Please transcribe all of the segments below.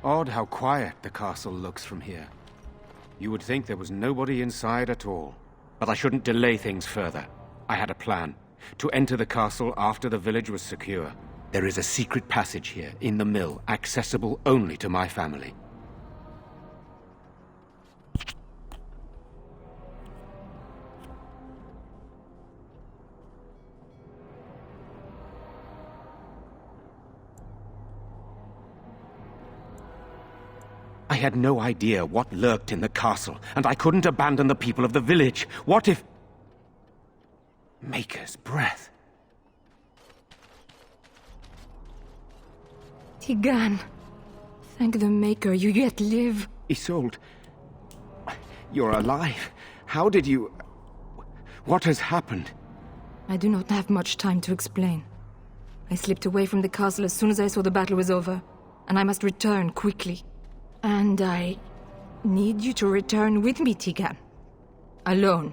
Odd how quiet the castle looks from here. You would think there was nobody inside at all. But I shouldn't delay things further. I had a plan. To enter the castle after the village was secure. There is a secret passage here, in the mill, accessible only to my family. I had no idea what lurked in the castle, and I couldn't abandon the people of the village. What if... Maker's breath. Tigan, thank the Maker you yet live. Isolde, you're alive. How did you... What has happened? I do not have much time to explain. I slipped away from the castle as soon as I saw the battle was over, and I must return quickly. And I need you to return with me, Tigan. Alone.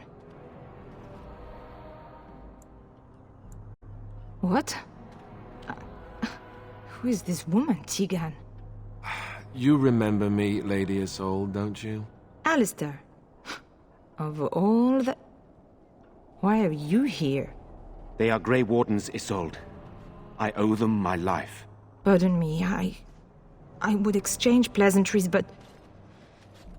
What? Who is this woman, Tigan? You remember me, Lady Isolde, don't you? Alistair. Of all the... Why are you here? They are Grey Wardens, Isolde. I owe them my life. Pardon me, I would exchange pleasantries, but...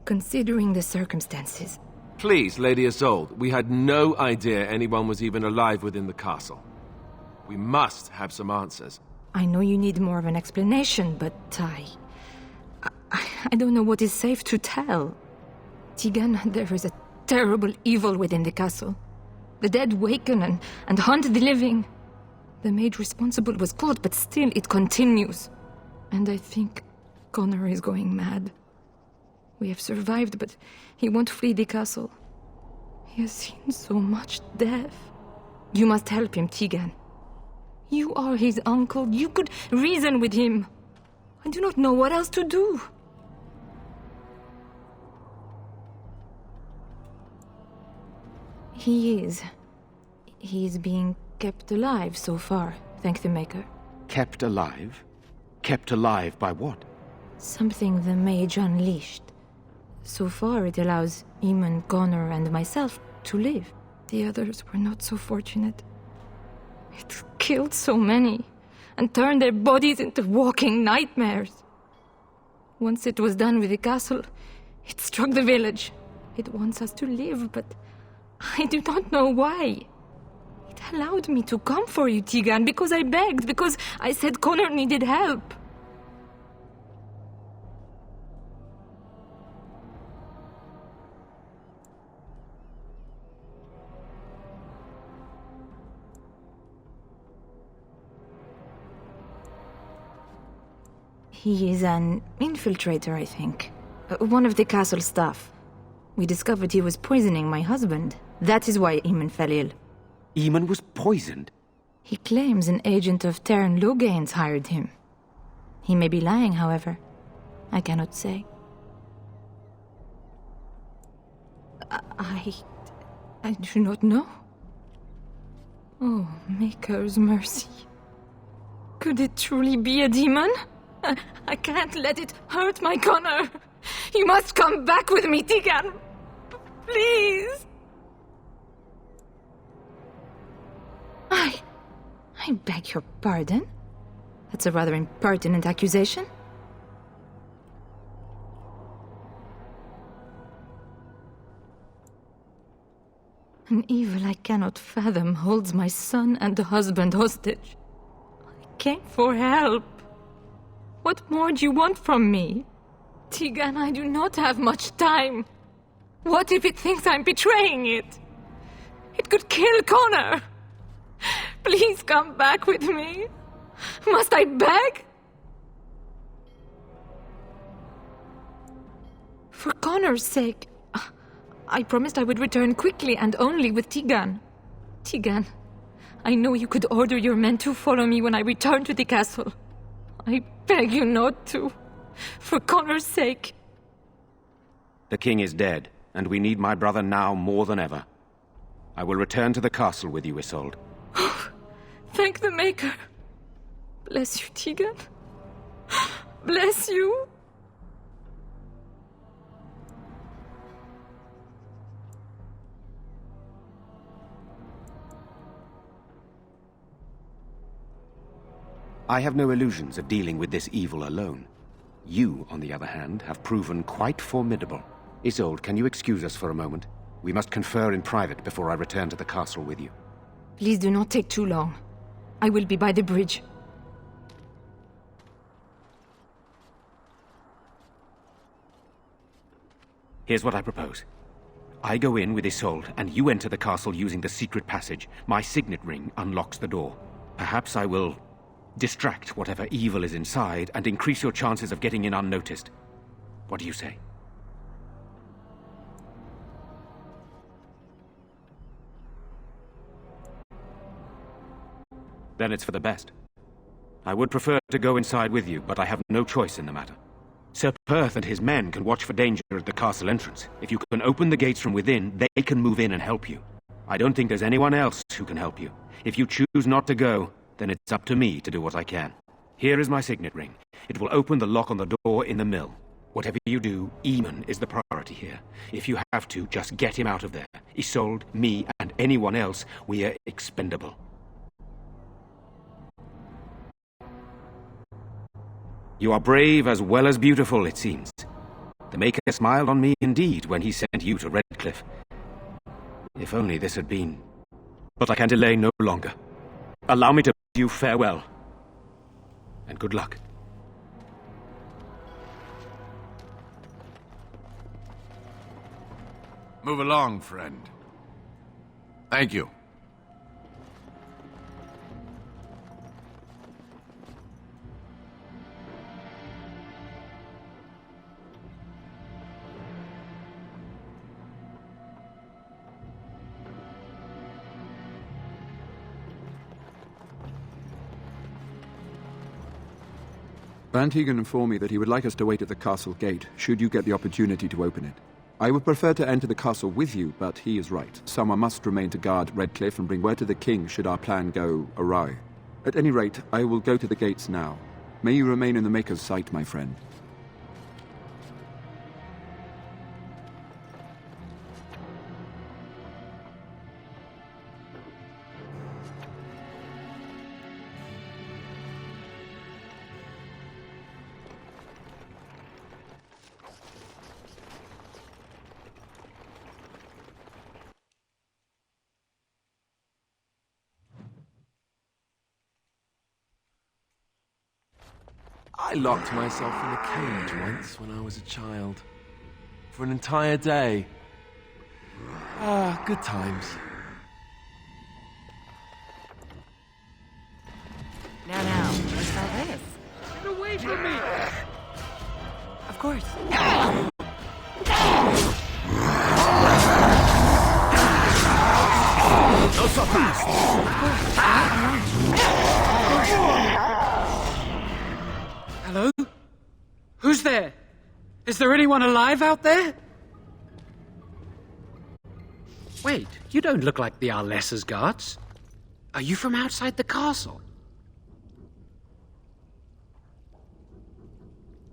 Considering the circumstances... Please, Lady Isolde, we had no idea anyone was even alive within the castle. We must have some answers. I know you need more of an explanation, but I don't know what is safe to tell. Tigan, there is a terrible evil within the castle. The dead waken and haunt the living. The maid responsible was caught, but still it continues. And I think Connor is going mad. We have survived, but he won't flee the castle. He has seen so much death. You must help him, Tigan. You are his uncle. You could reason with him. I do not know what else to do. He is being kept alive so far, thank the Maker. Kept alive? Kept alive by what? Something the mage unleashed. So far it allows Eamon, Connor, and myself to live. The others were not so fortunate. It killed so many, and turned their bodies into walking nightmares. Once it was done with the castle, it struck the village. It wants us to live, but I do not know why. It allowed me to come for you, Tigan, because I begged, because I said Connor needed help. He is an infiltrator, I think. One of the castle staff. We discovered he was poisoning my husband. That is why Eamon fell ill. Eamon was poisoned? He claims an agent of Terran Logain's hired him. He may be lying, however. I cannot say. I do not know. Oh, Maker's mercy. Could it truly be a demon? I can't let it hurt my Connor. You must come back with me, Tigan. Please. I beg your pardon? That's a rather impertinent accusation. An evil I cannot fathom holds my son and husband hostage. I came for help. What more do you want from me? Tigan, I do not have much time. What if it thinks I'm betraying it? It could kill Connor. Please come back with me. Must I beg? For Connor's sake, I promised I would return quickly and only with Tigan. Tigan, I know you could order your men to follow me when I return to the castle. I beg you not to. For Connor's sake. The king is dead, and we need my brother now more than ever. I will return to the castle with you, Isolde. Thank the Maker. Bless you, Tigan. Bless you. I have no illusions of dealing with this evil alone. You, on the other hand, have proven quite formidable. Isolde, can you excuse us for a moment? We must confer in private before I return to the castle with you. Please do not take too long. I will be by the bridge. Here's what I propose. I go in with Isolde, and you enter the castle using the secret passage. My signet ring unlocks the door. Perhaps I will distract whatever evil is inside and increase your chances of getting in unnoticed. What do you say? Then it's for the best. I would prefer to go inside with you, but I have no choice in the matter. Sir Perth and his men can watch for danger at the castle entrance. If you can open the gates from within, they can move in and help you. I don't think there's anyone else who can help you. If you choose not to go, then it's up to me to do what I can. Here is my signet ring. It will open the lock on the door in the mill. Whatever you do, Eamon is the priority here. If you have to, just get him out of there. Isolde, me, and anyone else, we are expendable. You are brave as well as beautiful, it seems. The Maker smiled on me indeed when he sent you to Redcliffe. If only this had been... But I can delay no longer. Allow me to bid you farewell. And good luck. Move along, friend. Thank you. Van Tegan informed me that he would like us to wait at the castle gate, should you get the opportunity to open it. I would prefer to enter the castle with you, but he is right. Someone must remain to guard Redcliffe and bring word to the king should our plan go awry. At any rate, I will go to the gates now. May you remain in the Maker's sight, my friend. I locked myself in a cage once when I was a child. For an entire day. Ah, good times. Now, let's try this. Get away from me! Of course. Not so fast! Hello? Who's there? Is there anyone alive out there? Wait, you don't look like the Arlessa's guards. Are you from outside the castle?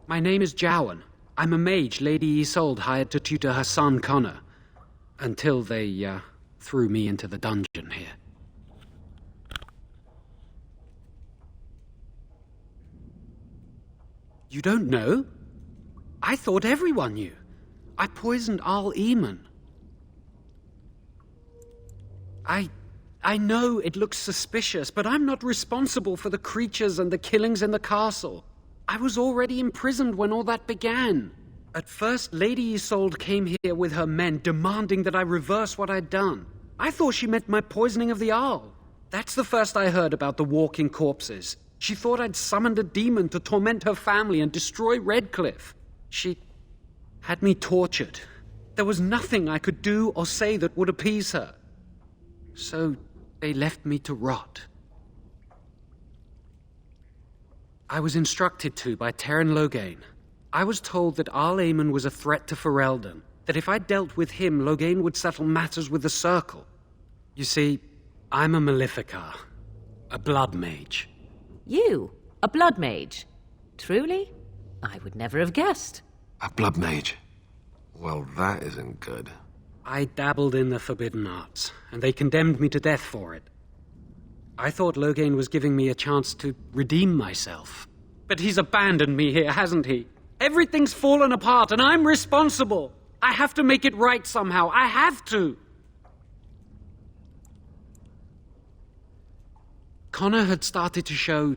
My name is Jowan. I'm a mage Lady Isolde hired to tutor her son Connor. Until they, threw me into the dungeon here. You don't know? I thought everyone knew. I poisoned Arl Eamon. I know it looks suspicious, but I'm not responsible for the creatures and the killings in the castle. I was already imprisoned when all that began. At first, Lady Isolde came here with her men, demanding that I reverse what I'd done. I thought she meant my poisoning of the Arl. That's the first I heard about the walking corpses. She thought I'd summoned a demon to torment her family and destroy Redcliffe. She had me tortured. There was nothing I could do or say that would appease her. So they left me to rot. I was instructed to by Terran Loghain. I was told that Arl Eamon was a threat to Ferelden, that if I dealt with him, Loghain would settle matters with the Circle. You see, I'm a Maleficar, a blood mage. You, a blood mage? Truly? I would never have guessed. A blood mage. Well, that isn't good. I dabbled in the forbidden arts, and they condemned me to death for it. I thought Loghain was giving me a chance to redeem myself. But he's abandoned me here, hasn't he? Everything's fallen apart, and I'm responsible. I have to make it right somehow. I have to. Connor had started to show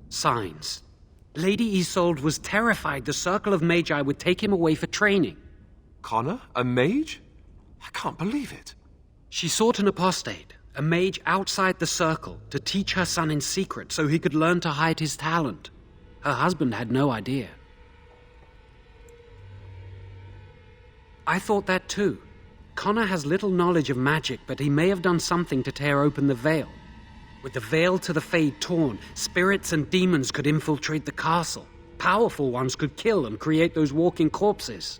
signs. Lady Isolde was terrified the Circle of Magi would take him away for training. Connor? A mage? I can't believe it. She sought an apostate, a mage outside the Circle, to teach her son in secret so he could learn to hide his talent. Her husband had no idea. I thought that too. Connor has little knowledge of magic, but he may have done something to tear open the veil. With the veil to the Fade torn, spirits and demons could infiltrate the castle. Powerful ones could kill and create those walking corpses.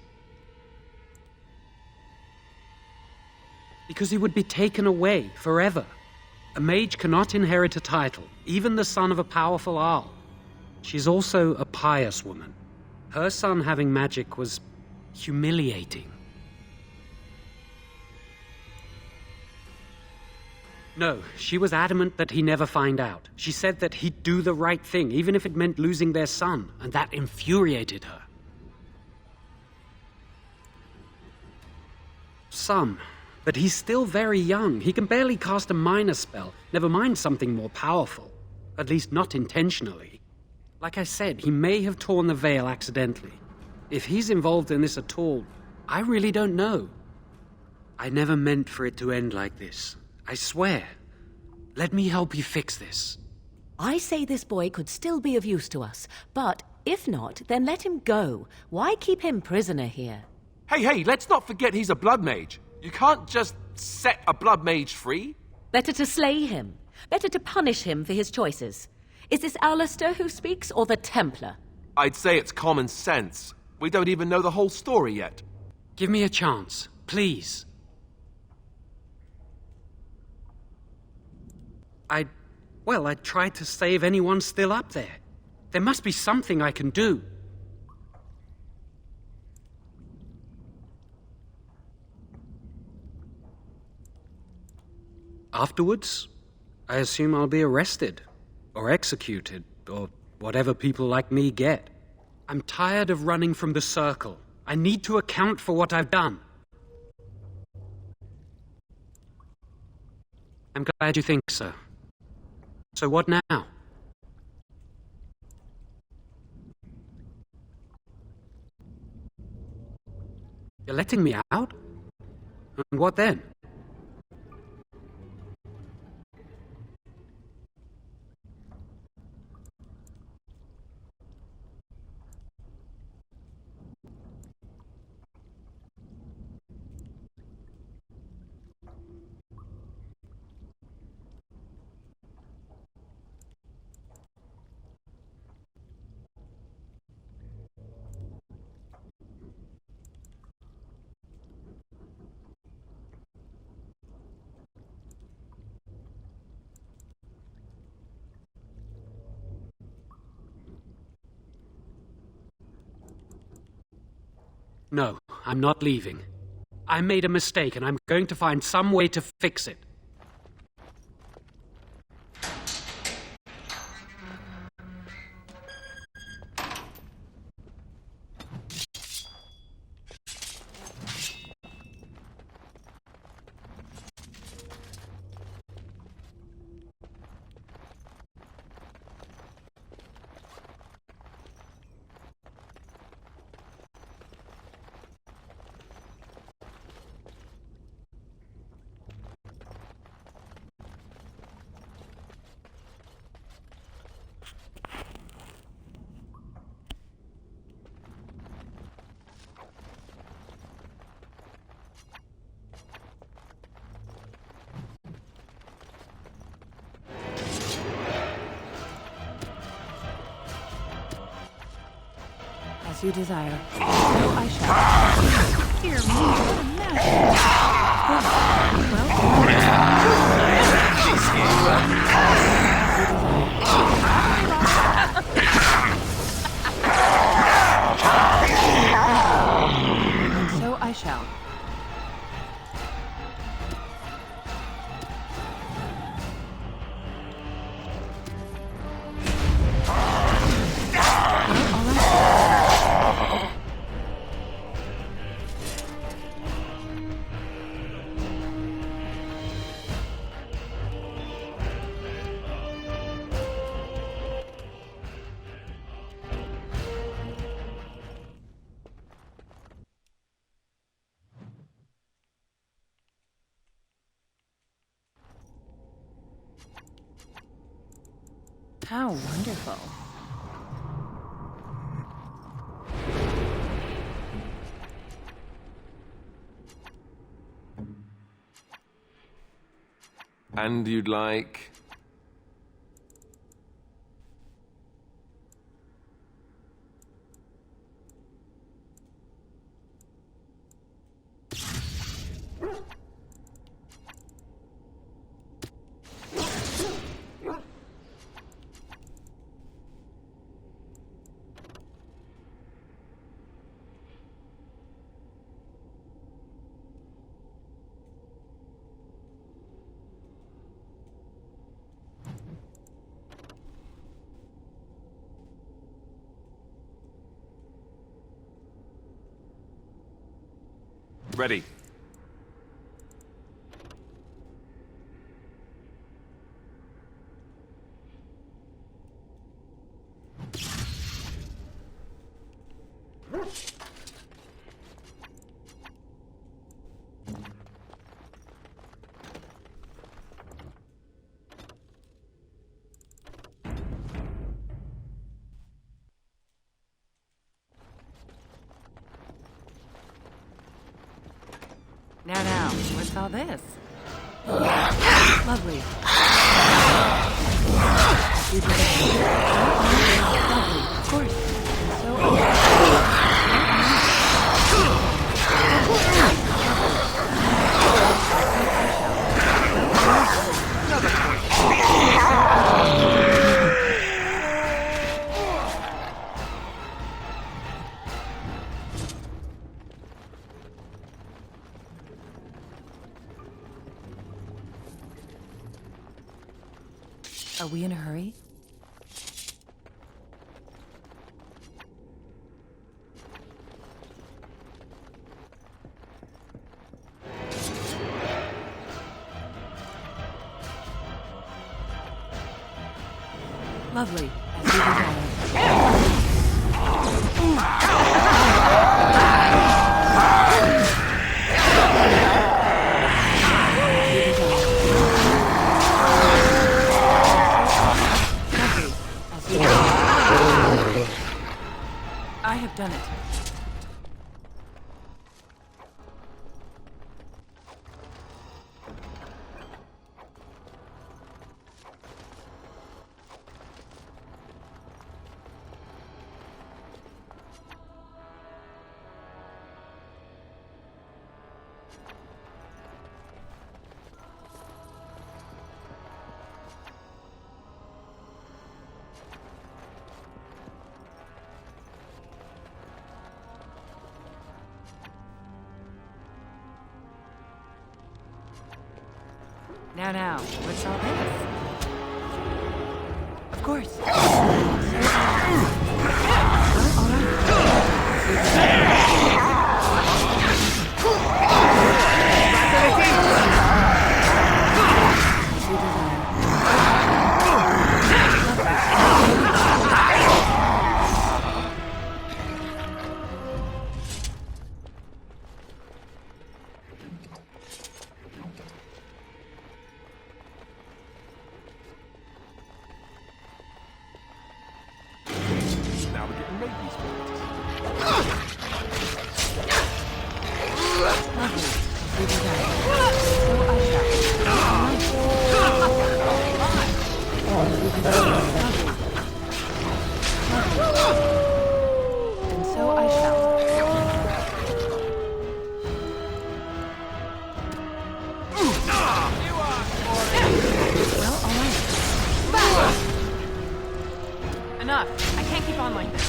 Because he would be taken away forever. A mage cannot inherit a title, even the son of a powerful Jarl. She's also a pious woman. Her son having magic was humiliating. No, she was adamant that he never find out. She said that he'd do the right thing, even if it meant losing their son, and that infuriated her. But he's still very young. He can barely cast a minor spell, never mind something more powerful. At least not intentionally. Like I said, he may have torn the veil accidentally. If he's involved in this at all, I really don't know. I never meant for it to end like this. I swear. Let me help you fix this. I say this boy could still be of use to us, but if not, then let him go. Why keep him prisoner here? Hey, let's not forget he's a blood mage. You can't just set a blood mage free. Better to slay him. Better to punish him for his choices. Is this Alistair who speaks, or the Templar? I'd say it's common sense. We don't even know the whole story yet. Give me a chance, please. I tried to save anyone still up there. There must be something I can do. Afterwards, I assume I'll be arrested, or executed, or whatever people like me get. I'm tired of running from the Circle. I need to account for what I've done. I'm glad you think so. So what now? You're letting me out? And what then? No, I'm not leaving. I made a mistake, and I'm going to find some way to fix it. As you desire. So I shall. Dear me, what a mess. So I shall. How wonderful. And you'd like... Ready. Now, what's all this? Lovely. Lovely, of course. Are we in a hurry? Lovely. I have done it. Now, what's all this? Of course. Now we're getting rabies practice. And so I shall. Well, all right. Enough. I can't keep on like this.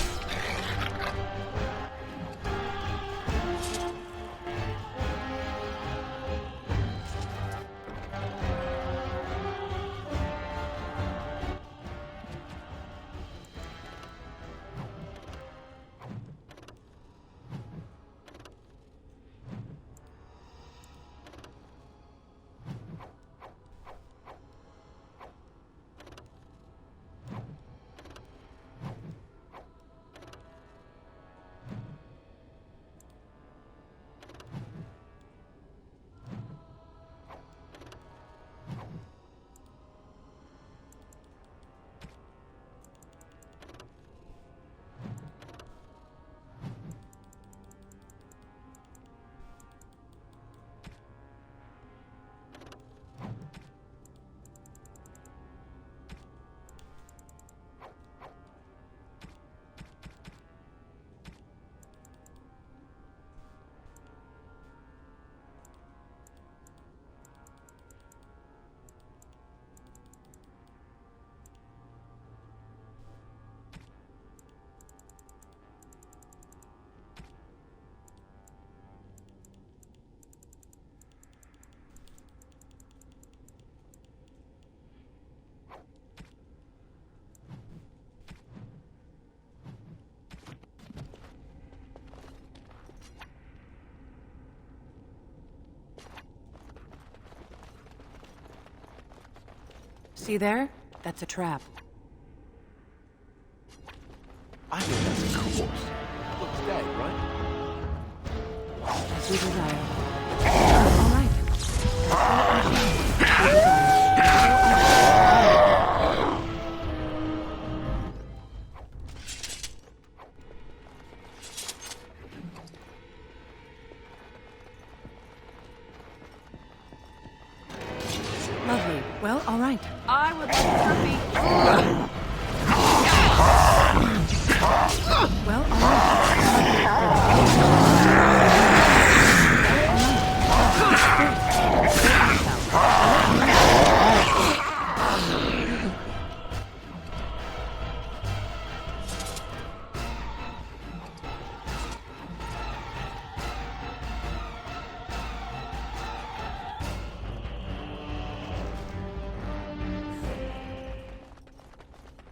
See there? That's a trap. I think that's a corpse. Looks dead, right? As you desire. All right. As you desire. Lovely. Well, all right. I would like a trophy. Well, all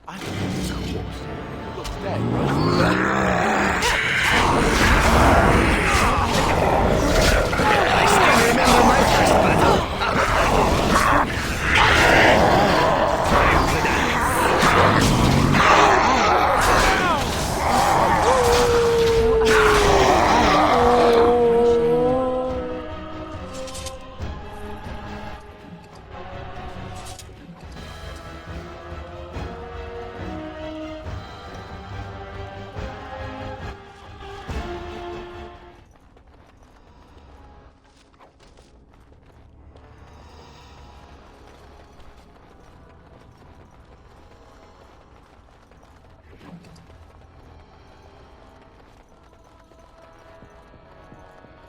I think that's a corpse. Looks dead, right?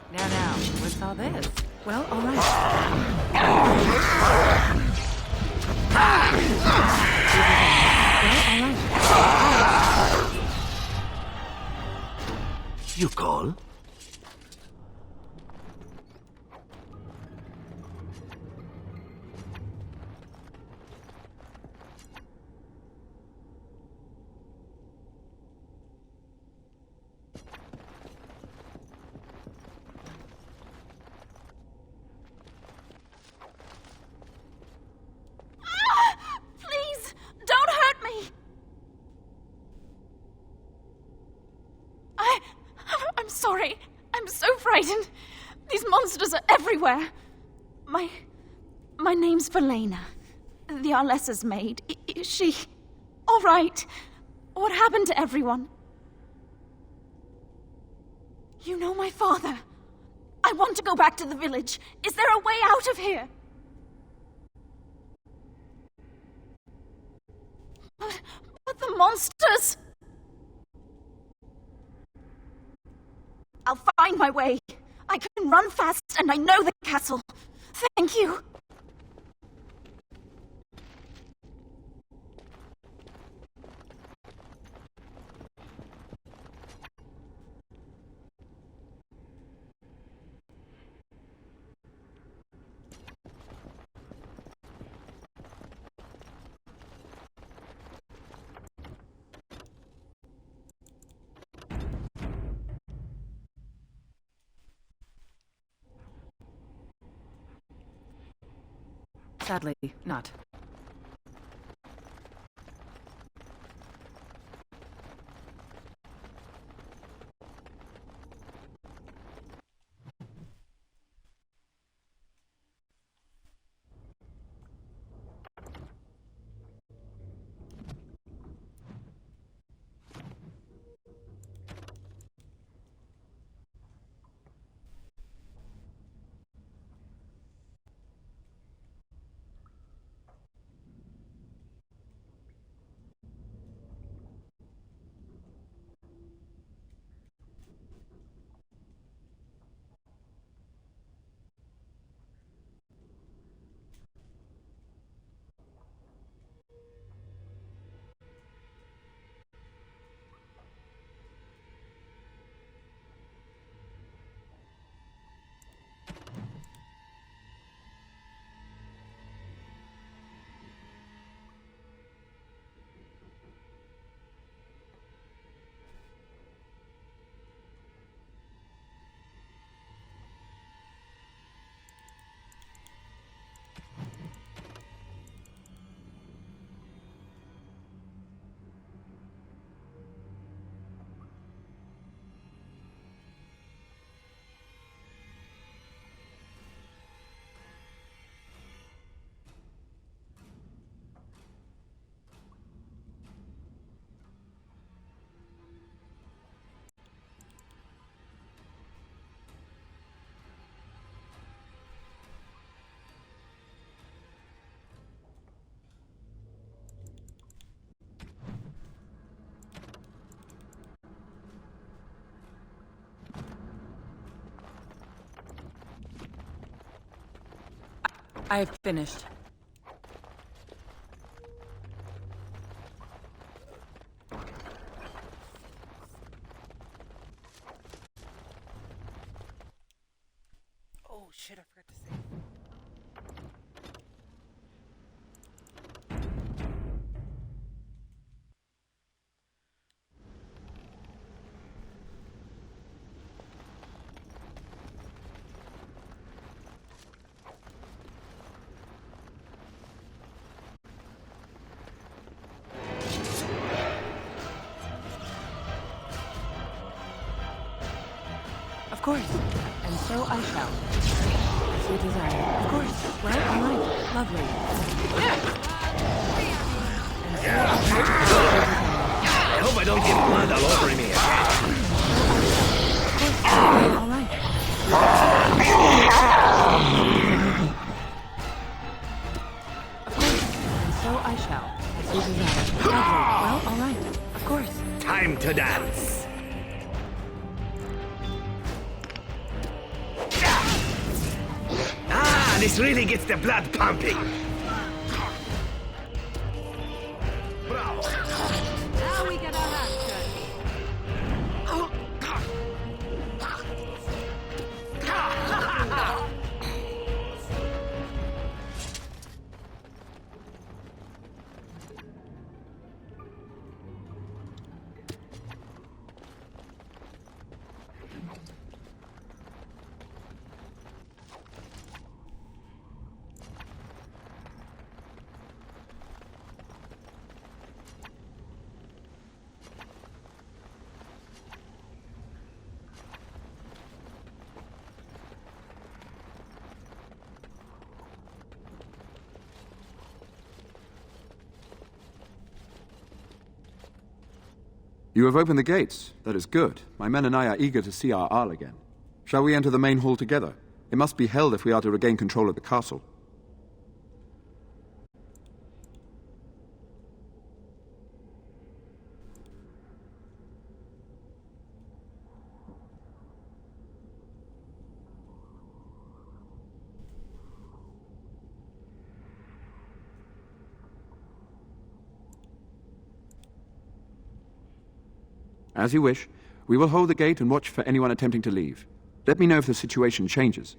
Now, what's all this? Well, all right. You call? Please, don't hurt me! I'm sorry. I'm so frightened. These monsters are everywhere. My name's Freyja. The Arlessa's maid. Is she all right? What happened to everyone? You know my father. I want to go back to the village. Is there a way out of here? But the monsters! I'll find my way. I can run fast and I know the castle. Thank you. Sadly, not. I have finished. Oh shit, I forgot to say. Of course. And so I shall. As you desire. Of course. Well, all right. Lovely. And so I shall. I hope I don't get blood all over me again. Well, all right. Of course. And so I shall. As you desire. Lovely. Well, all right. Of course. Time to dance. Ah, this really gets the blood pumping. Now we get our answer. You have opened the gates. That is good. My men and I are eager to see our Arl again. Shall we enter the main hall together? It must be held if we are to regain control of the castle. As you wish. We will hold the gate and watch for anyone attempting to leave. Let me know if the situation changes.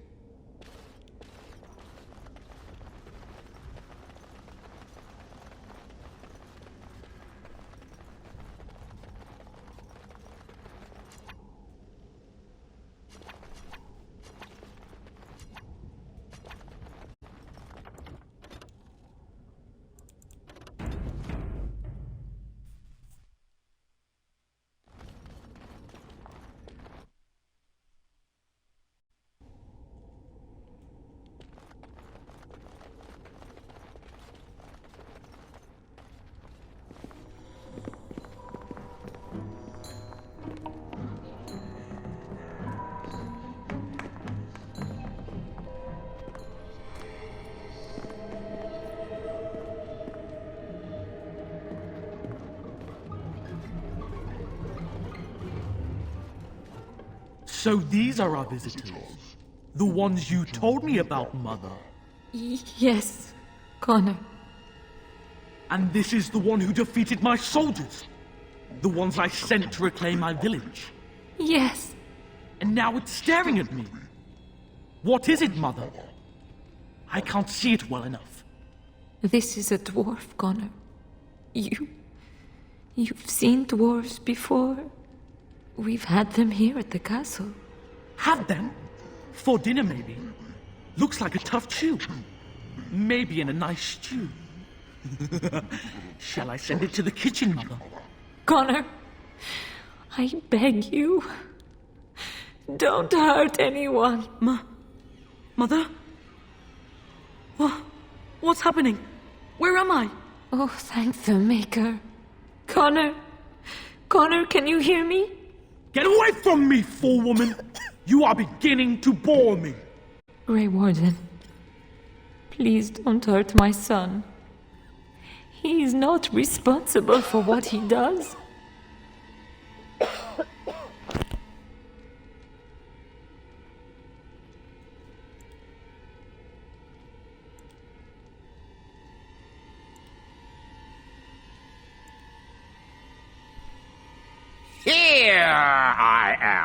So these are our visitors. The ones you told me about, Mother. Yes, Connor. And this is the one who defeated my soldiers. The ones I sent to reclaim my village. Yes. And now it's staring at me. What is it, Mother? I can't see it well enough. This is a dwarf, Connor. You've seen dwarves before. We've had them here at the castle. Had them? For dinner, maybe. Looks like a tough chew. Maybe in a nice stew. Shall I send it to the kitchen, Mother? Connor, I beg you. Don't hurt anyone. Mother? What's happening? Where am I? Oh, thank the Maker. Connor, can you hear me? Get away from me, fool woman! You are beginning to bore me. Grey Warden, please don't hurt my son. He is not responsible for what he does.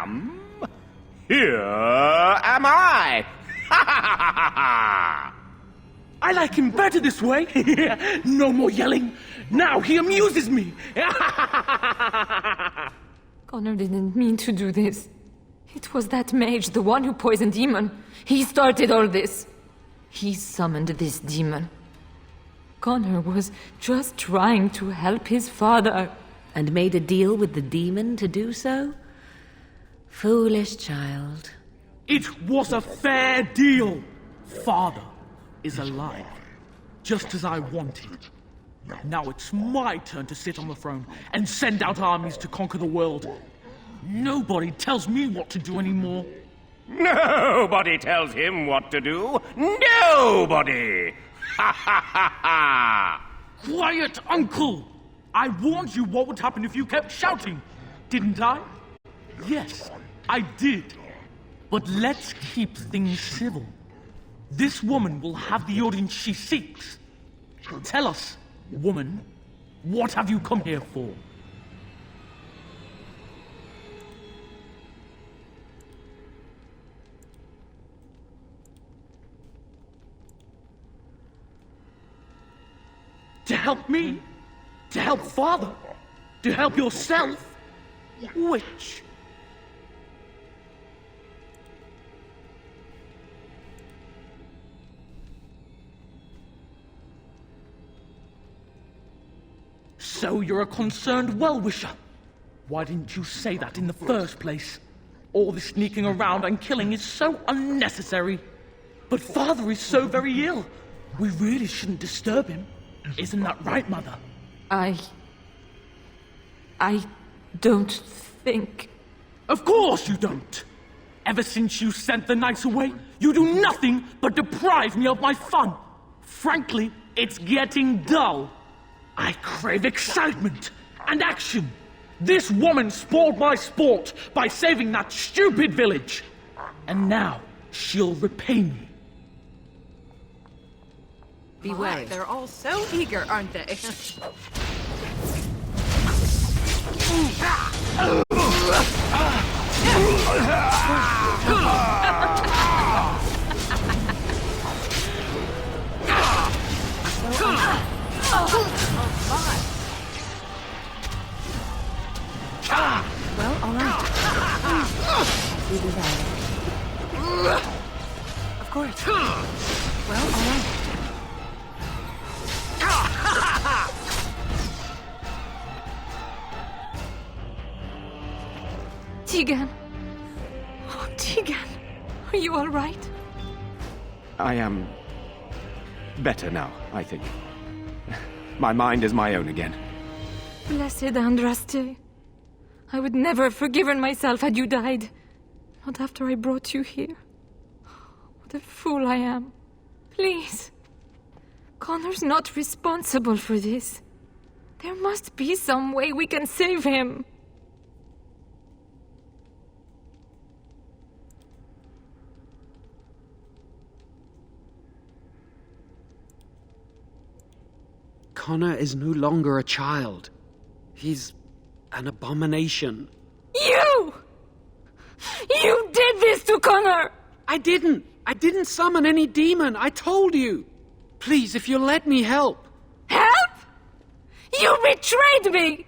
am. Here am I. I like him better this way. No more yelling. Now he amuses me. Connor didn't mean to do this. It was that mage, the one who poisoned Demon. He started all this. He summoned this demon. Connor was just trying to help his father. And made a deal with the demon to do so? Foolish child. It was a fair deal. Father is alive, just as I wanted. Now it's my turn to sit on the throne and send out armies to conquer the world. Nobody tells me what to do anymore. Nobody tells him what to do. Nobody! Ha ha ha ha! Quiet, Uncle! I warned you what would happen if you kept shouting, didn't I? Yes, I did. But let's keep things civil. This woman will have the audience she seeks. Tell us, woman, what have you come here for? To help me? To help Father? To help yourself? Which? So you're a concerned well-wisher. Why didn't you say that in the first place? All this sneaking around and killing is so unnecessary. But Father is so very ill. We really shouldn't disturb him. Isn't that right, Mother? I don't think... Of course you don't! Ever since you sent the knights away, you do nothing but deprive me of my fun. Frankly, it's getting dull. I crave excitement and action. This woman spoiled my sport by saving that stupid village. And now she'll repay me. Be wary. They're all so eager, aren't they? Well, all right. We do that. Of course. Well, all right. Tegan. Oh, Tegan. Are you all right? I am better now, I think. My mind is my own again. Blessed Andraste. I would never have forgiven myself had you died. Not after I brought you here. What a fool I am. Please. Connor's not responsible for this. There must be some way we can save him. Connor is no longer a child. He's an abomination. You! You did this to Connor! I didn't. I didn't summon any demon. I told you. Please, if you'll let me help. Help? You betrayed me!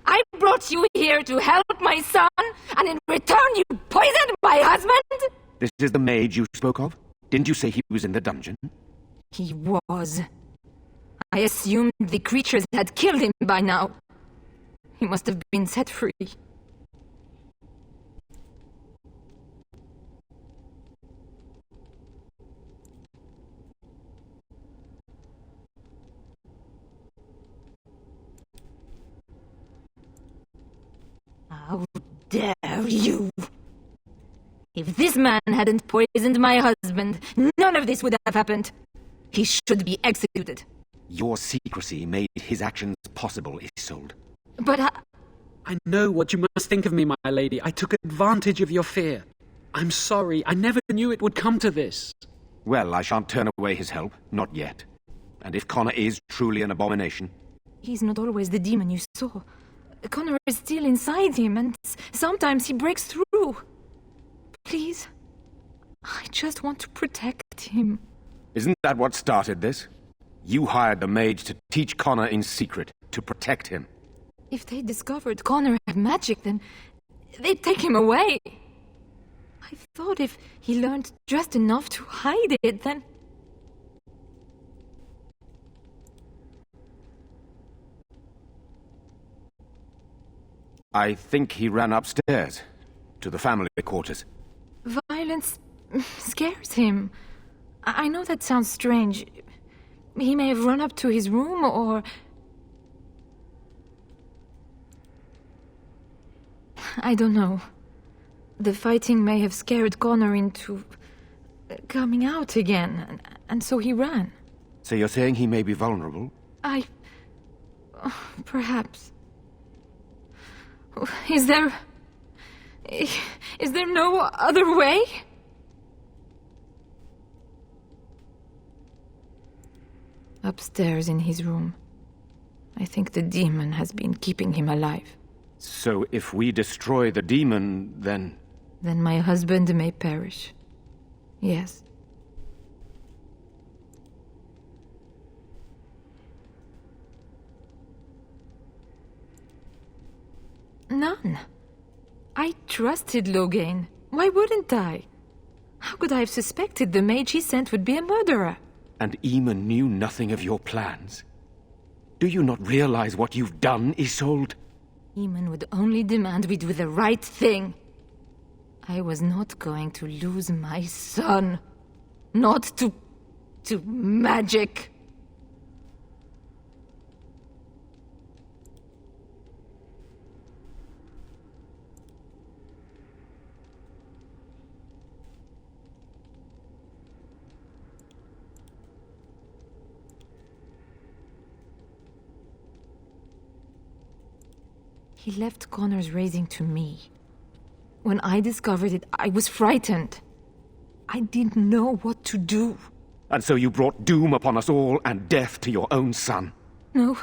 I brought you here to help my son, and in return you poisoned my husband? This is the mage you spoke of? Didn't you say he was in the dungeon? He was. I assumed the creatures had killed him by now. He must have been set free. How dare you! If this man hadn't poisoned my husband, none of this would have happened. He should be executed. Your secrecy made his actions possible, Isolde. But I know what you must think of me, my lady. I took advantage of your fear. I'm sorry. I never knew it would come to this. Well, I shan't turn away his help. Not yet. And if Connor is truly an abomination... He's not always the demon you saw. Connor is still inside him, and sometimes he breaks through. true. Please. I just want to protect him. Isn't that what started this? You hired the mage to teach Connor in secret, to protect him. If they discovered Connor had magic, then they'd take him away. I thought if he learned just enough to hide it, then... I think he ran upstairs, to the family quarters. Violence scares him. I know that sounds strange. He may have run up to his room, or... I don't know. The fighting may have scared Connor into... coming out again, and so he ran. So you're saying he may be vulnerable? Perhaps. Is there no other way? Upstairs in his room. I think the demon has been keeping him alive. So if we destroy the demon, then... Then my husband may perish. Yes. None. I trusted Logain. Why wouldn't I? How could I have suspected the mage he sent would be a murderer? And Eamon knew nothing of your plans? Do you not realize what you've done, Isolde? Eamon would only demand we do the right thing. I was not going to lose my son. Not to magic. He left Connor's raising to me. When I discovered it, I was frightened. I didn't know what to do. And so you brought doom upon us all and death to your own son. No.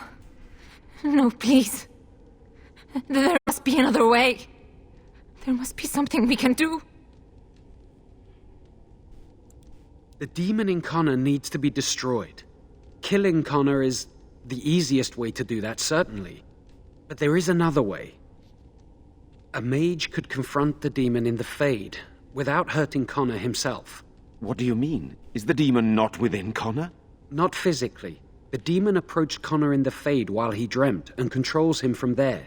No, please. There must be another way. There must be something we can do. The demon in Connor needs to be destroyed. Killing Connor is the easiest way to do that, certainly. But there is another way. A mage could confront the demon in the Fade without hurting Connor himself. What do you mean? Is the demon not within Connor? Not physically. The demon approached Connor in the Fade while he dreamt and controls him from there.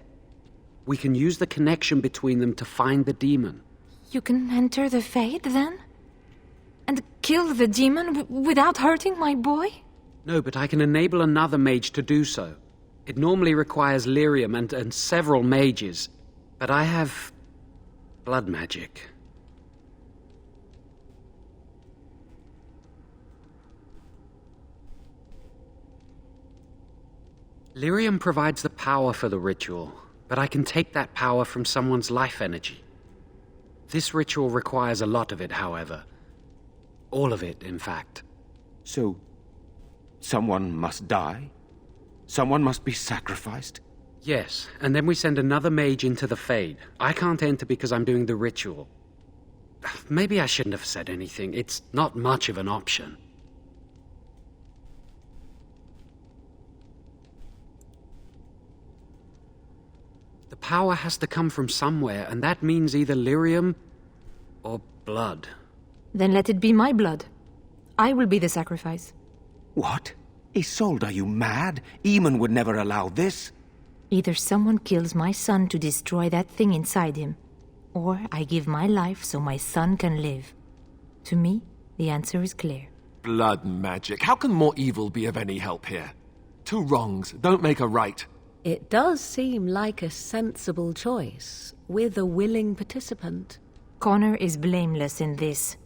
We can use the connection between them to find the demon. You can enter the Fade, then? And kill the demon without hurting my boy? No, but I can enable another mage to do so. It normally requires lyrium and several mages, but I have blood magic. Lyrium provides the power for the ritual, but I can take that power from someone's life energy. This ritual requires a lot of it, however. All of it, in fact. So, someone must die? Someone must be sacrificed? Yes, and then we send another mage into the Fade. I can't enter because I'm doing the ritual. Maybe I shouldn't have said anything. It's not much of an option. The power has to come from somewhere, and that means either lyrium or blood. Then let it be my blood. I will be the sacrifice. What? Isolde, are you mad? Eamon would never allow this. Either someone kills my son to destroy that thing inside him, or I give my life so my son can live. To me, the answer is clear. Blood magic. How can more evil be of any help here? Two wrongs don't make a right. It does seem like a sensible choice, with a willing participant. Connor is blameless in this.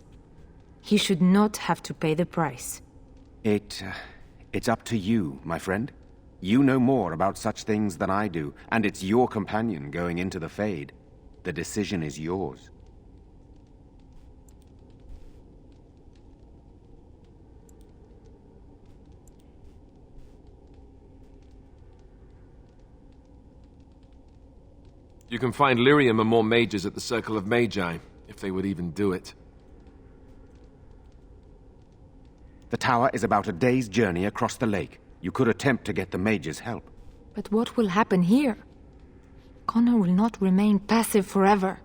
He should not have to pay the price. It's up to you, my friend. You know more about such things than I do, and it's your companion going into the Fade. The decision is yours. You can find lyrium and more mages at the Circle of Magi, if they would even do it. The tower is about a day's journey across the lake. You could attempt to get the mages' help. But what will happen here? Connor will not remain passive forever.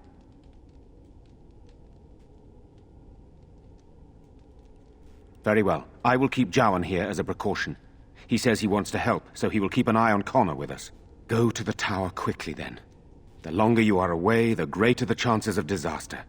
Very well. I will keep Jowan here as a precaution. He says he wants to help, so he will keep an eye on Connor with us. Go to the tower quickly, then. The longer you are away, the greater the chances of disaster.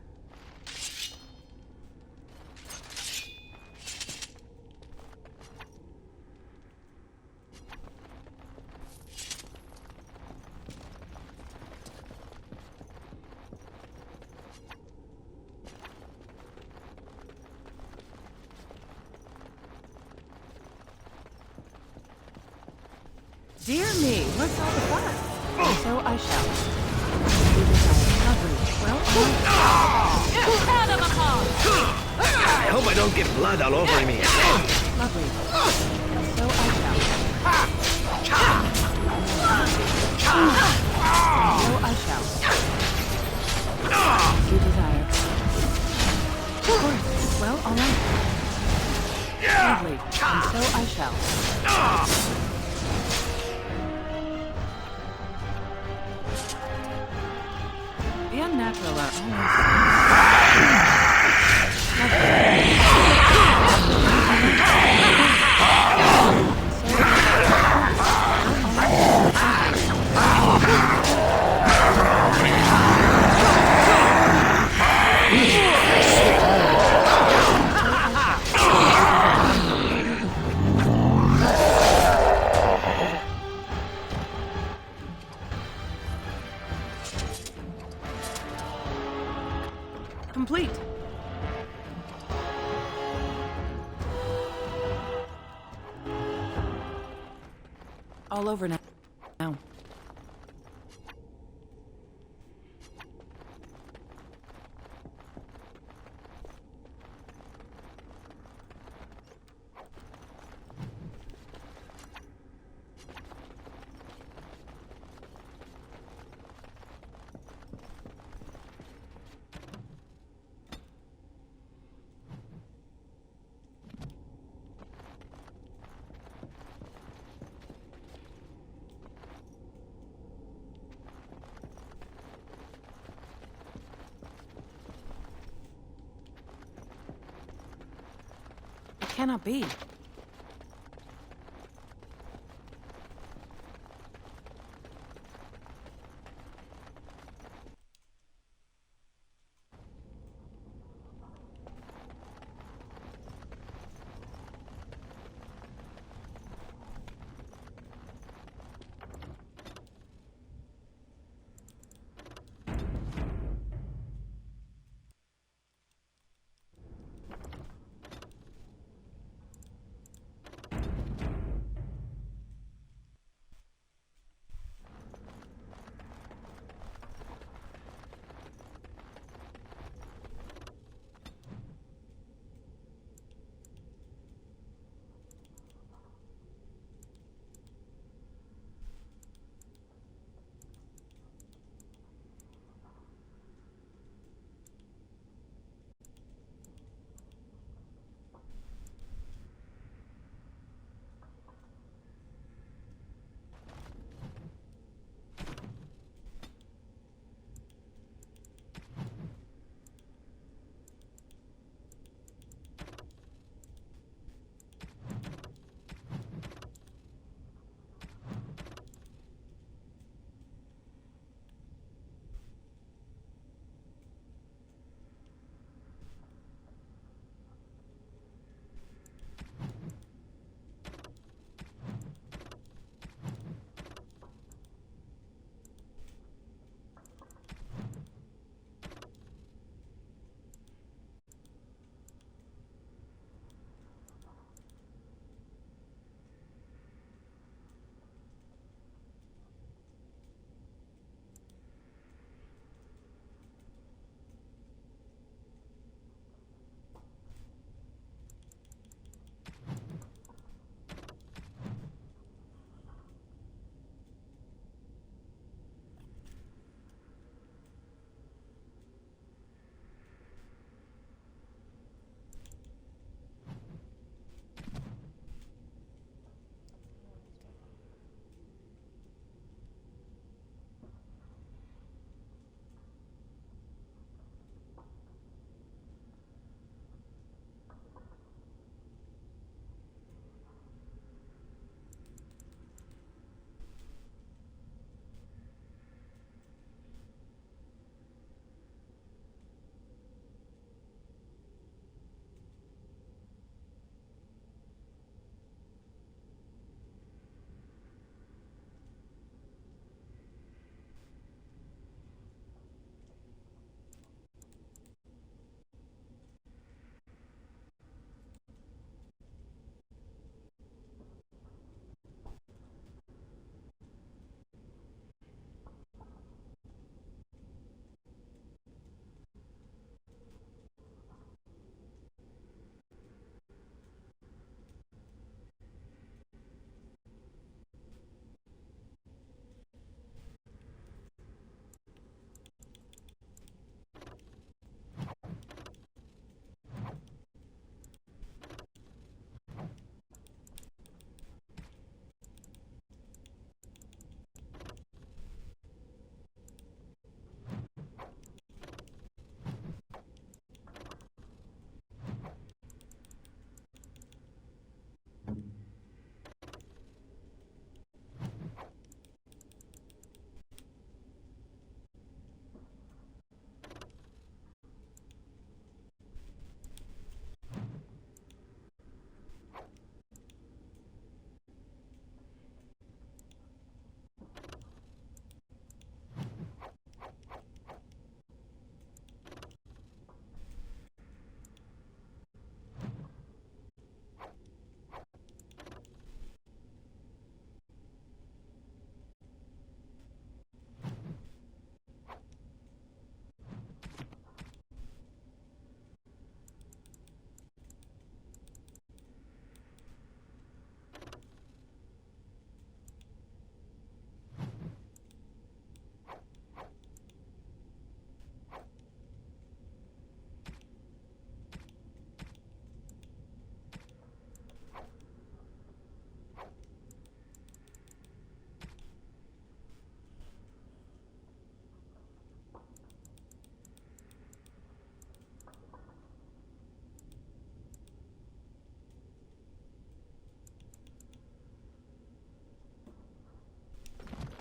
Dear me, what's all the fuss? And so I shall. Lovely. Well, I hope I don't get blood all over me. lovely. And so I shall. And so I shall. As you desire. Of course. Well, all right. Lovely. And so I shall. The unnatural are complete. All over now. It cannot be.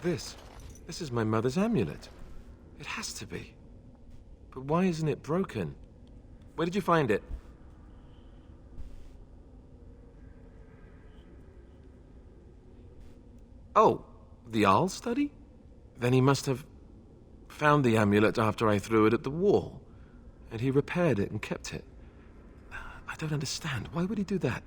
This is my mother's amulet. It has to be. But why isn't it broken? Where did you find it? Oh, the Arl study? Then he must have found the amulet after I threw it at the wall. And he repaired it and kept it. I don't understand. Why would he do that?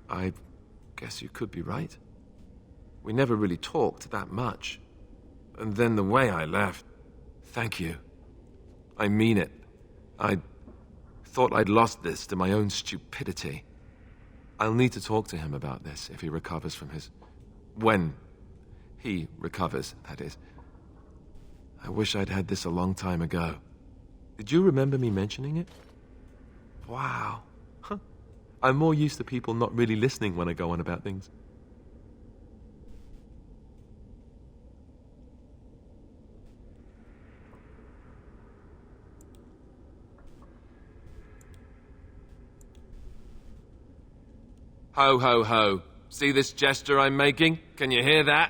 I guess you could be right. We never really talked that much. And then the way I left... Thank you. I mean it. I thought I'd lost this to my own stupidity. I'll need to talk to him about this if he recovers from his... When he recovers, that is. I wish I'd had this a long time ago. Did you remember me mentioning it? Wow. Huh. I'm more used to people not really listening when I go on about things. Ho, ho, ho. See this gesture I'm making? Can you hear that?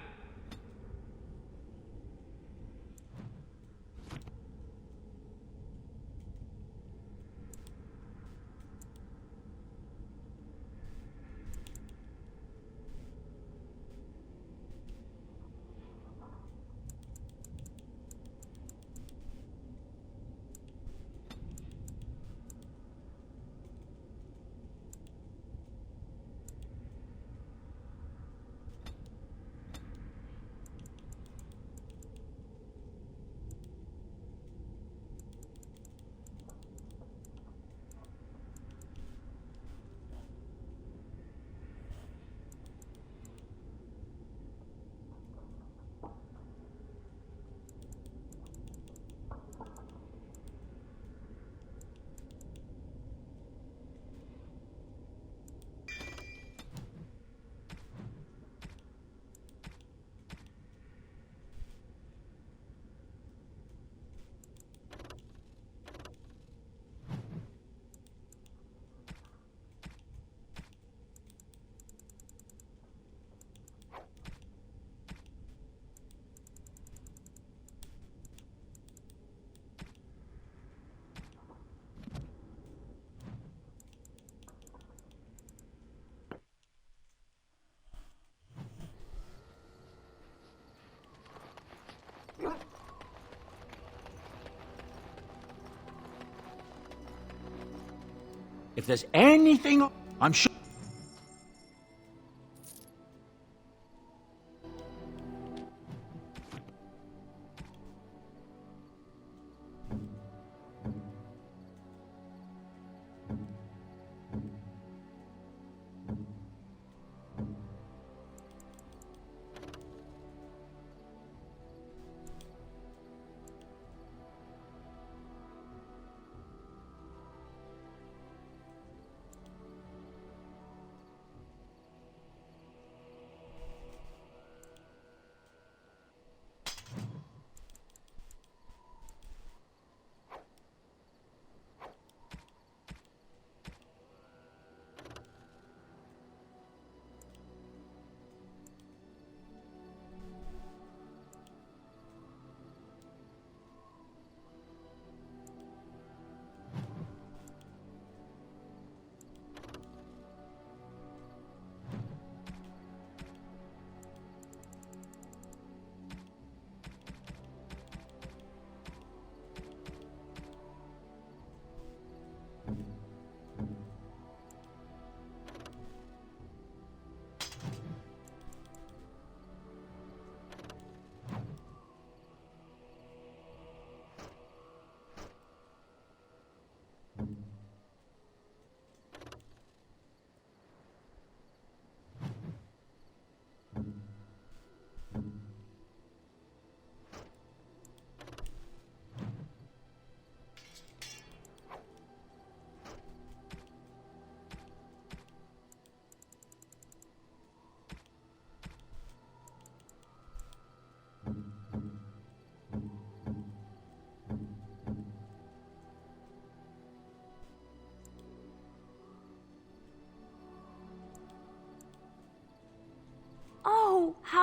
If there's anything, I'm sure...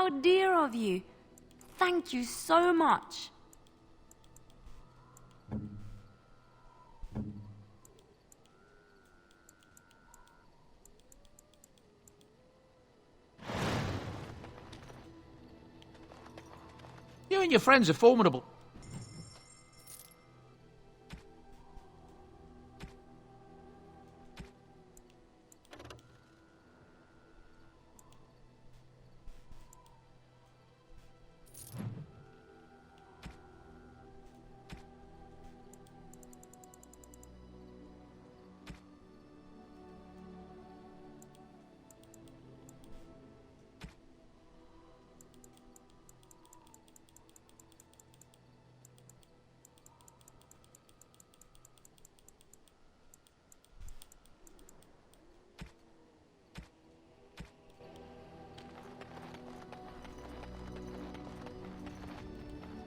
How dear of you. Thank you so much. You and your friends are formidable.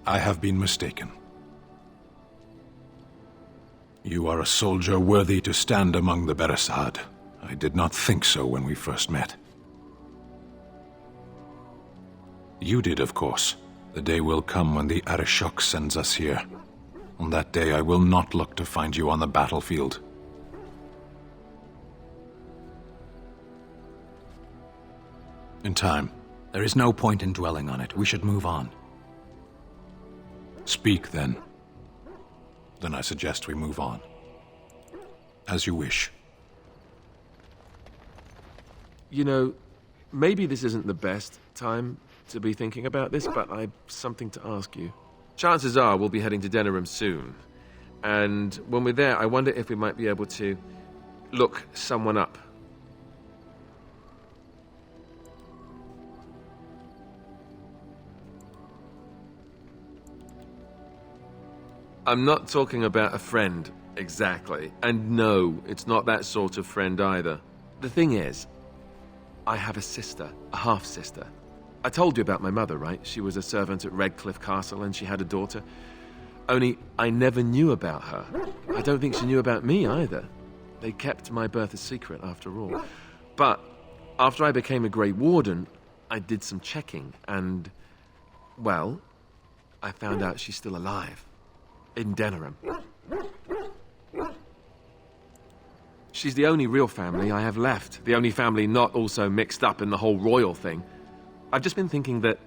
I have been mistaken. You are a soldier worthy to stand among the Beresad. I did not think so when we first met. You did, of course. The day will come when the Arishok sends us here. On that day, I will not look to find you on the battlefield. In time. There is no point in dwelling on it. We should move on. Speak, then. Then I suggest we move on. As you wish. You know, maybe this isn't the best time to be thinking about this, but I've something to ask you. Chances are we'll be heading to Denerim soon. And when we're there, I wonder if we might be able to look someone up. I'm not talking about a friend, exactly. And no, it's not that sort of friend either. The thing is, I have a sister, a half-sister. I told you about my mother, right? She was a servant at Redcliffe Castle and she had a daughter. Only, I never knew about her. I don't think she knew about me either. They kept my birth a secret, after all. But, after I became a Grey Warden, I did some checking and, well, I found out she's still alive. In Denerim. She's the only real family I have left. The only family not also mixed up in the whole royal thing. I've just been thinking that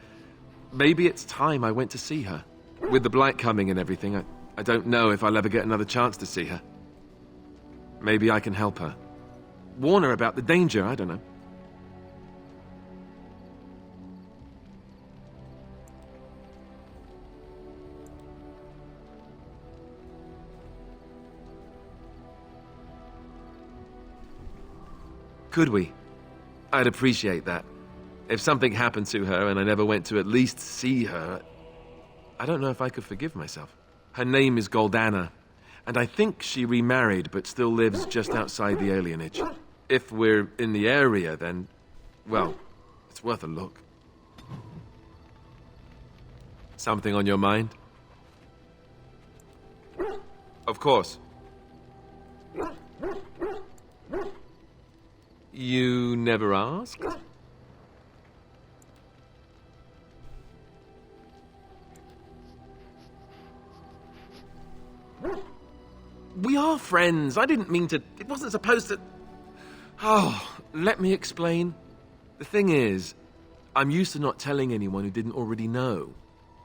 maybe it's time I went to see her. With the blight coming and everything, I don't know if I'll ever get another chance to see her. Maybe I can help her. Warn her about the danger, I don't know. Could we? I'd appreciate that. If something happened to her and I never went to at least see her, I don't know if I could forgive myself. Her name is Goldana, and I think she remarried but still lives just outside the alienage. If we're in the area, then, well, it's worth a look. Something on your mind? Of course. You never asked? We are friends. I didn't mean to... It wasn't supposed to... Oh, let me explain. The thing is, I'm used to not telling anyone who didn't already know.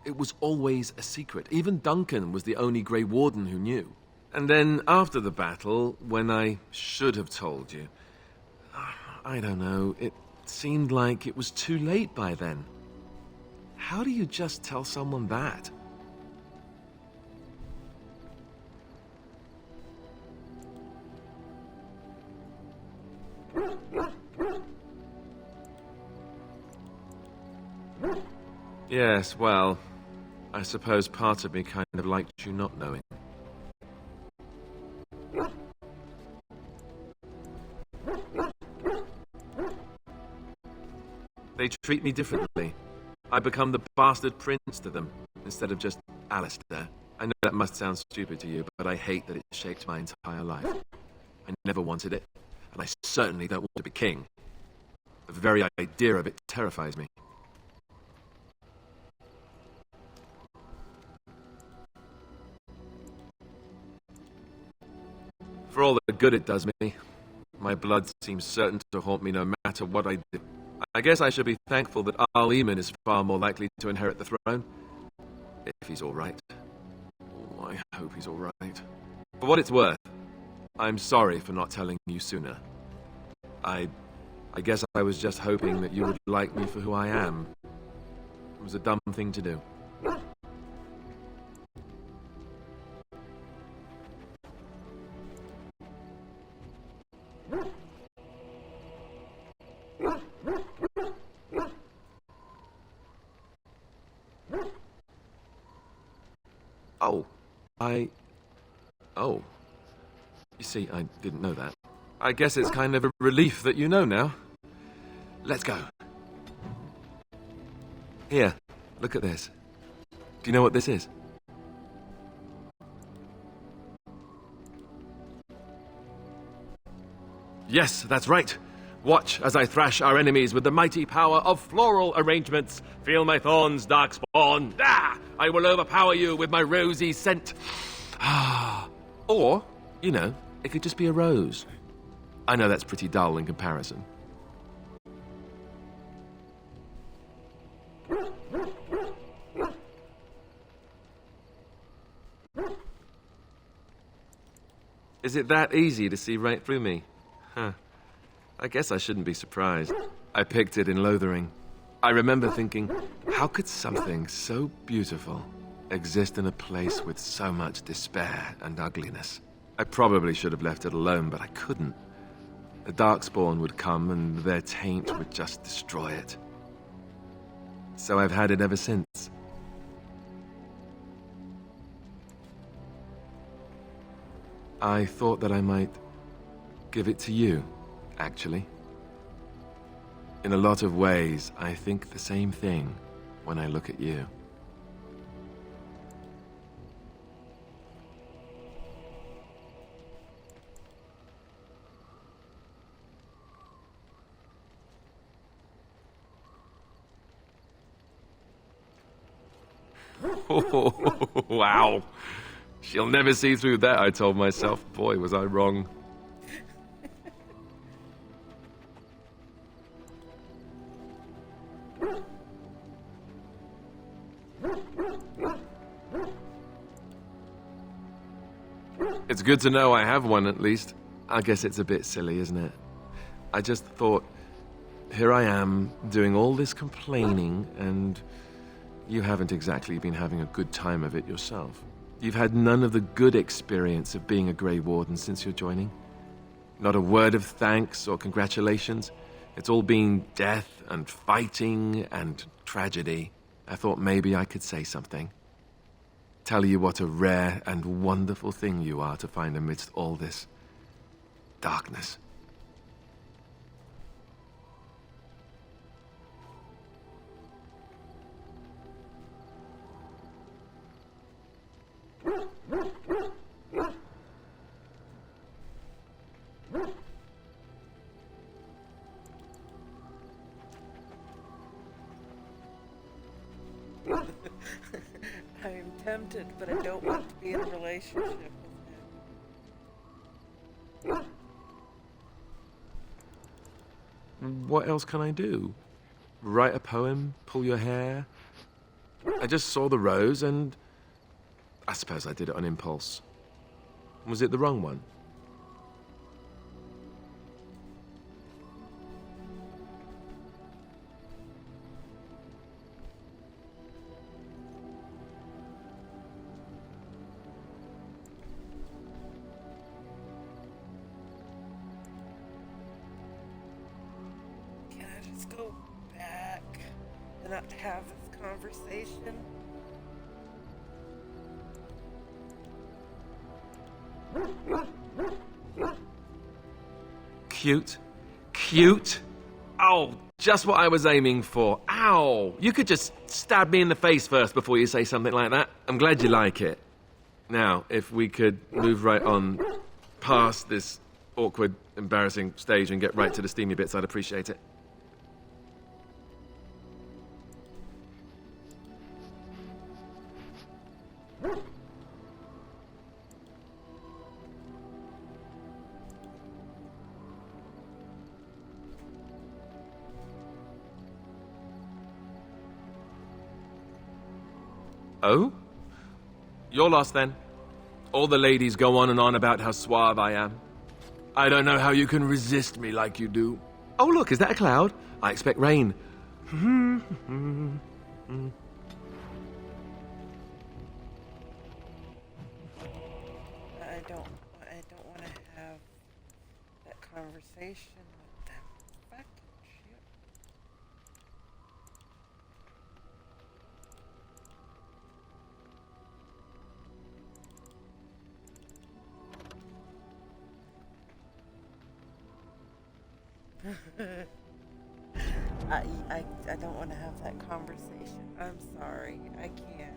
It was always a secret. Even Duncan was the only Grey Warden who knew. And then, after the battle, when I should have told you... I don't know, it seemed like it was too late by then. How do you just tell someone that? Yes, well, I suppose part of me kind of liked you not knowing. They treat me differently. I become the bastard prince to them, instead of just Alistair. I know that must sound stupid to you, but I hate that it shaped my entire life. I never wanted it, and I certainly don't want to be king. The very idea of it terrifies me. For all the good it does me, my blood seems certain to haunt me no matter what I do. I guess I should be thankful that Al-Eman is far more likely to inherit the throne. If he's all right. Oh, I hope he's all right. For what it's worth, I'm sorry for not telling you sooner. I guess I was just hoping that you would like me for who I am. It was a dumb thing to do. Oh. You see, I didn't know that. I guess it's kind of a relief that you know now. Let's go. Here, look at this. Do you know what this is? Yes, that's right. Watch as I thrash our enemies with the mighty power of floral arrangements. Feel my thorns, darkspawn. Ah! I will overpower you with my rosy scent. Ah. Or, you know, it could just be a rose. I know that's pretty dull in comparison. Is it that easy to see right through me? Huh. I guess I shouldn't be surprised. I picked it in Lothering. I remember thinking, how could something so beautiful exist in a place with so much despair and ugliness? I probably should have left it alone, but I couldn't. The Darkspawn would come and their taint would just destroy it. So I've had it ever since. I thought that I might give it to you, actually. In a lot of ways, I think the same thing when I look at you. Oh, wow. She'll never see through that, I told myself. Boy, was I wrong. It's good to know I have one, at least. I guess it's a bit silly, isn't it? I just thought, here I am, doing all this complaining, and you haven't exactly been having a good time of it yourself. You've had none of the good experience of being a Grey Warden since your joining. Not a word of thanks or congratulations. It's all been death and fighting and tragedy. I thought maybe I could say something. Tell you what a rare and wonderful thing you are to find amidst all this darkness. I'm tempted, but I don't want to be in a relationship with him. What else can I do? Write a poem? Pull your hair? I just saw the rose and I suppose I did it on impulse. Was it the wrong one? Can I just go back and not have this conversation? Cute. Cute. Oh, just what I was aiming for. Ow! You could just stab me in the face first before you say something like that. I'm glad you like it. Now, if we could move right on past this awkward, embarrassing stage and get right to the steamy bits, I'd appreciate it. Oh? You're lost then. All the ladies go on and on about how suave I am. I don't know how you can resist me like you do. Oh, look, is that a cloud? I expect rain. I don't want to have that conversation with them. Fucking shit. I don't want to have that conversation. I'm sorry. I can't.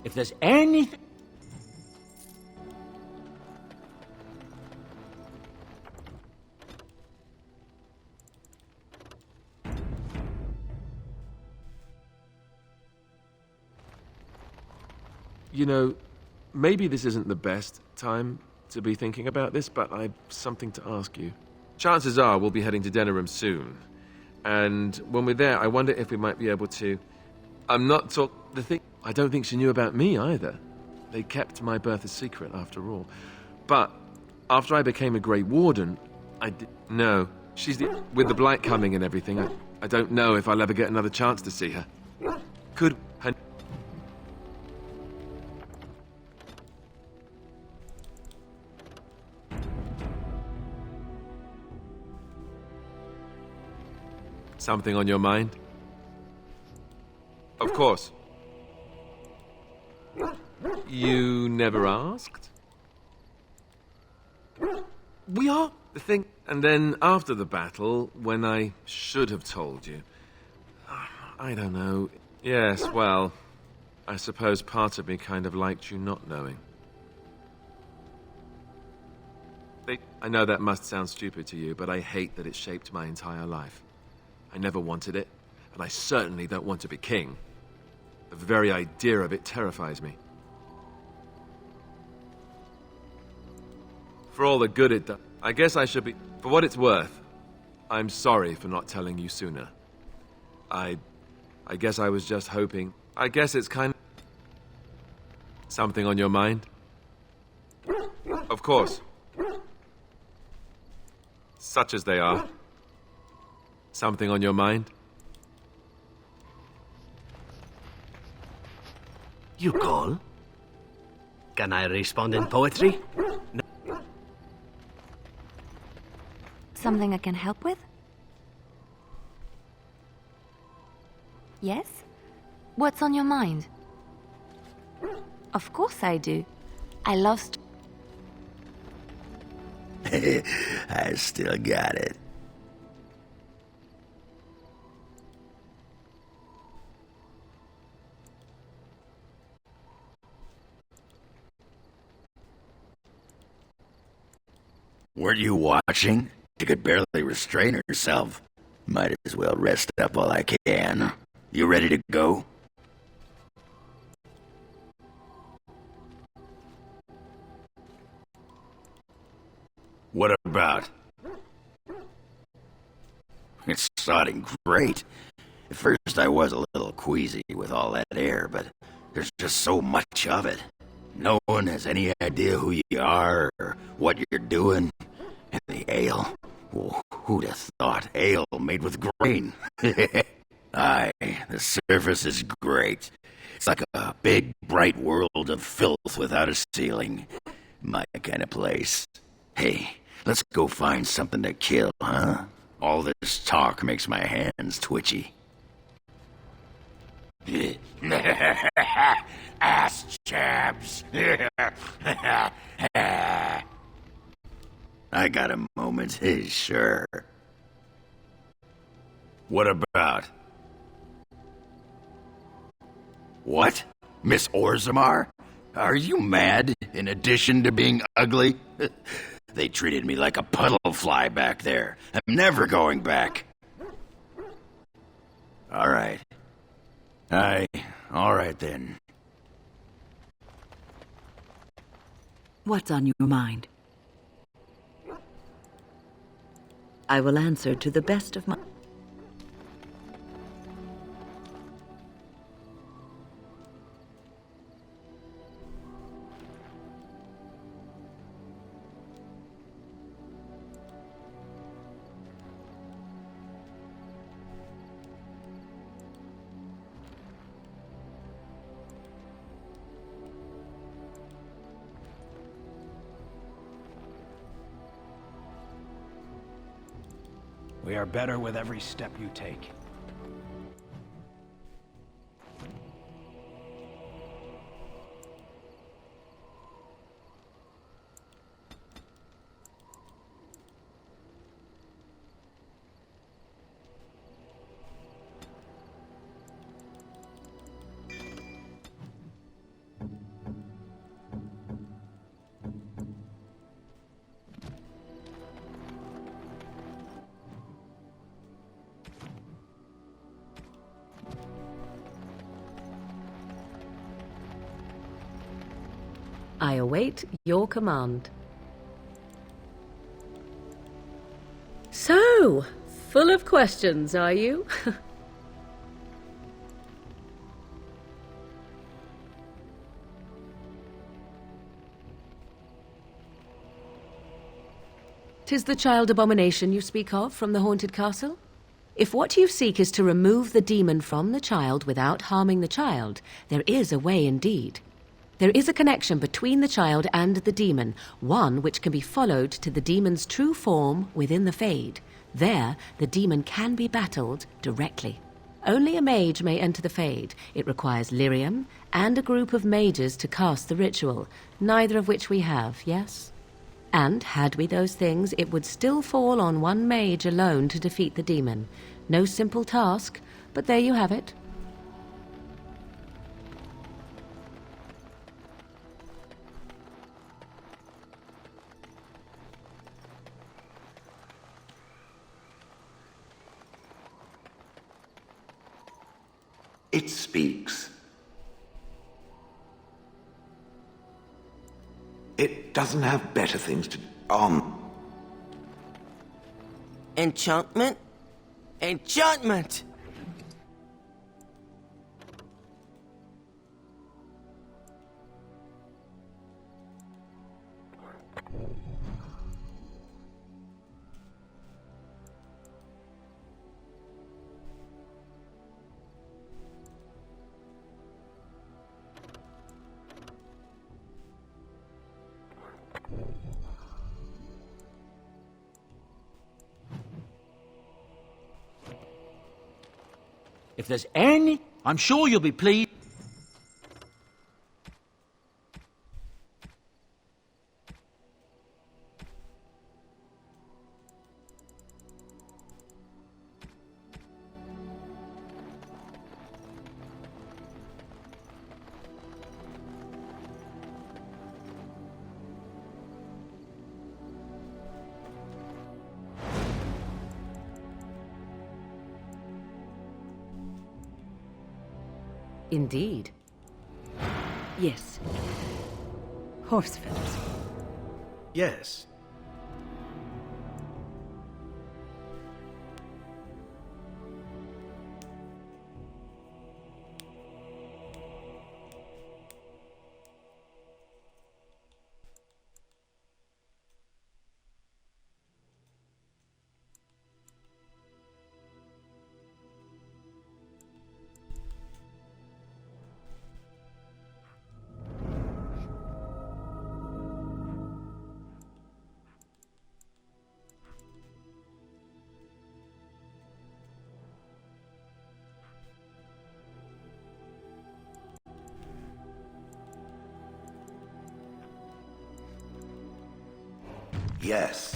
If there's anything... You know, maybe this isn't the best time to be thinking about this, but I've something to ask you. Chances are we'll be heading to Denerim soon. And when we're there, I wonder if we might be able to... I'm not the thing... I don't think she knew about me either. They kept my birth a secret, after all. But after I became a Grey Warden, No, she's with the Blight coming and everything, I don't know if I'll ever get another chance to see her. Could her... Something on your mind? Of course. You never asked? We are the thing. And then after the battle, when I should have told you, I don't know. Yes, well, I suppose part of me kind of liked you not knowing. I know that must sound stupid to you, but I hate that it shaped my entire life. I never wanted it, and I certainly don't want to be king. The very idea of it terrifies me. For all the good it does, I guess I should be... For what it's worth, I'm sorry for not telling you sooner. I guess I was just hoping... I guess it's kind of... Something on your mind? Of course. Such as they are. Something on your mind? You call? Can I respond in poetry? No. Something I can help with? Yes? What's on your mind? Of course I do. I love I still got it. Weren't you watching? She could barely restrain herself. Might as well rest up while I can. You ready to go? What about? It's sounding great. At first I was a little queasy with all that air, but there's just so much of it. No one has any idea who you are or what you're doing. And the ale. Oh, who'd have thought ale made with grain? Aye, the surface is great. It's like a big, bright world of filth without a ceiling. My kind of place. Hey, let's go find something to kill, huh? All this talk makes my hands twitchy. Ass chaps. I got a moment, sure. What about? What? Miss Orzammar? Are you mad, in addition to being ugly? They treated me like a puddle fly back there. I'm never going back. All right. All right then. What's on your mind? I will answer to the best of my... We are better with every step you take. I await your command. So, full of questions, are you? 'Tis the child abomination you speak of from the haunted castle? If what you seek is to remove the demon from the child without harming the child, there is a way indeed. There is a connection between the child and the demon, one which can be followed to the demon's true form within the Fade. There, the demon can be battled directly. Only a mage may enter the Fade. It requires lyrium and a group of mages to cast the ritual, neither of which we have, yes? And, had we those things, it would still fall on one mage alone to defeat the demon. No simple task, but there you have it. It speaks. It doesn't have better things to... Enchantment? Enchantment! If there's any, I'm sure you'll be pleased. Indeed. Yes. Horse feathers. Yes. Yes.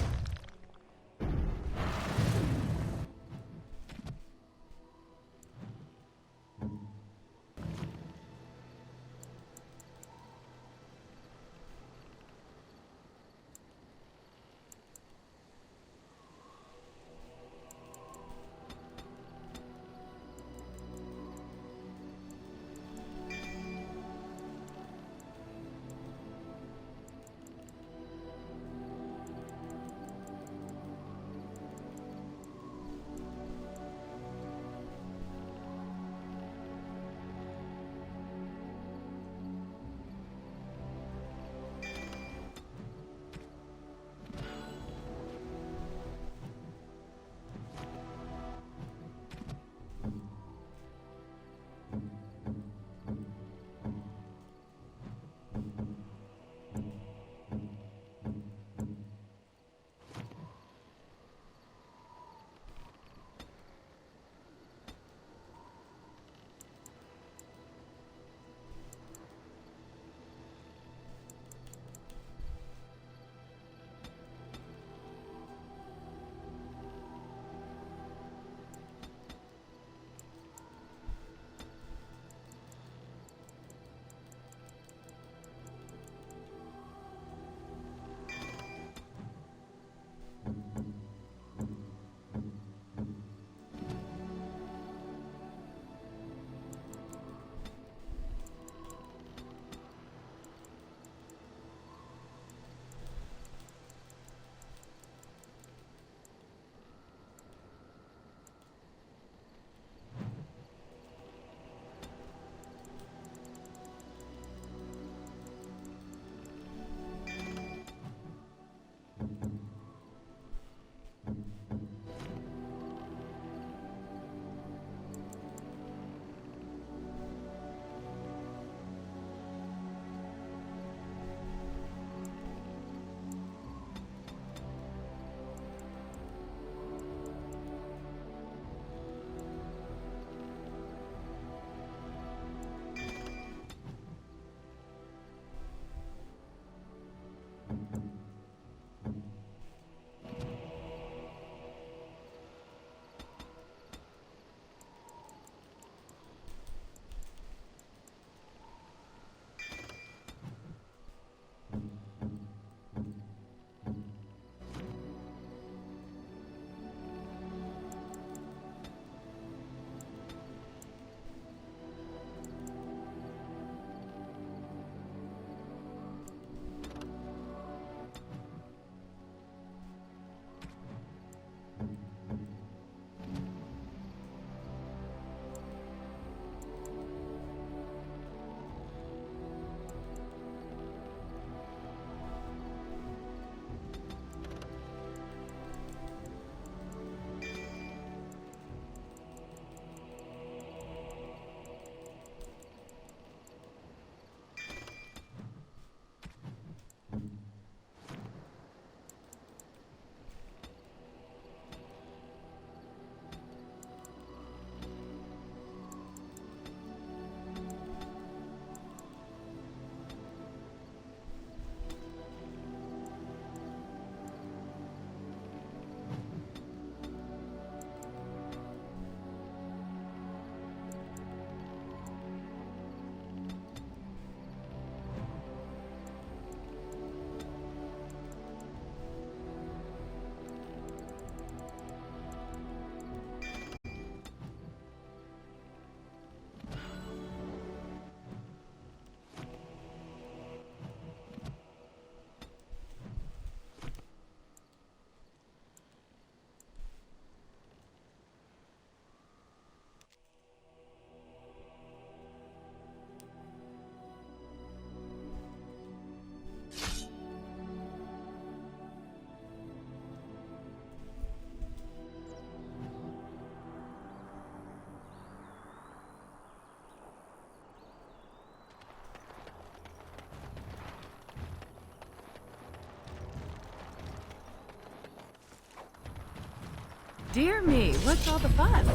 Dear me, what's all the fuss?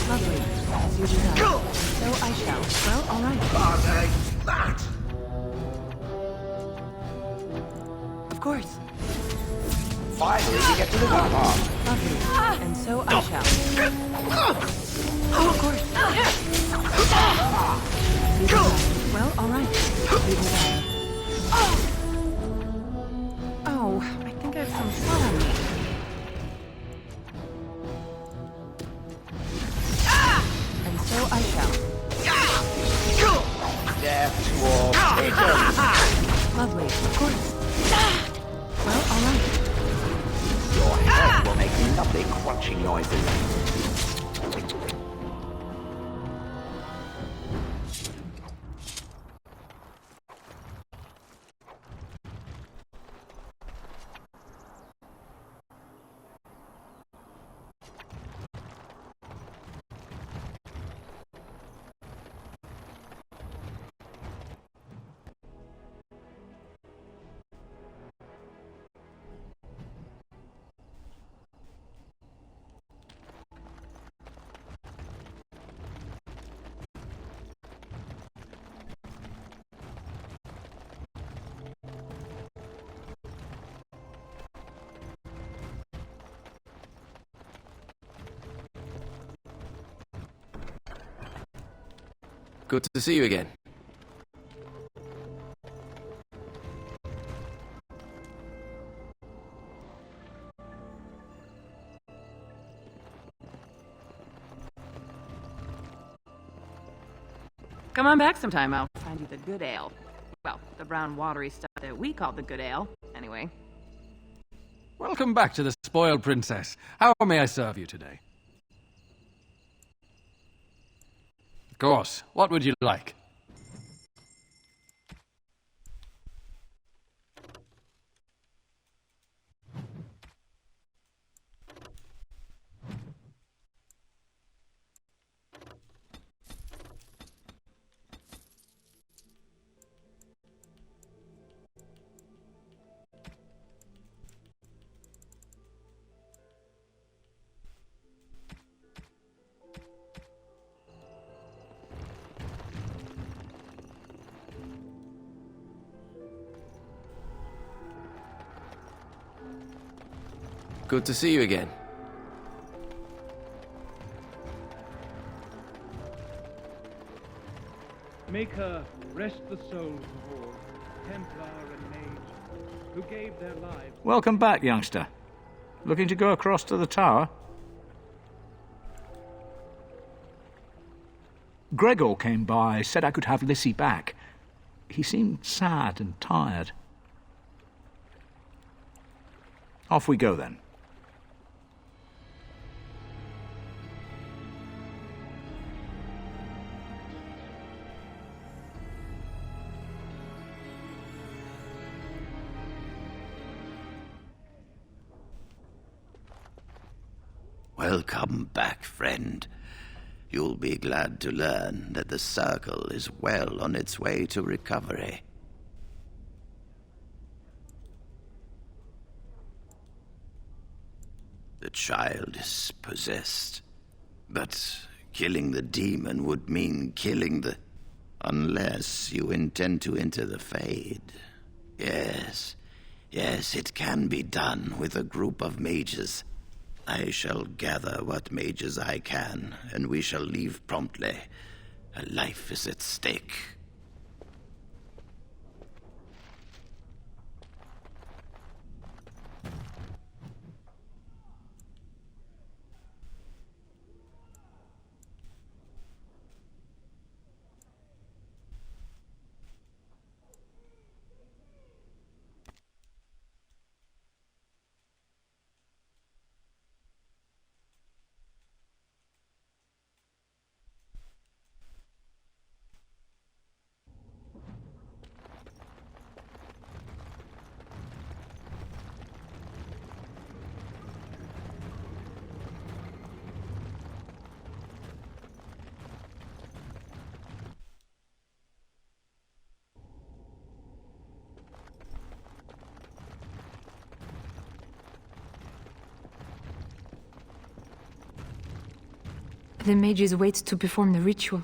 Lovely. As you desire. So I shall. Well, all right. That! Of course. Finally, we get to the good part. Lovely. And so I shall. Oh, of course. Well, all right. As you desire. Oh, I think I have some blood on me. And so I shall. Death to all takers. Lovely, of course. Well, all right. Your head will make lovely crunching noises. Good to see you again. Come on back sometime. I'll find you the good ale. Well, the brown watery stuff that we call the good ale, anyway. Welcome back to the Spoiled Princess. How may I serve you today? Of course. What would you like? Good to see you again. Make her rest the souls of all, Templar and Mage, who gave their lives. Welcome back, youngster. Looking to go across to the tower? Gregor came by, said I could have Lissy back. He seemed sad and tired. Off we go, then. Welcome back, friend. You'll be glad to learn that the Circle is well on its way to recovery. The child is possessed, but killing the demon would mean killing the... Unless you intend to enter the Fade. Yes, it can be done with a group of mages. I shall gather what mages I can, and we shall leave promptly. A life is at stake. The mages wait to perform the ritual.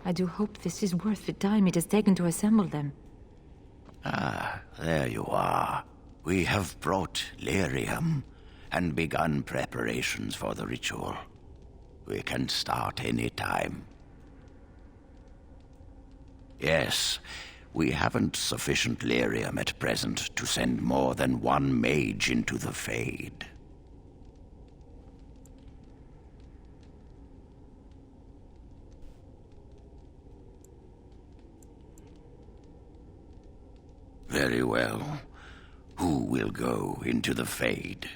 I do hope this is worth the time it has taken to assemble them. Ah, there you are. We have brought lyrium and begun preparations for the ritual. We can start any time. Yes, we haven't sufficient lyrium at present to send more than one mage into the Fade. Very well. Who will go into the Fade?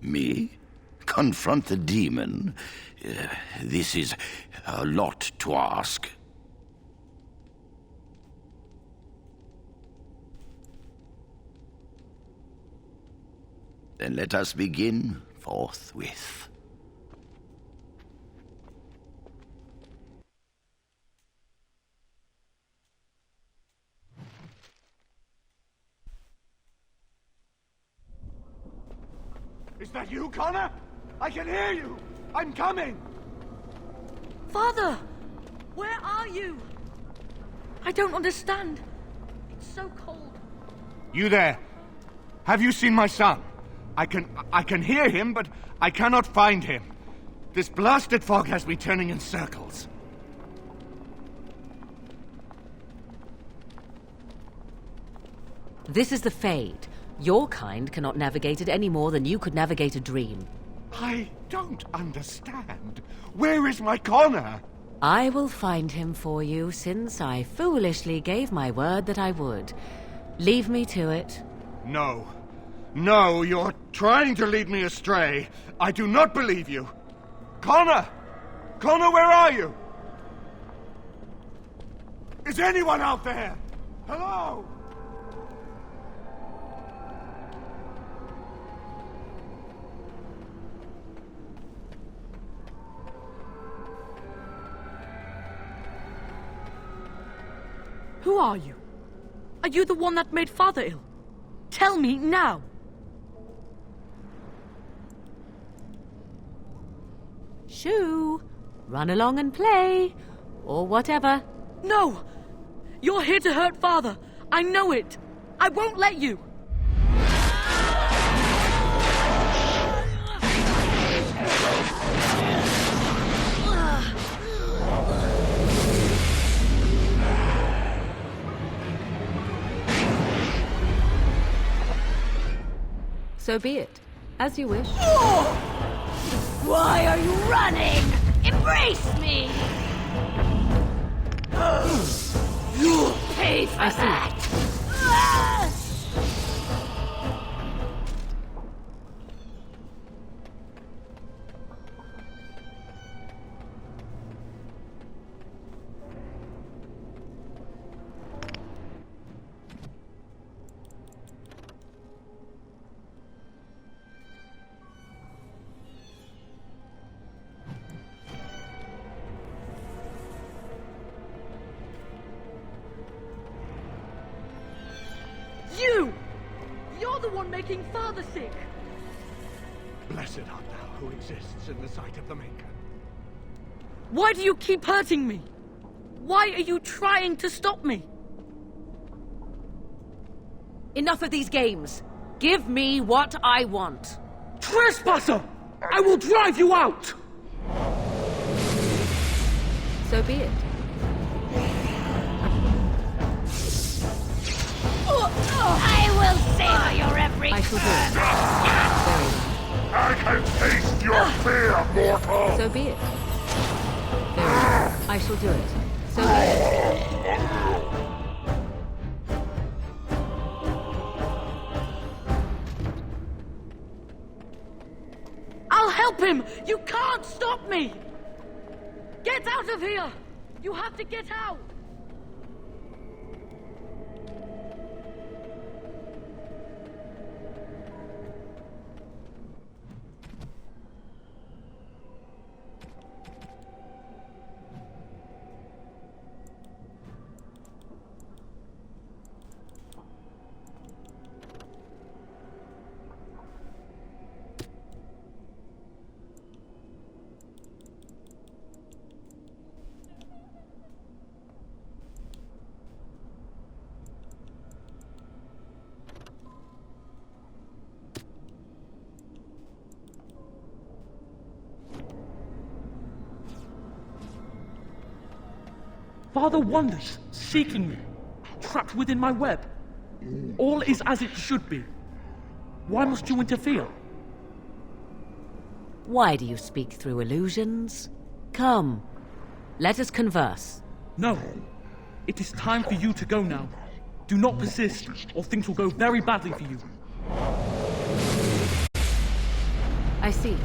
Me? Confront the demon? This is a lot to ask. Then let us begin forthwith. Is that you, Connor? I can hear you! I'm coming! Father! Where are you? I don't understand. It's so cold. You there? Have you seen my son? I can hear him, but I cannot find him. This blasted fog has me turning in circles. This is the Fade. Your kind cannot navigate it any more than you could navigate a dream. I don't understand. Where is my Connor? I will find him for you, since I foolishly gave my word that I would. Leave me to it. No. No, you're trying to lead me astray. I do not believe you. Connor! Connor, where are you? Is anyone out there? Hello? Who are you? Are you the one that made Father ill? Tell me now! Shoo! Run along and play, or whatever. No! You're here to hurt Father. I know it. I won't let you. So be it. As you wish. Why are you running? Embrace me! You'll pay for that! You're the one making Father sick! Blessed art thou who exists in the sight of the Maker. Why do you keep hurting me? Why are you trying to stop me? Enough of these games. Give me what I want. Trespasser! I will drive you out! So be it. I will savor your every I shall do it. Very well. I can taste your fear, mortal! So be it. Very well. I shall do it. So be it. I'll help him! You can't stop me! Get out of here! You have to get out! Father wanders, seeking me, trapped within my web. All is as it should be. Why must you interfere? Why do you speak through illusions? Come, let us converse. No. It is time for you to go now. Do not persist, or things will go very badly for you. I see.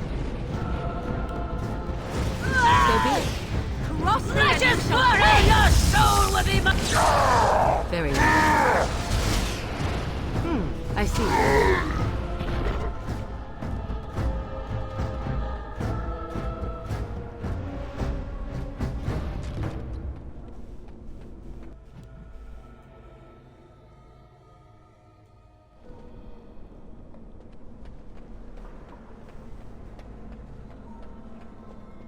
So be it. Cross Freyja's glory, your soul will be Very well. I see.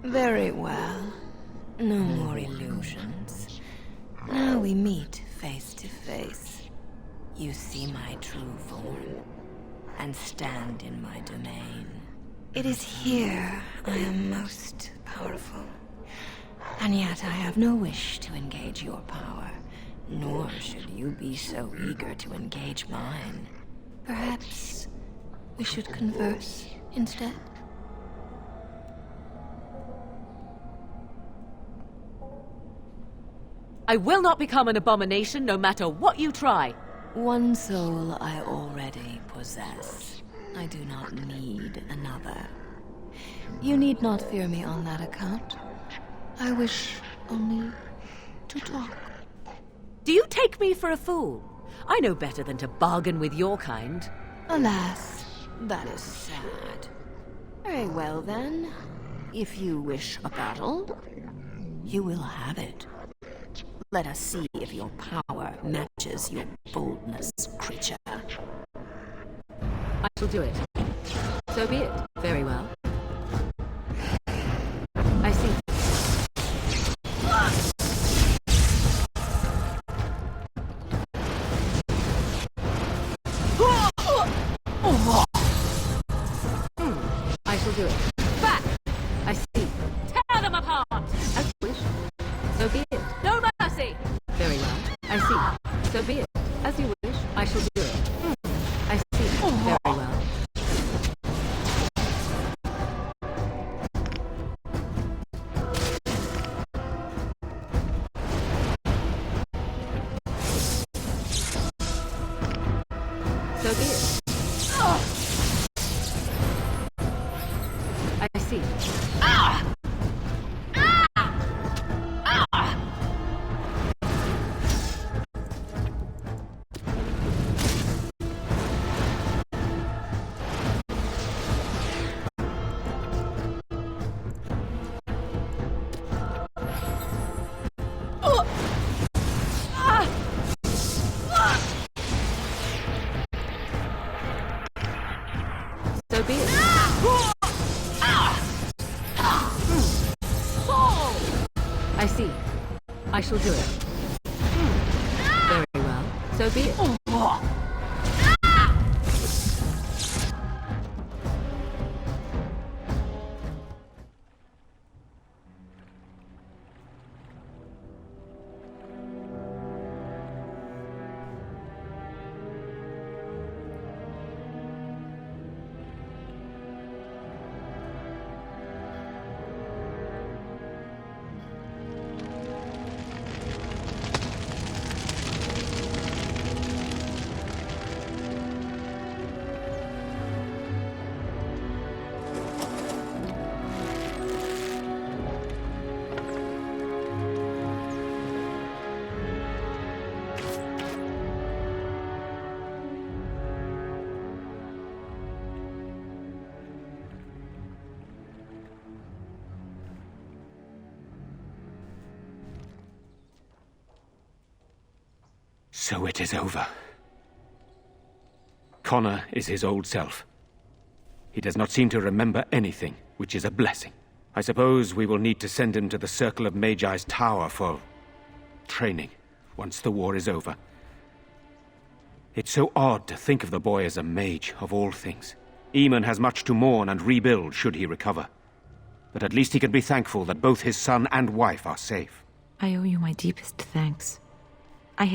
Very well. No more illusions. Now we meet face to face. You see my true form, and stand in my domain. It is here I am most powerful. And yet I have no wish to engage your power, nor should you be so eager to engage mine. Perhaps we should converse instead? I will not become an abomination no matter what you try. One soul I already possess. I do not need another. You need not fear me on that account. I wish only to talk. Do you take me for a fool? I know better than to bargain with your kind. Alas, that is sad. Very well then. If you wish a battle, you will have it. Let us see if your power matches your boldness, creature. I shall do it. So be it. Very well. I see. I shall do it. Back! I see. Tear them apart! As you wish. So be it. No mercy! Very well. I see. So be it. As you wish. I shall do it. I see. Very well. So be it. I see. So be it. I see. I shall do it. Very well. So be it. So it is over. Connor is his old self. He does not seem to remember anything, which is a blessing. I suppose we will need to send him to the Circle of Magi's tower for training, once the war is over. It's so odd to think of the boy as a mage, of all things. Eamon has much to mourn and rebuild should he recover. But at least he can be thankful that both his son and wife are safe. I owe you my deepest thanks. I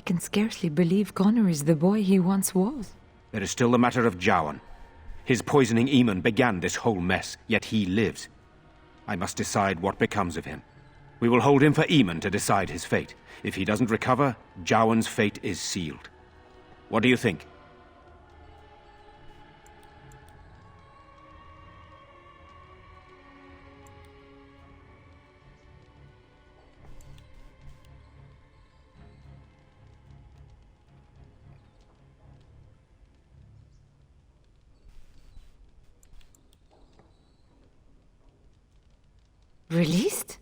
can scarcely believe Connor is the boy he once was. There is still the matter of Jowan. His poisoning Eamon began this whole mess, yet he lives. I must decide what becomes of him. We will hold him for Eamon to decide his fate. If he doesn't recover, Jowan's fate is sealed. What do you think? Released?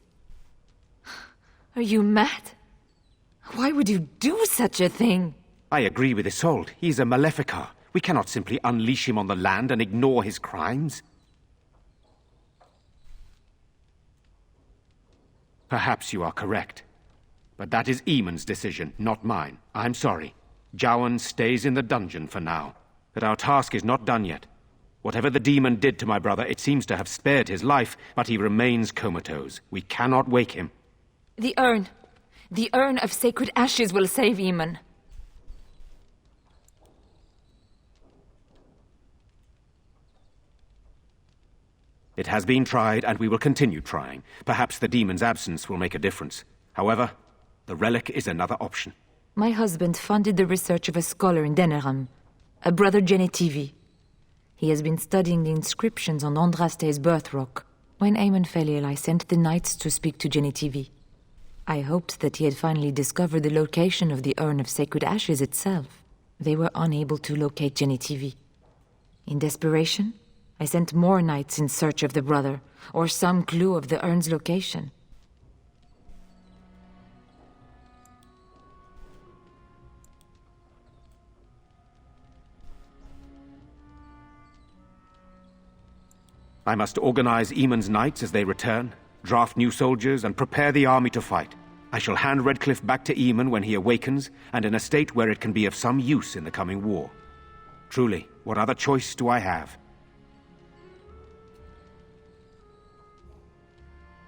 Are you mad? Why would you do such a thing? I agree with Isolde. He's a Maleficar. We cannot simply unleash him on the land and ignore his crimes. Perhaps you are correct. But that is Eamon's decision, not mine. I'm sorry. Jowan stays in the dungeon for now. But our task is not done yet. Whatever the demon did to my brother, it seems to have spared his life, but he remains comatose. We cannot wake him. The urn. The urn of sacred ashes will save Eamon. It has been tried, and we will continue trying. Perhaps the demon's absence will make a difference. However, the relic is another option. My husband funded the research of a scholar in Denerim, a brother Genetivi. He has been studying the inscriptions on Andraste's birth rock. When Eamon fell ill, I sent the knights to speak to Genetivi. I hoped that he had finally discovered the location of the urn of sacred ashes itself. They were unable to locate Genetivi. In desperation, I sent more knights in search of the brother, or some clue of the urn's location. I must organize Eamon's knights as they return, draft new soldiers, and prepare the army to fight. I shall hand Redcliffe back to Eamon when he awakens, and in a state where it can be of some use in the coming war. Truly, what other choice do I have?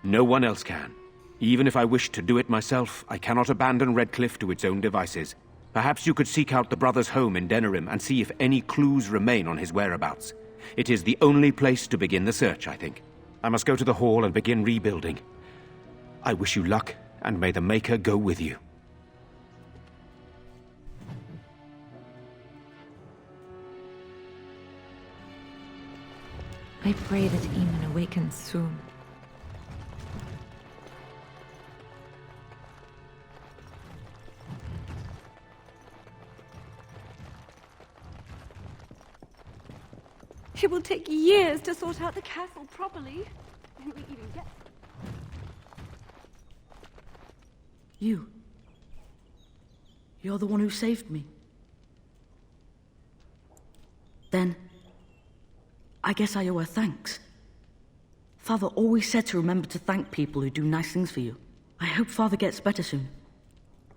No one else can. Even if I wish to do it myself, I cannot abandon Redcliffe to its own devices. Perhaps you could seek out the brother's home in Denerim and see if any clues remain on his whereabouts. It is the only place to begin the search, I think. I must go to the hall and begin rebuilding. I wish you luck, and may the Maker go with you. I pray that Eamon awakens soon. It will take years to sort out the castle properly. When we even get... You're the one who saved me. Then, I guess I owe her thanks. Father always said to remember to thank people who do nice things for you. I hope Father gets better soon.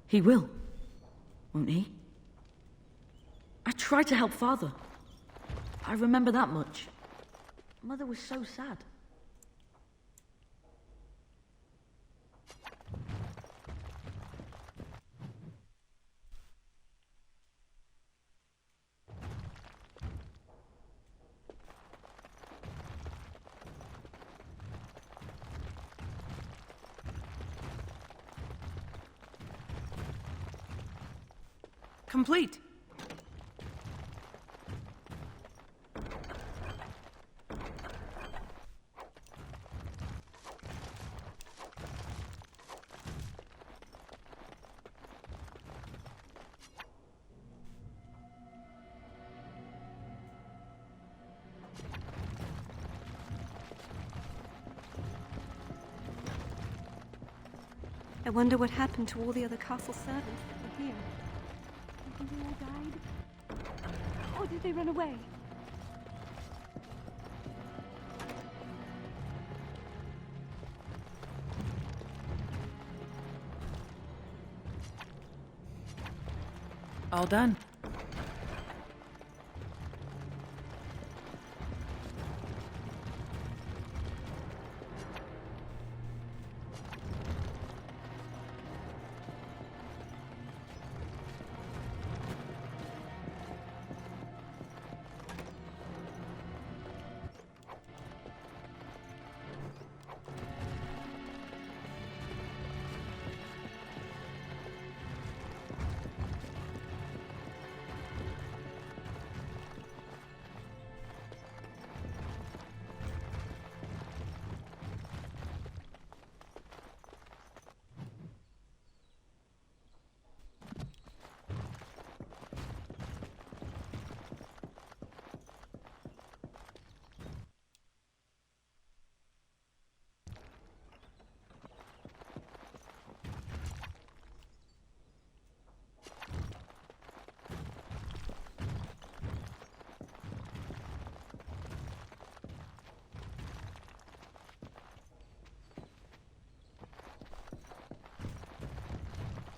He will, won't he? I tried to help Father. I remember that much. Mother was so sad. Complete. I wonder what happened to all the other castle servants that were here. Do you think they all died? Or did they run away? All done.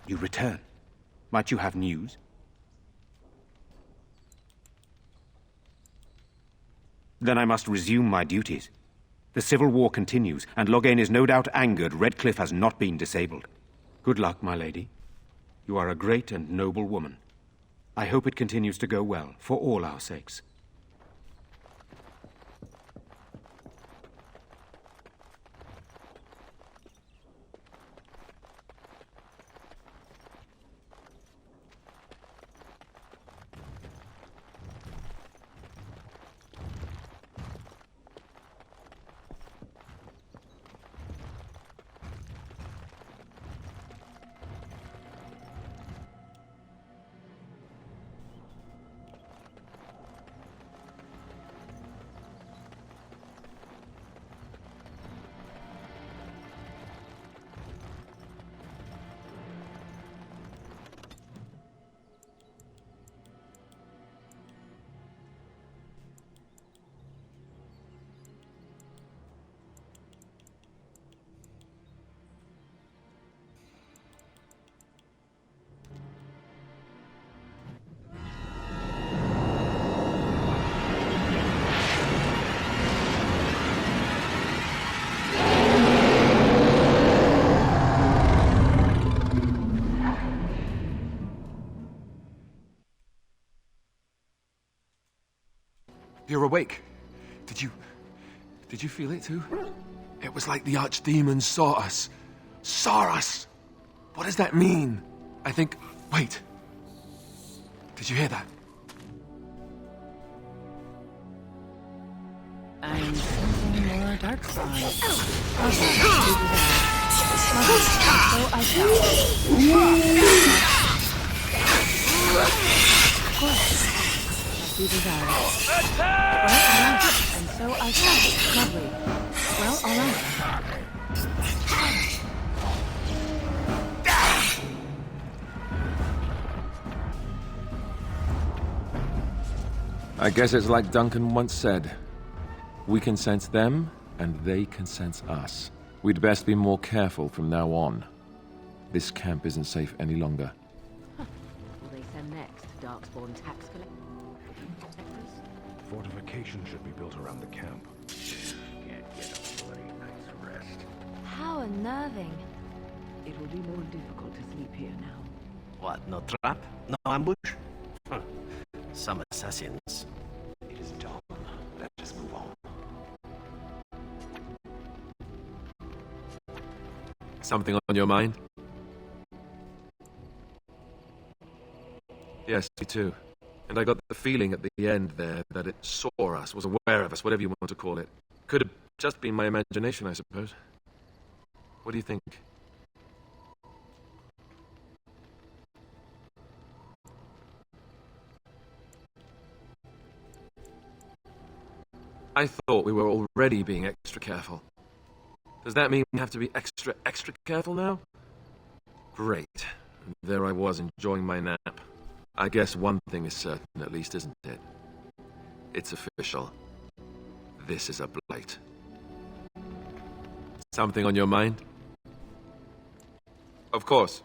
You return. Might you have news? Then I must resume my duties. The civil war continues, and Loghain is no doubt angered Redcliffe has not been disabled. Good luck, my lady. You are a great and noble woman. I hope it continues to go well, for all our sakes. You're awake. Did you feel it too? It was like the archdemon saw us. Saw us! What does that mean? I think... Wait. Did you hear that? I'm sensing more dark side. So I shall. Be desired. Well, all right. And so I shall. Lovely. Well, all right. I guess it's like Duncan once said. We can sense them, and they can sense us. We'd best be more careful from now on. This camp isn't safe any longer. Will they send next? Darkspawn tax collectors? Fortification should be built around the camp. Can't get a bloody night's rest. How unnerving. It will be more difficult to sleep here now. What, no trap? No ambush? Huh. Some assassins. It is done. Let us move on. Something on your mind? Yes, me too. And I got the feeling at the end there that it saw us, was aware of us, whatever you want to call it. Could have just been my imagination, I suppose. What do you think? I thought we were already being extra careful. Does that mean we have to be extra careful now? Great. There I was enjoying my nap. I guess one thing is certain, at least, isn't it? It's official. This is a blight. Something on your mind? Of course.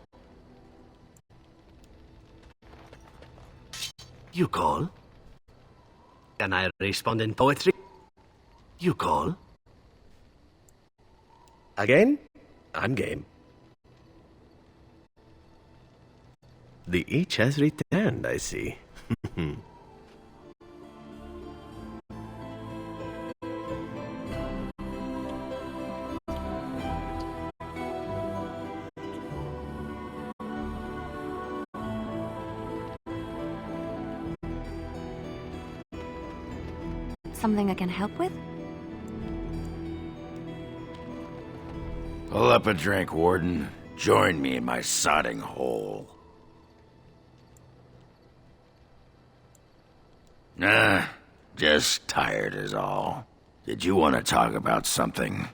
You call? Can I respond in poetry? You call? Again? I'm game. The itch has returned, I see. Something I can help with? Pull up a drink, Warden. Join me in my sodding hole. Nah, just tired is all. Did you want to talk about something?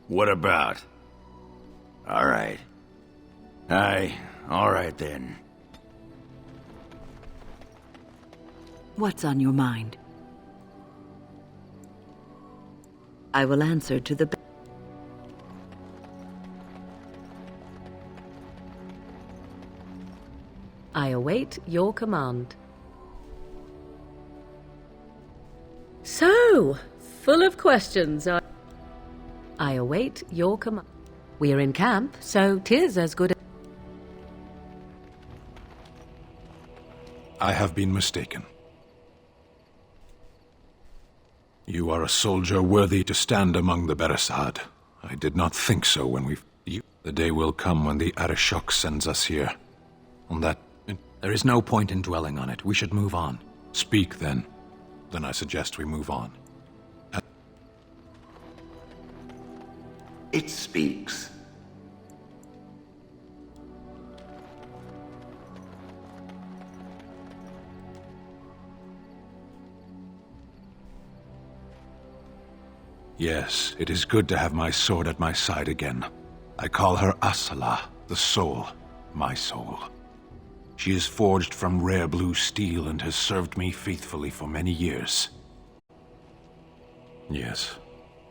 What about? All right. Aye, all right then. What's on your mind? I will answer to the best. await your command. So, full of questions. I await your command. We're in camp, so 'tis as good as... I have been mistaken. You are a soldier worthy to stand among the Beresad. I did not think so when The day will come when the Arishok sends us here. On that... There is no point in dwelling on it. We should move on. Speak, then. Then I suggest we move on. It speaks. Yes, it is good to have my sword at my side again. I call her Asala, the soul, my soul. She is forged from rare blue steel and has served me faithfully for many years. Yes,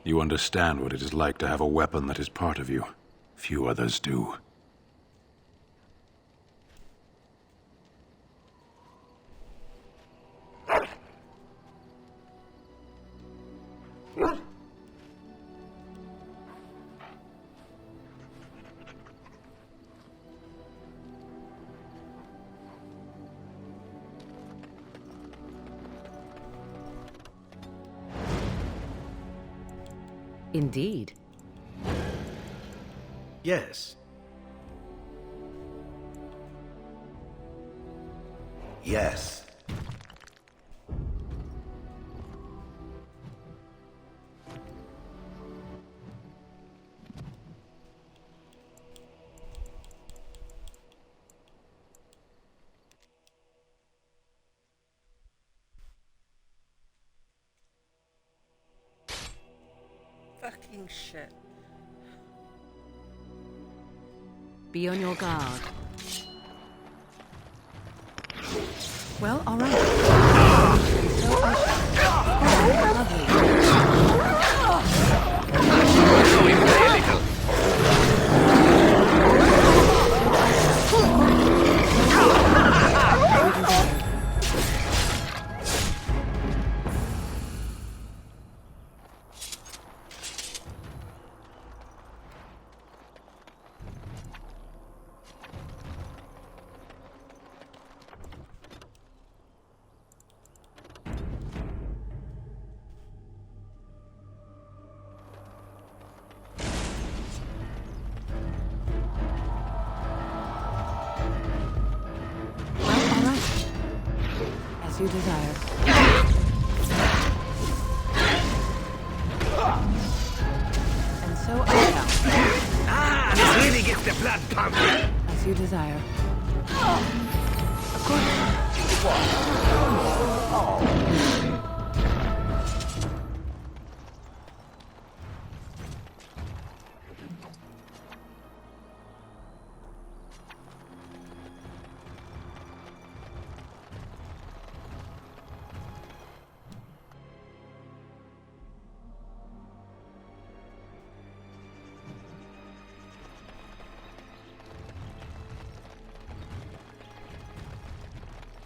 you understand what it is like to have a weapon that is part of you. Few others do. Indeed. Yes. Yes. Fucking shit. Be on your guard. Well, all right. So I shall. Lovely. You desire. And so I shall. This really gets the blood pumping. As you desire. Of course.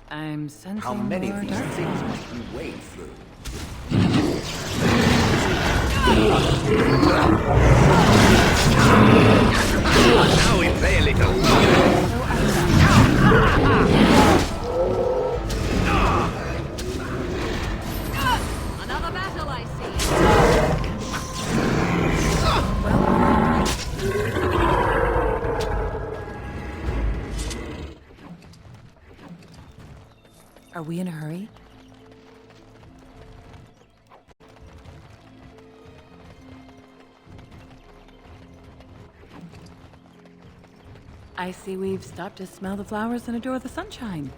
I'm sensing How many more of these dark things side. must you wade through? Now we play a little. Another battle, I see. Are we in a hurry? I see we've stopped to smell the flowers and adore the sunshine.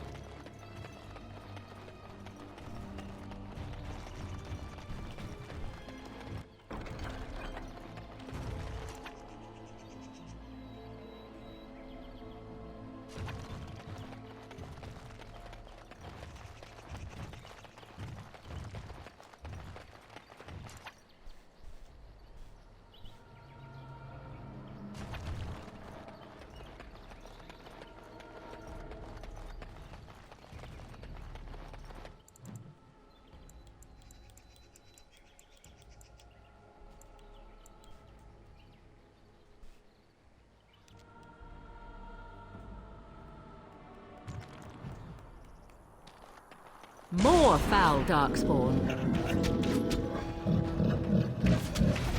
More foul darkspawn.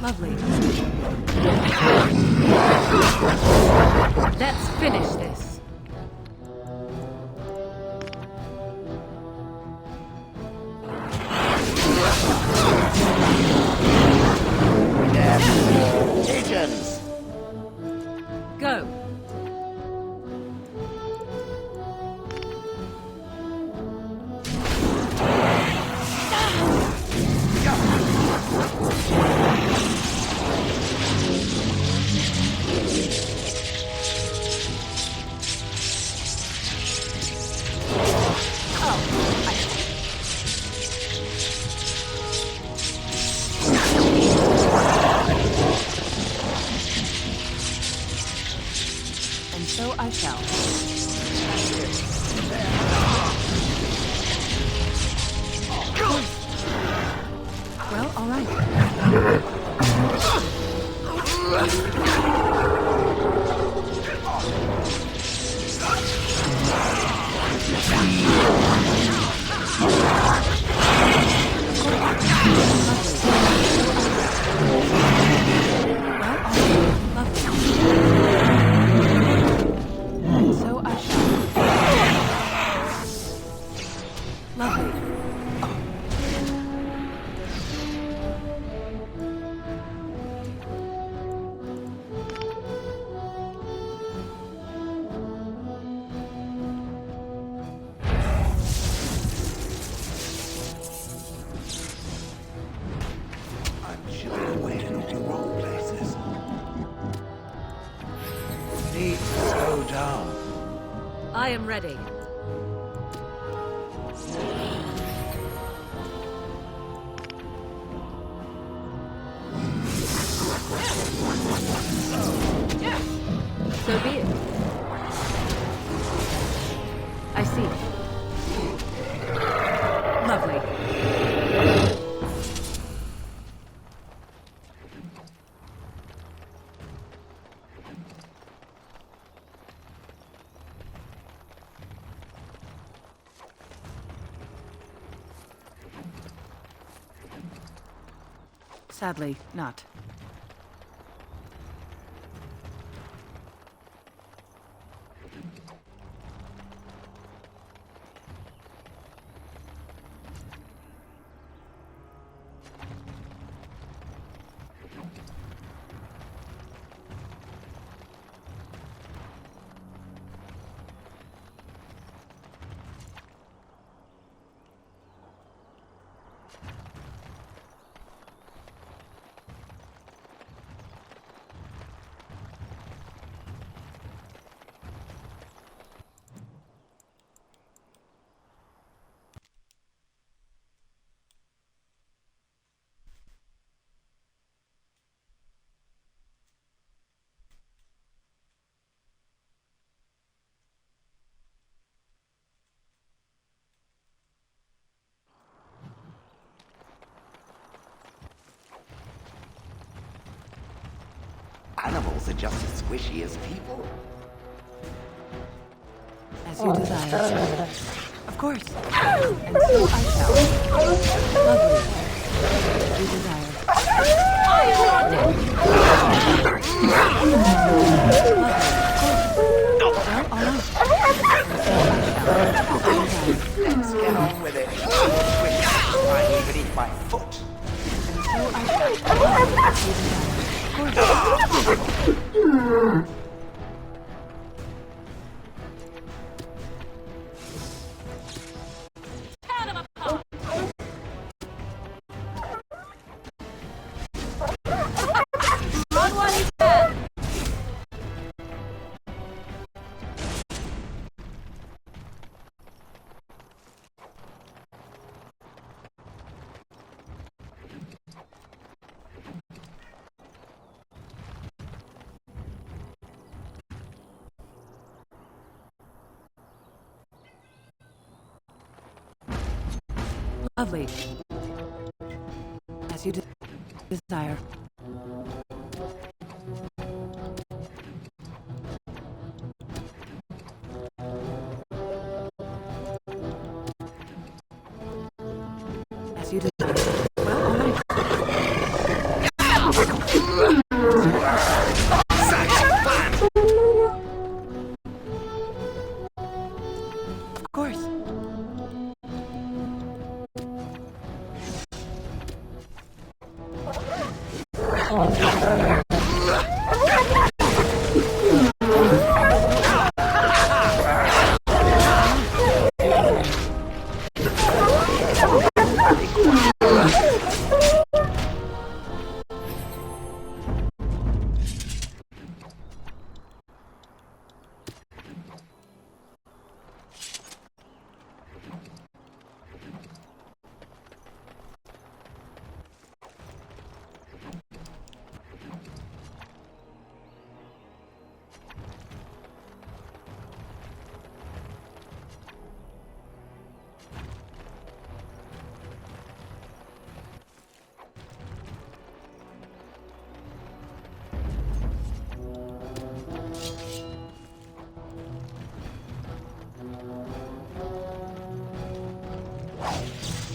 Lovely. Let's finish this. Pigeons! Go. And so I shall. Well, all right. And so I shall. Lovely. I'm sure we're in all the wrong places. Need to slow down. I am ready. So be it. I see. Lovely. Sadly, not. Animals are just as squishy as people. As you desire. Of course. And so I shall. Lovely. As you desire. I want it! Well, all right. Let's get on with it. Squish right beneath my foot. And so I shall. Lovely. As you desire. Lovely. As you desire.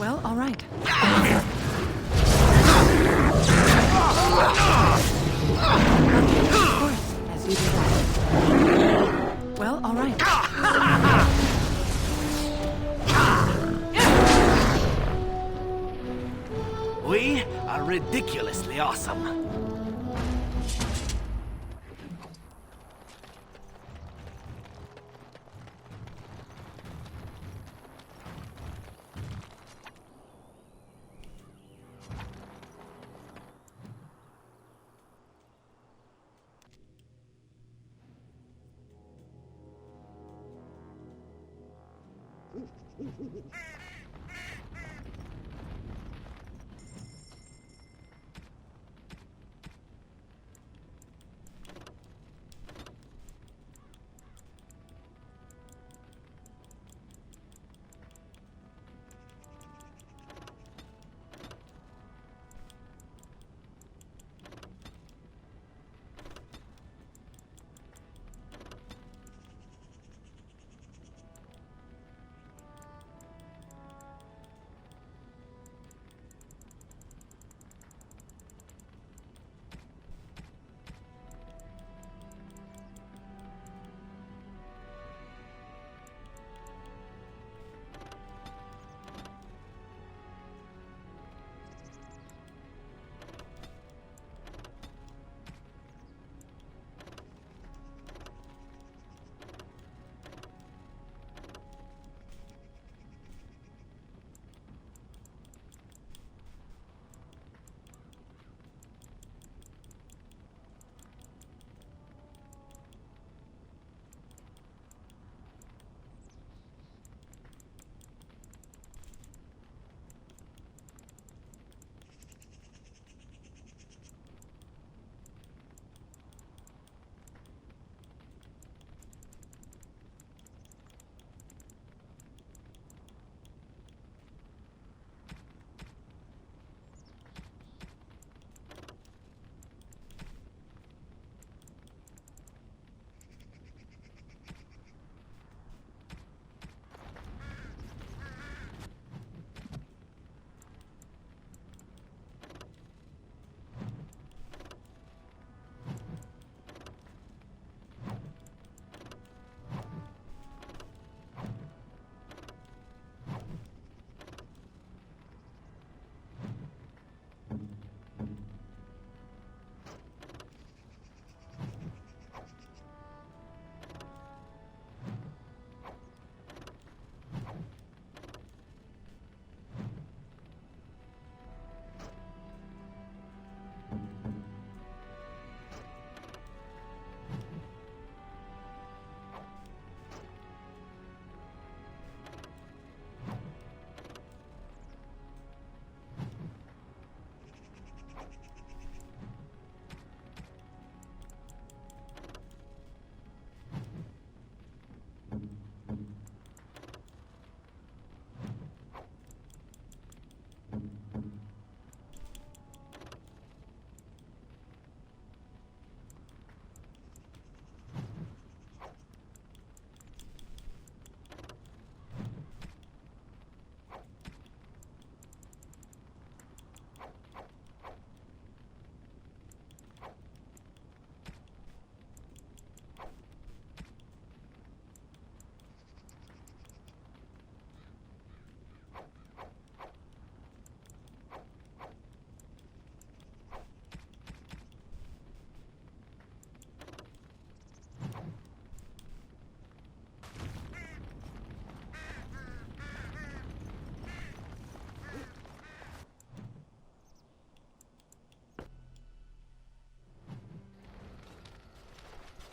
Well, all right. Of course, as you desire. Well, all right. We are ridiculously awesome.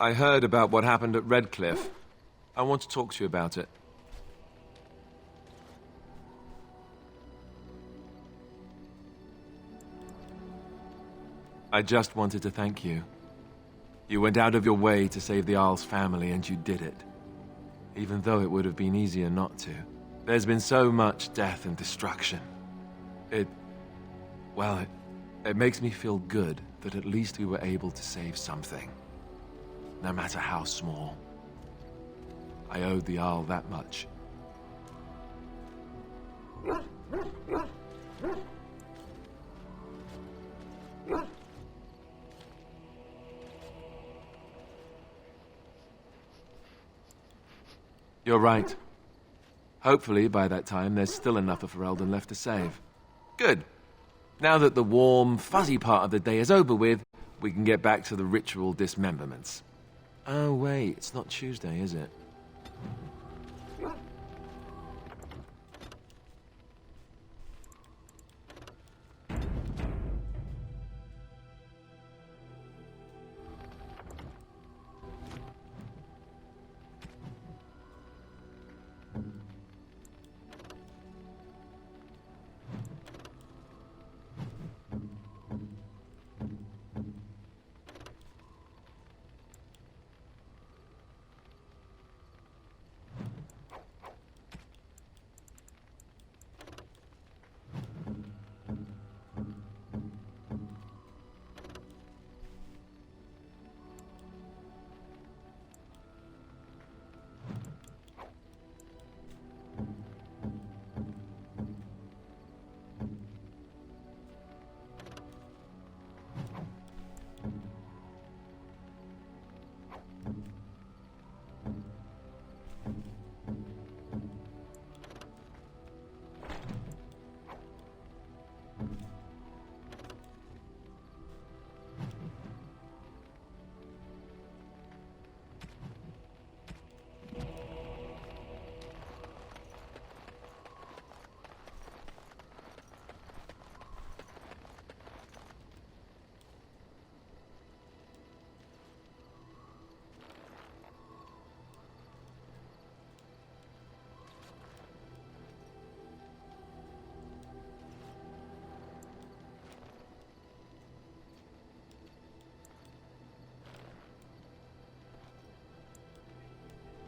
I heard about what happened at Redcliffe. I want to talk to you about it. I just wanted to thank you. You went out of your way to save the Isle's family, and you did it. Even though it would have been easier not to. There's been so much death and destruction. It makes me feel good that at least we were able to save something. No matter how small. I owed the Isle that much. You're right. Hopefully, by that time, there's still enough of Ferelden left to save. Good. Now that the warm, fuzzy part of the day is over with, we can get back to the ritual dismemberments. Oh, wait, it's not Tuesday, is it?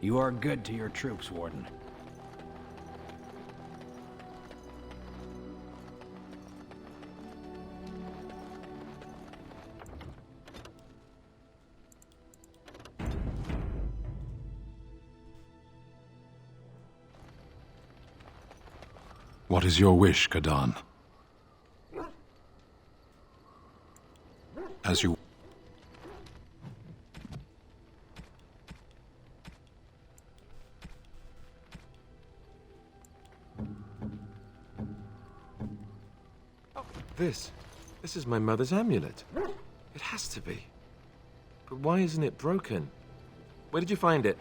You are good to your troops, Warden. What is your wish, Kadan? As you... This is my mother's amulet. It has to be. But why isn't it broken? Where did you find it?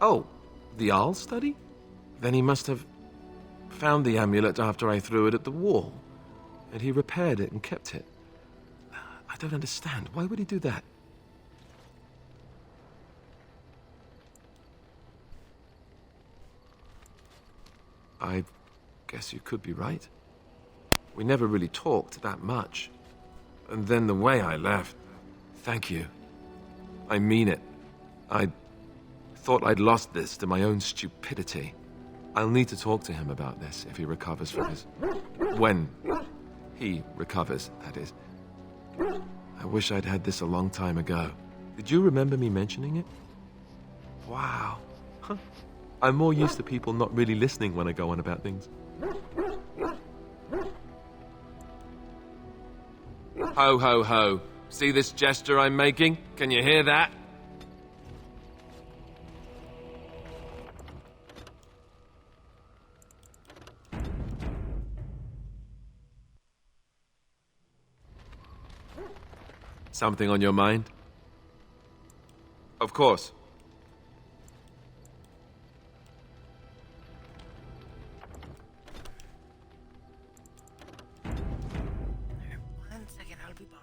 Oh, the Arl study? Then he must have found the amulet after I threw it at the wall. And he repaired it and kept it. I don't understand. Why would he do that? I guess you could be right. We never really talked that much. And then the way I left... Thank you. I mean it. I thought I'd lost this to my own stupidity. I'll need to talk to him about this if he recovers from his... When he recovers, that is. I wish I'd had this a long time ago. Did you remember me mentioning it? Wow. Huh. I'm more used to people not really listening when I go on about things. Ho, ho, ho. See this gesture I'm making? Can you hear that? Something on your mind? Of course. One second, I'll be back.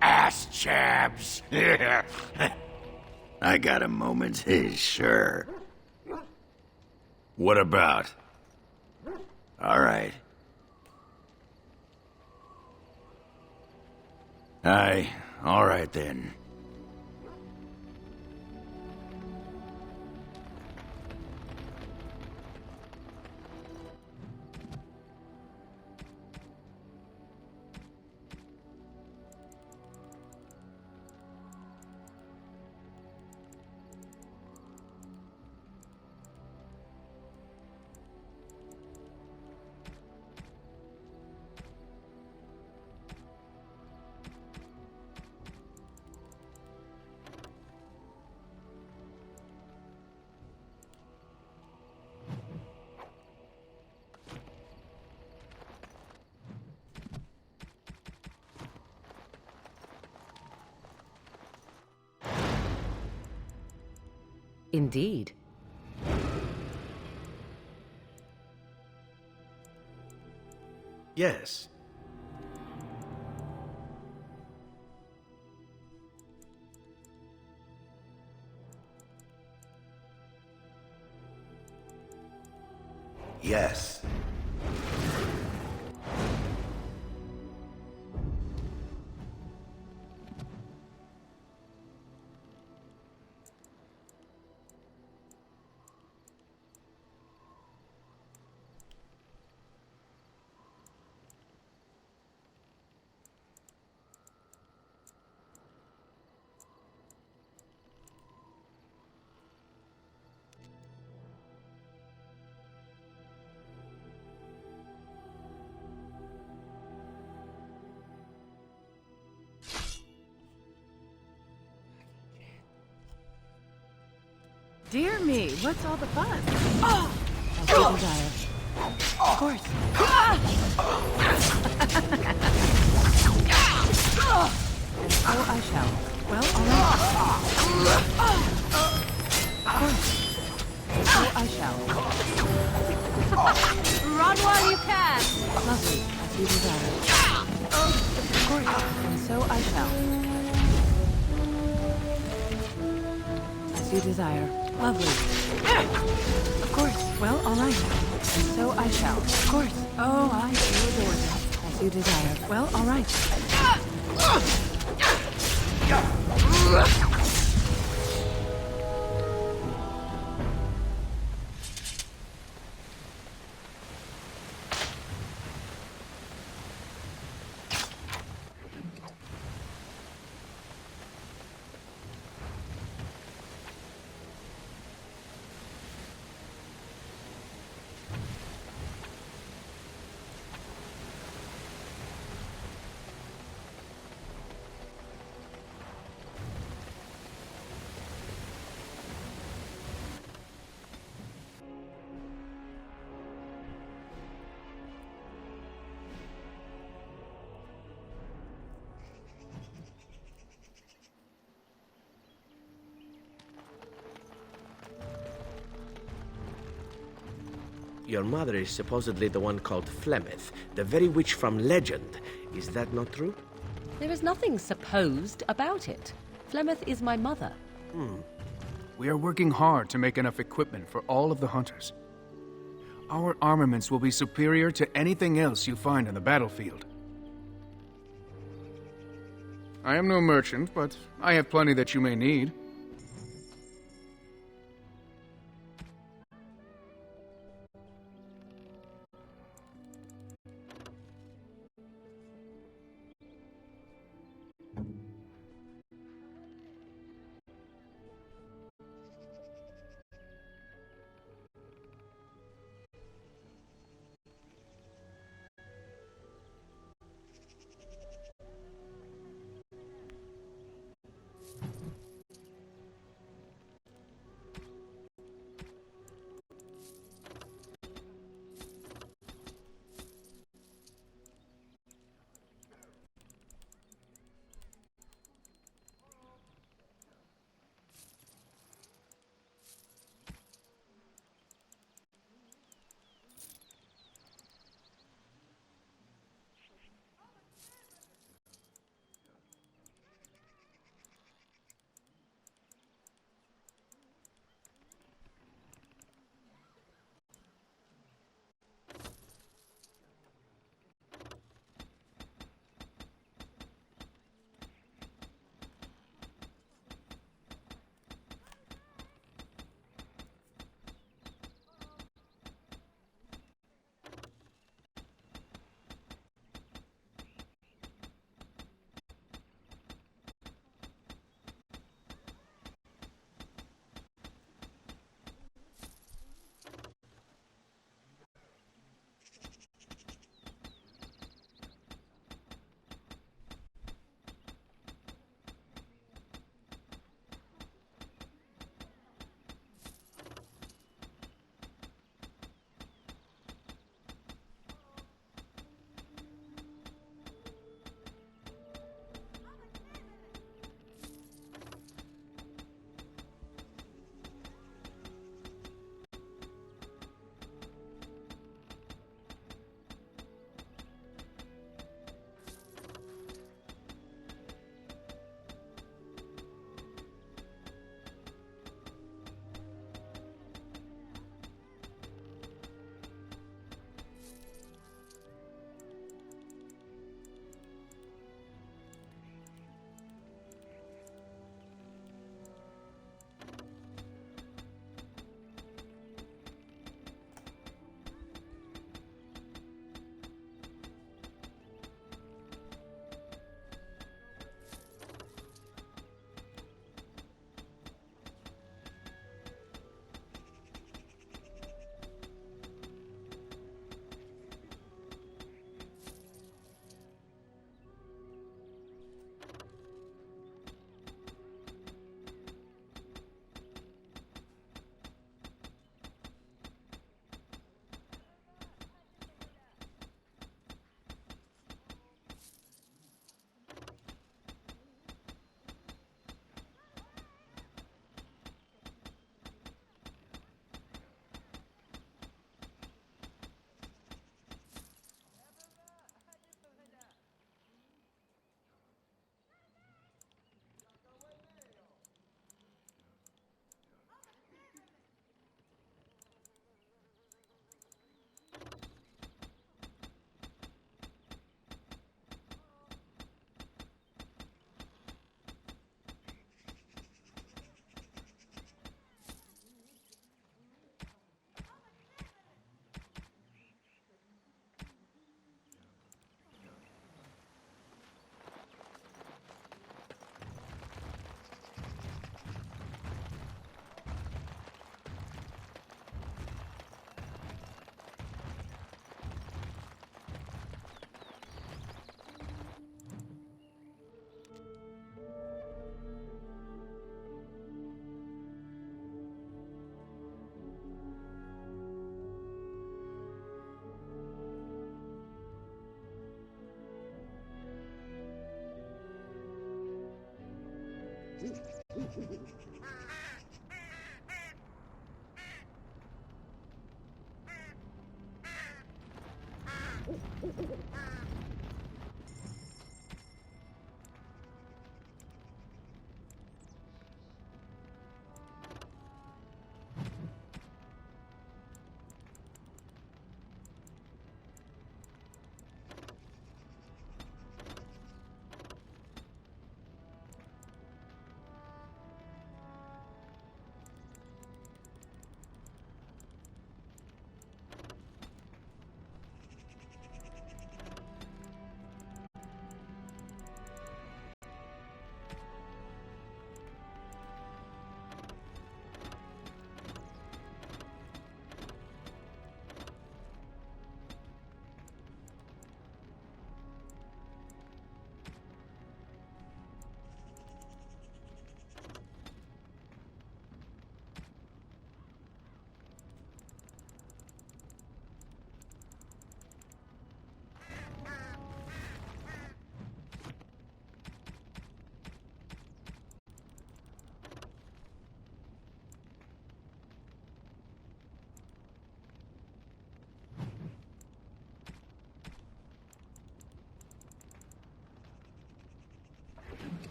Ass chabs. I got a moment, sure. What about? All right. Aye, all right then. Indeed. Yes. Yes. Dear me, what's all the fuss? Oh! I'll desire. Of course. And so I shall. Well, all right. Of course. And so I shall. Run while you can! Lovely, as you desire. Of course. And so I shall. As you desire. Lovely. Of course. Well, all right. And so I shall. Of course. Oh, I do adore them. As you desire. Well, all right. Your mother is supposedly the one called Flemeth, the very witch from legend. Is that not true? There is nothing supposed about it. Flemeth is my mother. We are working hard to make enough equipment for all of the hunters. Our armaments will be superior to anything else you find on the battlefield. I am no merchant, but I have plenty that you may need.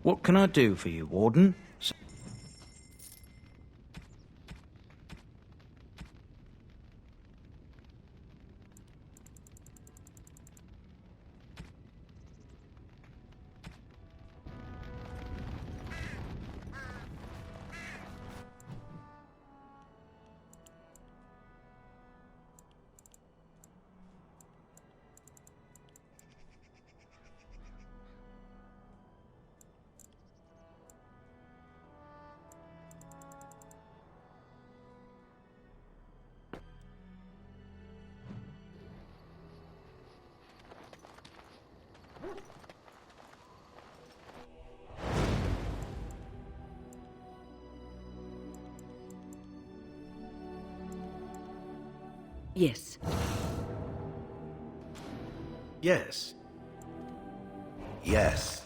What can I do for you, Warden? Yes. Yes. Yes.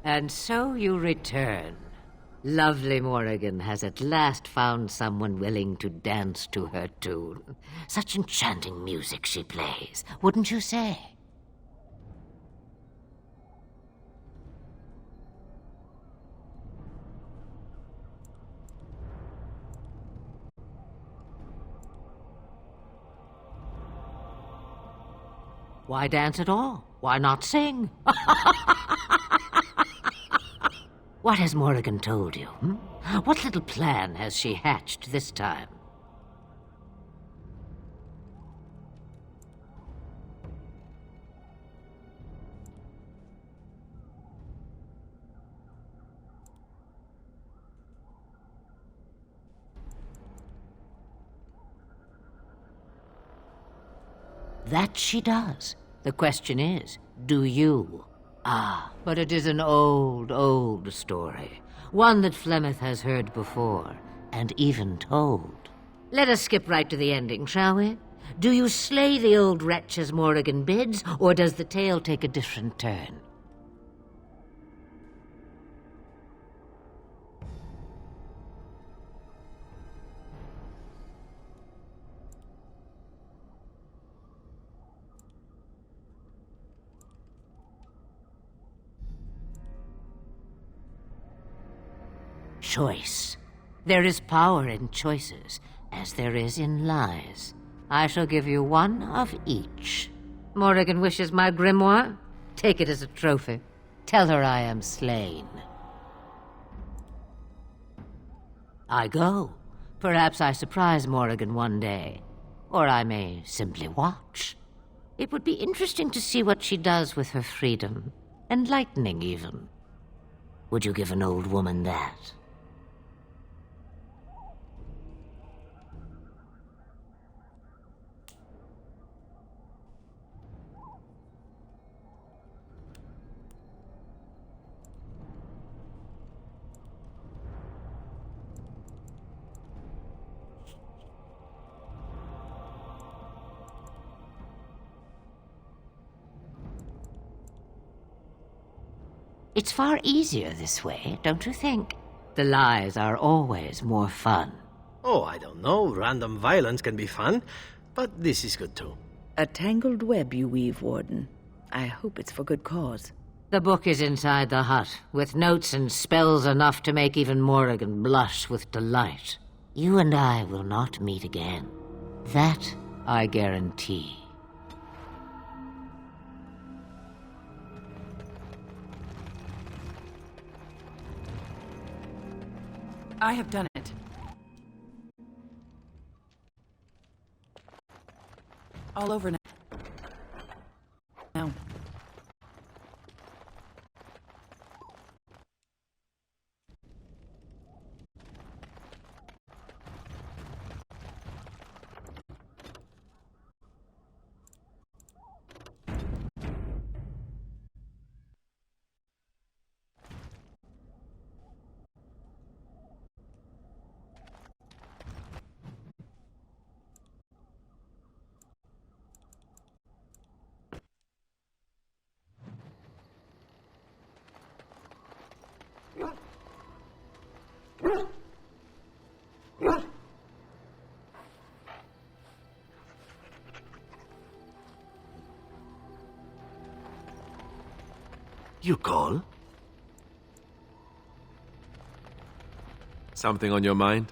And so you return. Lovely Morrigan has at last found someone willing to dance to her tune. Such enchanting music she plays, wouldn't you say? Why dance at all? Why not sing? What has Morrigan told you? What little plan has she hatched this time? That she does. The question is, do you? Ah, but it is an old, old story. One that Flemeth has heard before, and even told. Let us skip right to the ending, shall we? Do you slay the old wretch as Morrigan bids, or does the tale take a different turn? Choice. There is power in choices, as there is in lies. I shall give you one of each. Morrigan wishes my grimoire? Take it as a trophy. Tell her I am slain. I go. Perhaps I surprise Morrigan one day. Or I may simply watch. It would be interesting to see what she does with her freedom. Enlightening, even. Would you give an old woman that? It's far easier this way, don't you think? The lies are always more fun. Oh, I don't know. Random violence can be fun, but this is good too. A tangled web you weave, Warden. I hope it's for good cause. The book is inside the hut, with notes and spells enough to make even Morrigan blush with delight. You and I will not meet again. That I guarantee. I have done it. All over now. Now. You call? Something on your mind?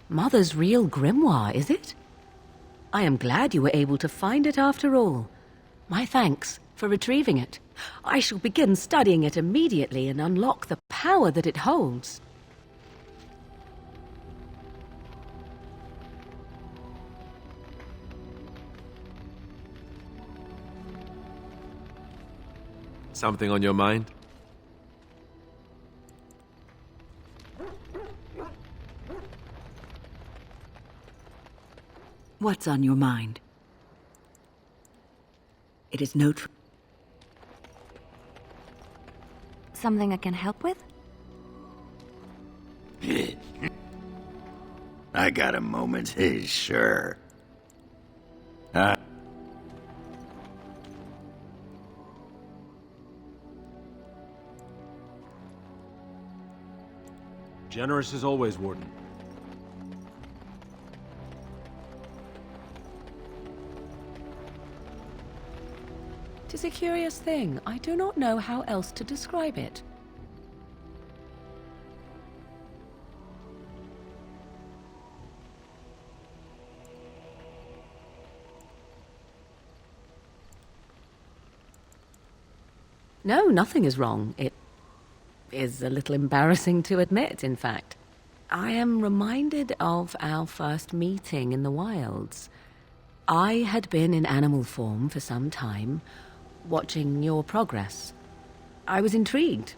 Mother's real grimoire, is it? I am glad you were able to find it after all. My thanks for retrieving it. I shall begin studying it immediately and unlock the power that it holds. Something on your mind? What's on your mind? It is no Something I can help with? I got a moment, sure. Generous as always, Warden. Tis a curious thing. I do not know how else to describe it. No, nothing is wrong. It is a little embarrassing to admit, in fact. I am reminded of our first meeting in the wilds. I had been in animal form for some time, watching your progress. I was intrigued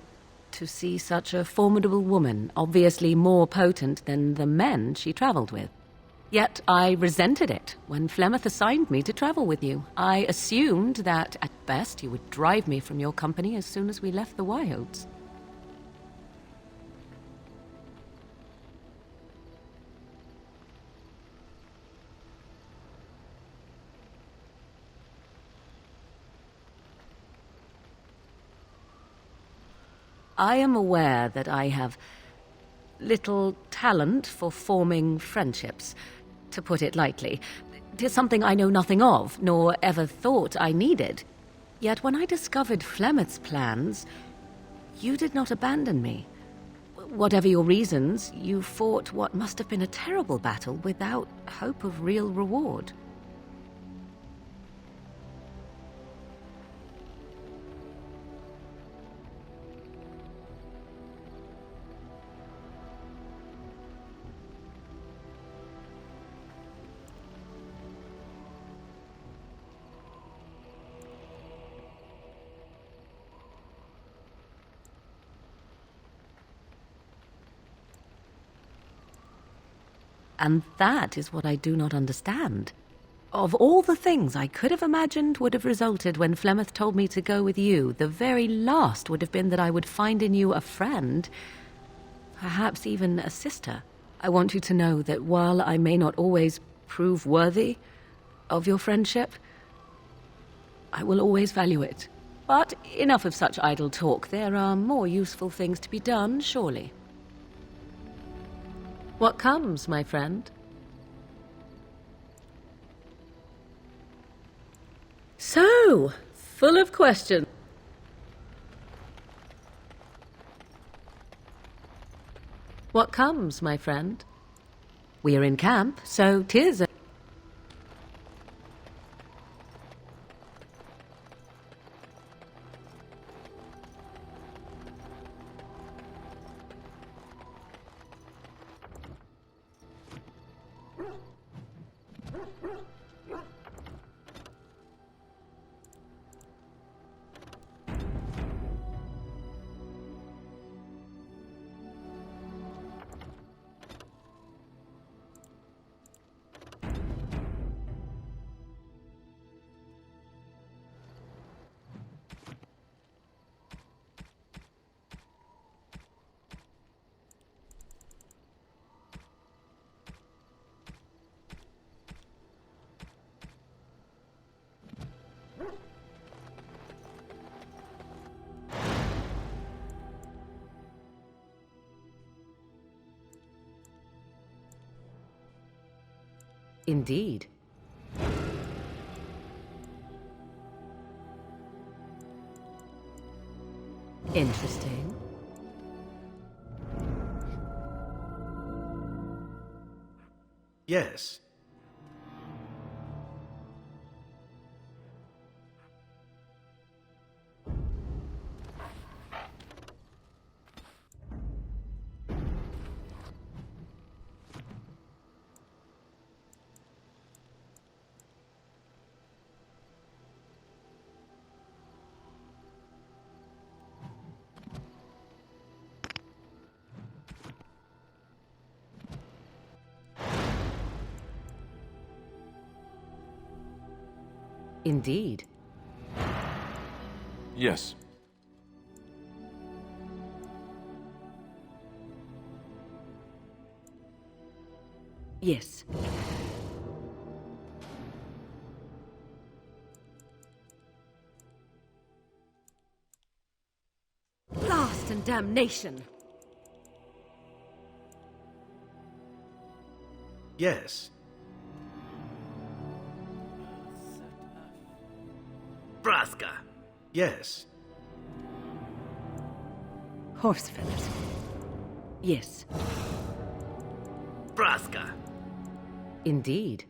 to see such a formidable woman, obviously more potent than the men she traveled with. Yet I resented it when Flemeth assigned me to travel with you. I assumed that, at best, you would drive me from your company as soon as we left the wilds. I am aware that I have little talent for forming friendships, to put it lightly. 'Tis something I know nothing of, nor ever thought I needed. Yet when I discovered Flemeth's plans, you did not abandon me. Whatever your reasons, you fought what must have been a terrible battle without hope of real reward. And that is what I do not understand. Of all the things I could have imagined would have resulted when Flemeth told me to go with you, the very last would have been that I would find in you a friend, perhaps even a sister. I want you to know that while I may not always prove worthy of your friendship, I will always value it. But enough of such idle talk. There are more useful things to be done, surely. What comes, my friend? So, full of questions. What comes, my friend? We are in camp, so 'tis a... Indeed. Interesting. Yes. Indeed. Yes. Yes. Blast and damnation! Yes. Braska. Yes. Horse feathers. Yes. Braska. Indeed.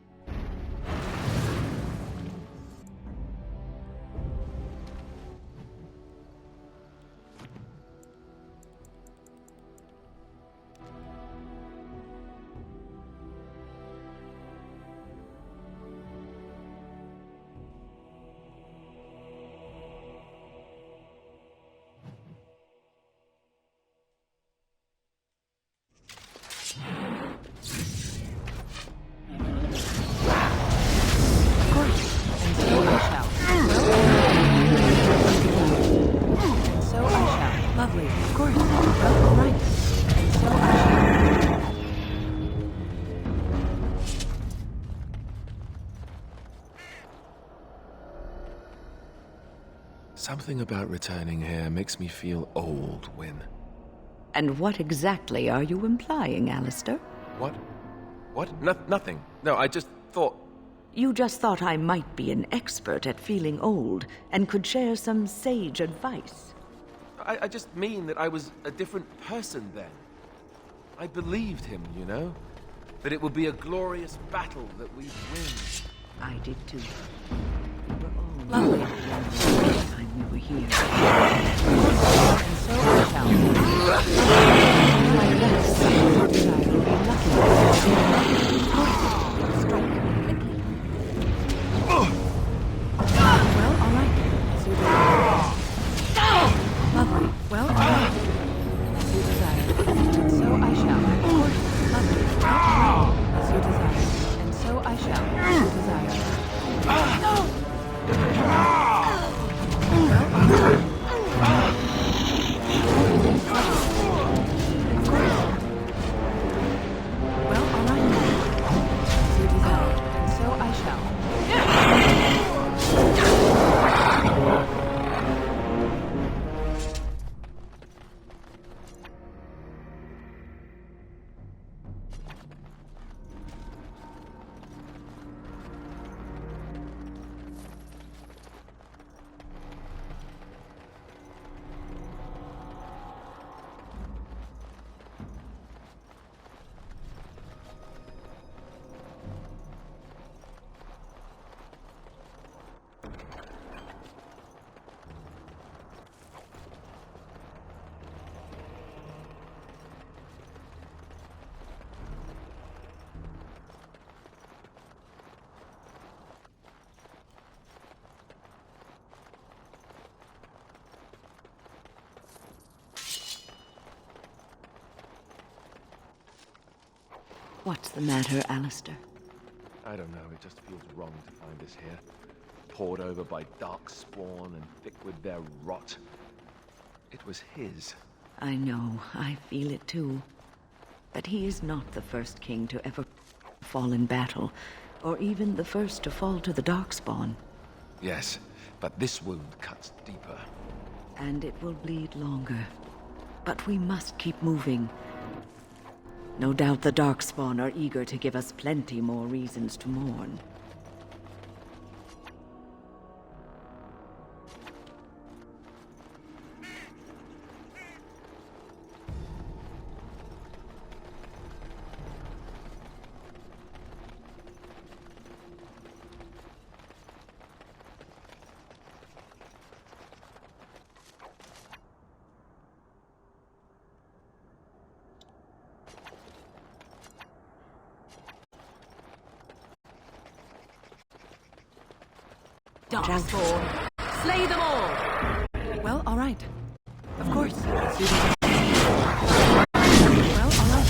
Something about returning here makes me feel old, Wyn. And what exactly are you implying, Alistair? What? What? Nothing. No, I just thought... You just thought I might be an expert at feeling old and could share some sage advice. I just mean that I was a different person then. I believed him, you know? That it would be a glorious battle that we'd win. I did too. We were all lovely the time we were here. And so I shall. My best desire will be lucky. Strike quickly. Well, all right. As you desire. Lovely. Well, all right. As you desire. And so I shall. Lovely. Well, all right. As you desire. And so I shall. As you desire. What's the matter, Alistair? I don't know, it just feels wrong to find us here. Poured over by dark spawn and thick with their rot. It was his. I know, I feel it too. But he is not the first king to ever fall in battle, or even the first to fall to the Darkspawn. Yes, but this wound cuts deeper. And it will bleed longer. But we must keep moving. No doubt the Darkspawn are eager to give us plenty more reasons to mourn. Darkspawn! Slay them all! Well, all right. Of course. Well, all right.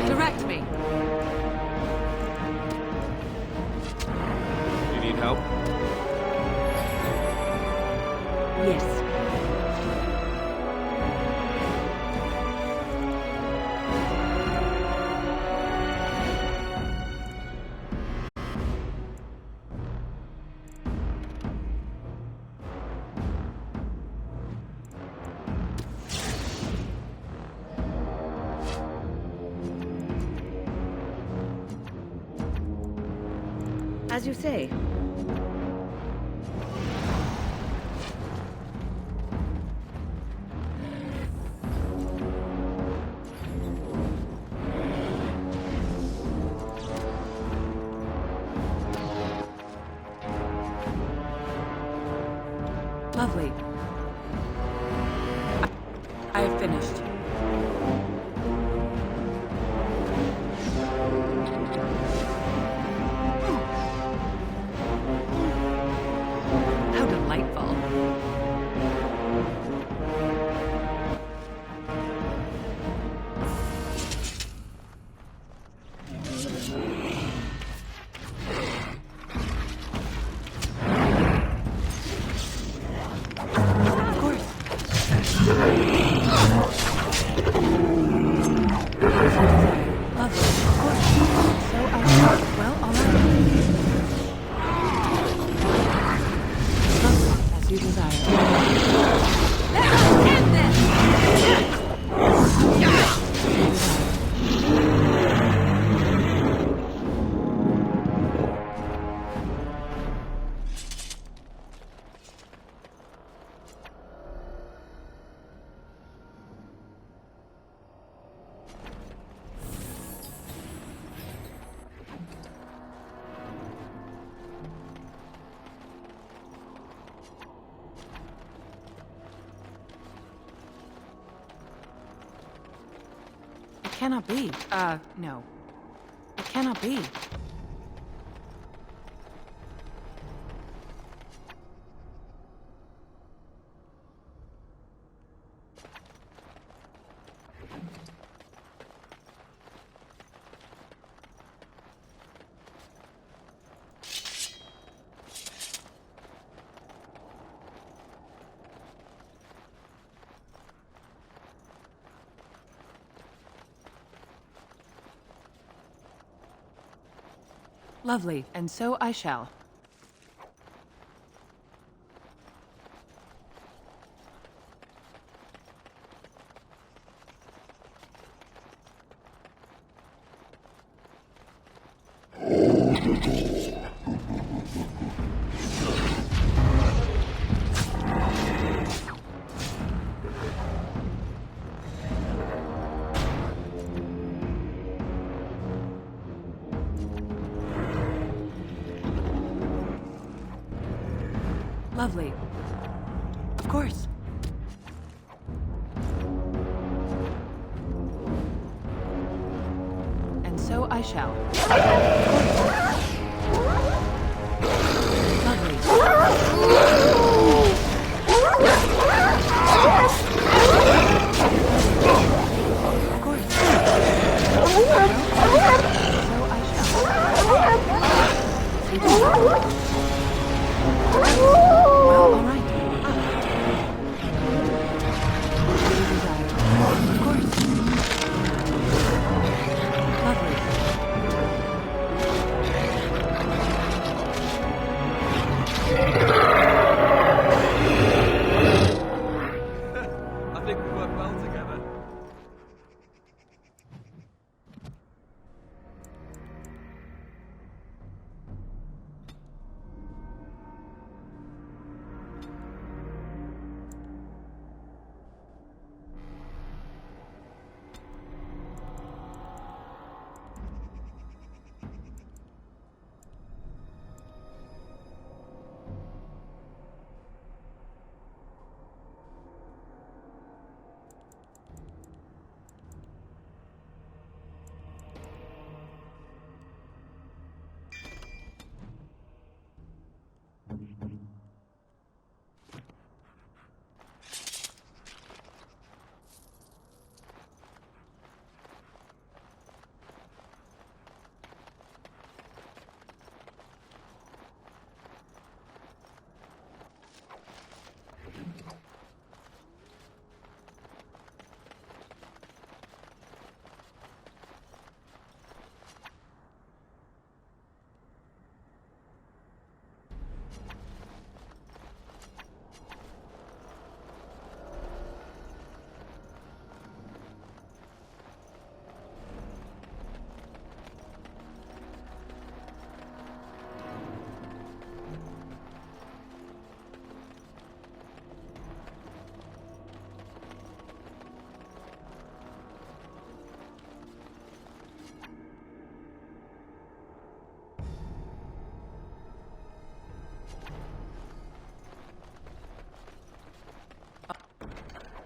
Direct me. You need help? Yes. As you say. Lovely. I have Finished. How delightful. It cannot be. No. It cannot be. Lovely, and so I shall. Lovely. Of course. And so I shall. I think we work well together.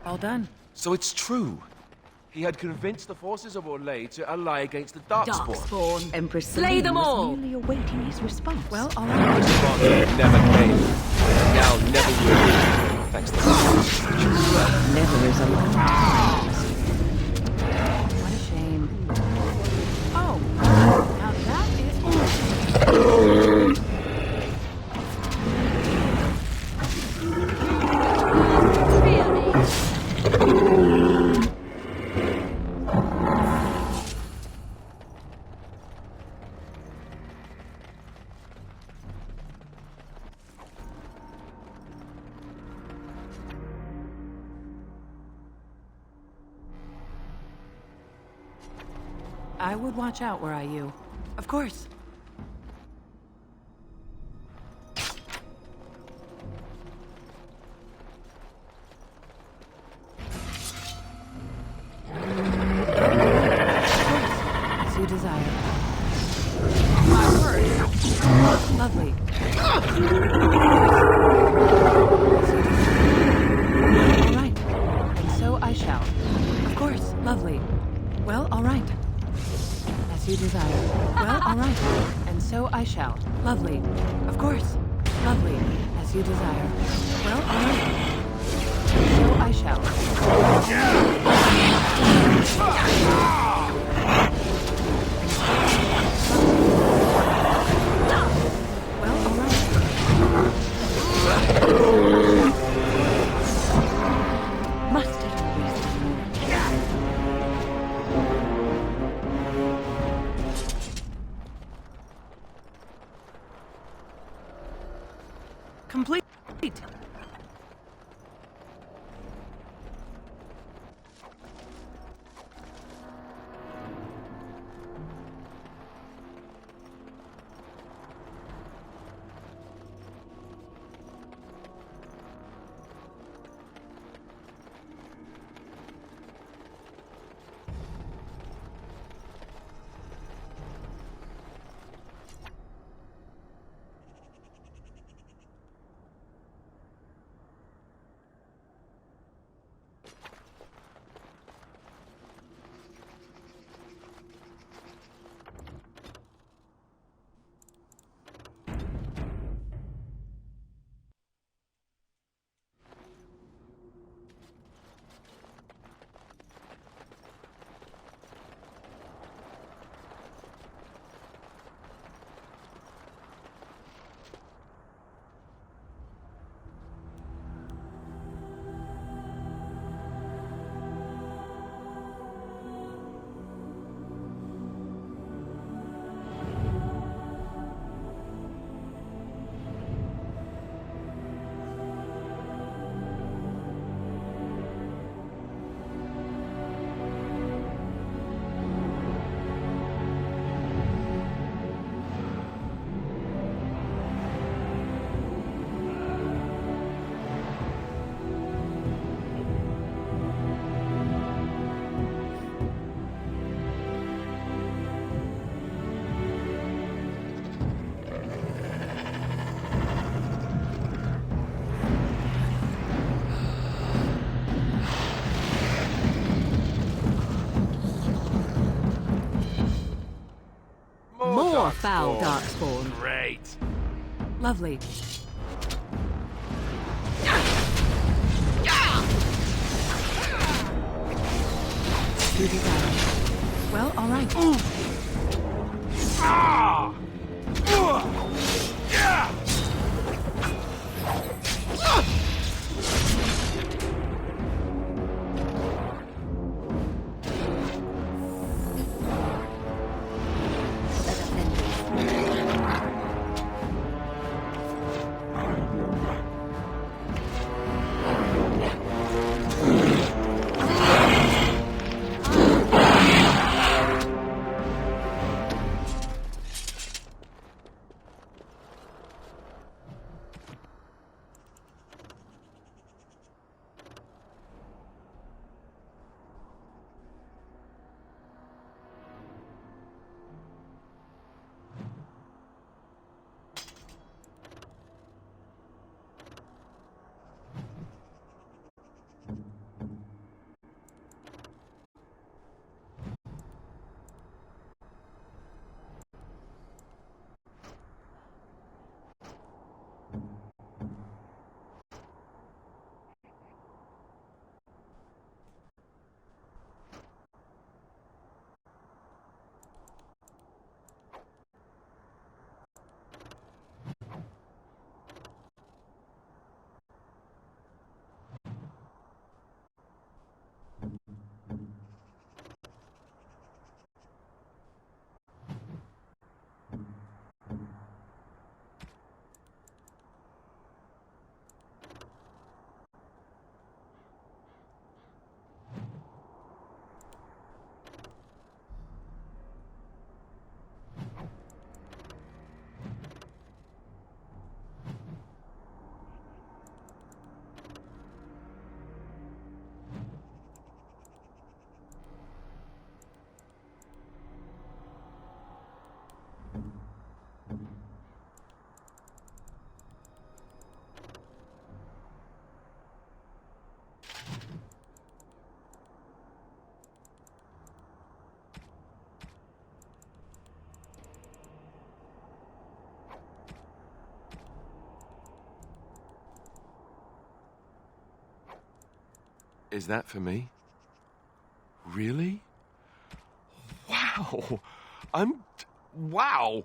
All done. So it's true. He had convinced the forces of Orlais to ally against the Darkspawn. Empress Slay Celine them was all! merely awaiting his response. Well, all right. Father never came. Now never will. Thanks to the Never is a long time. What a shame. Oh, now that is... I would watch out were I you. Of course. As you desire. My word. Lovely. All right. And so I shall. Of course. Lovely. Well, all right. As you desire. Well, all right. And so I shall. Lovely. Of course. Lovely. As you desire. Well, all right. And so I shall. Well, all right. Must it always be? Complete. More foul Darkspawn. Great. Lovely. You desire. Well, all right. Is that for me? Really? Wow! Wow!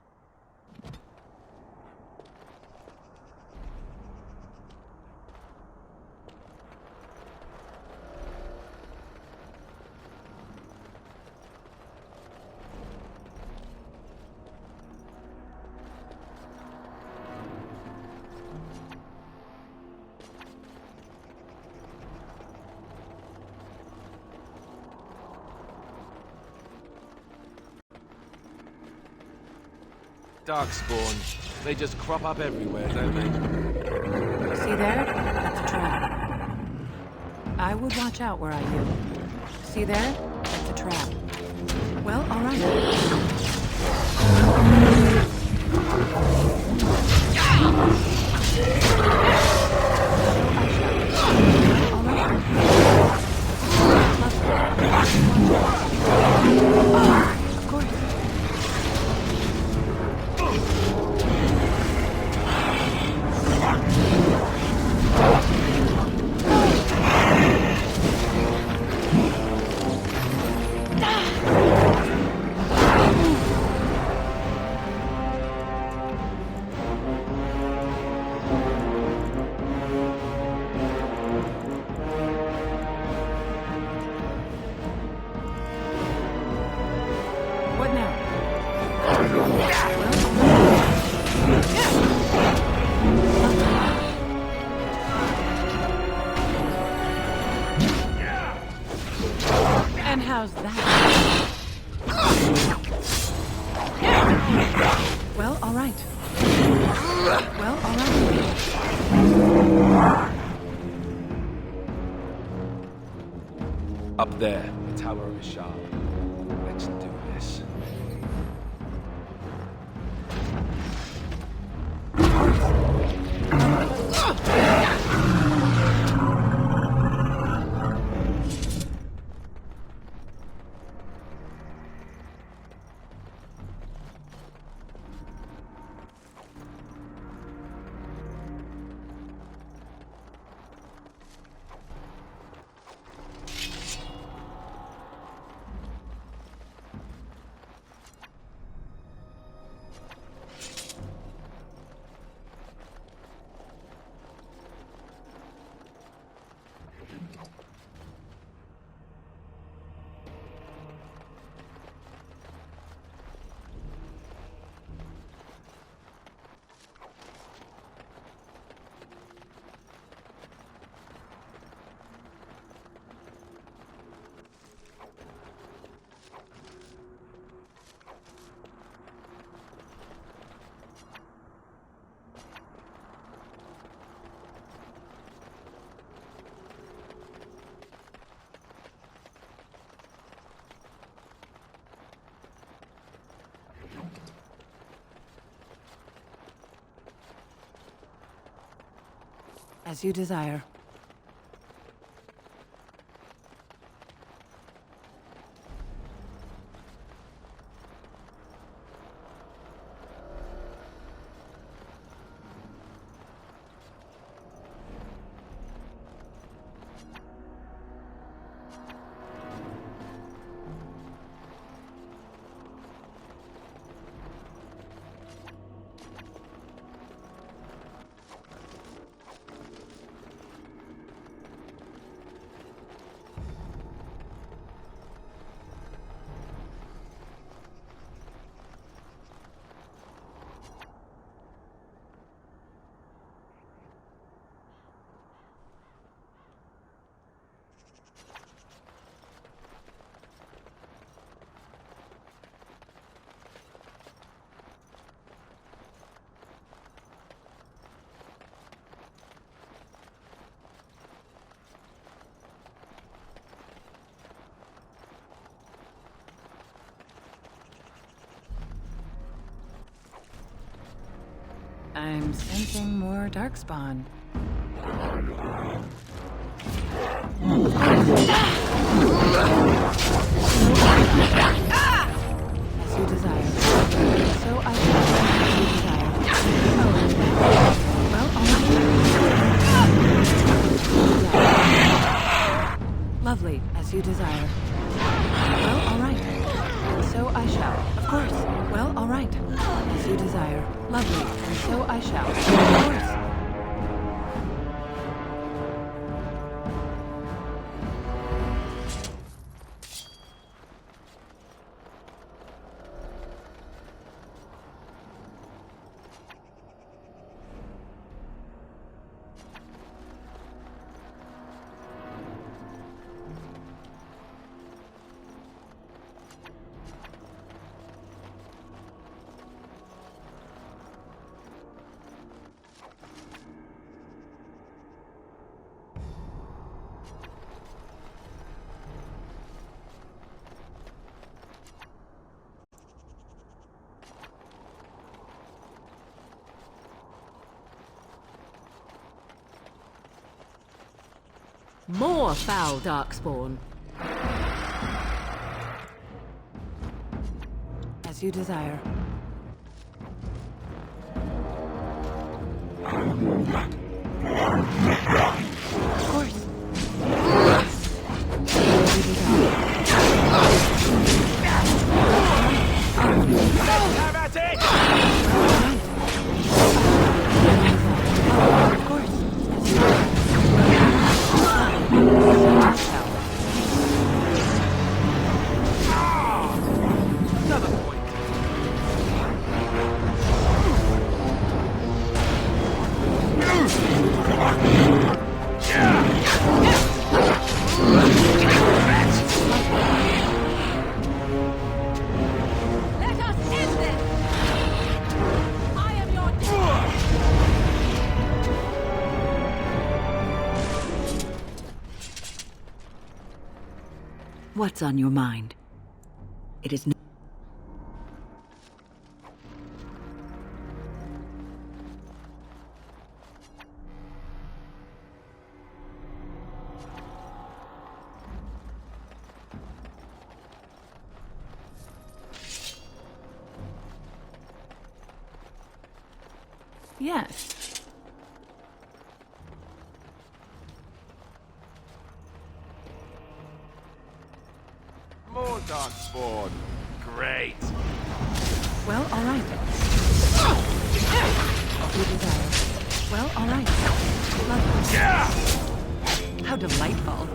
Darkspawn. They just crop up everywhere, don't they? See there? That's a trap. I would watch out where I live. See there? That's a trap. Well, all right. Of course. What now? And how's that? Well, all right. Well, all right. Up there, the Tower of Ishar. Let's do this. As you desire. I'm sensing more darkspawn. As you desire. So I shall as you desire. Well, all right. right. As you desire. Lovely. And so I shall. Of course. More foul darkspawn. As you desire. Of course. As you desire. Have at it! Of course. As you desire. Another point. Let us end this! I am your What's on your mind? It is Yes. More darkspawn. Great. Well, all right. You desire. Well, all right. Lovely. How delightful.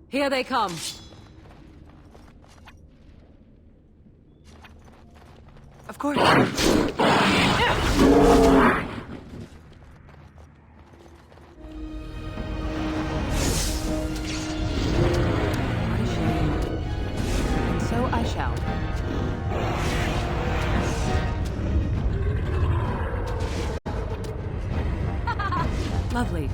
Here they come. Of course. And so I shall. Lovely.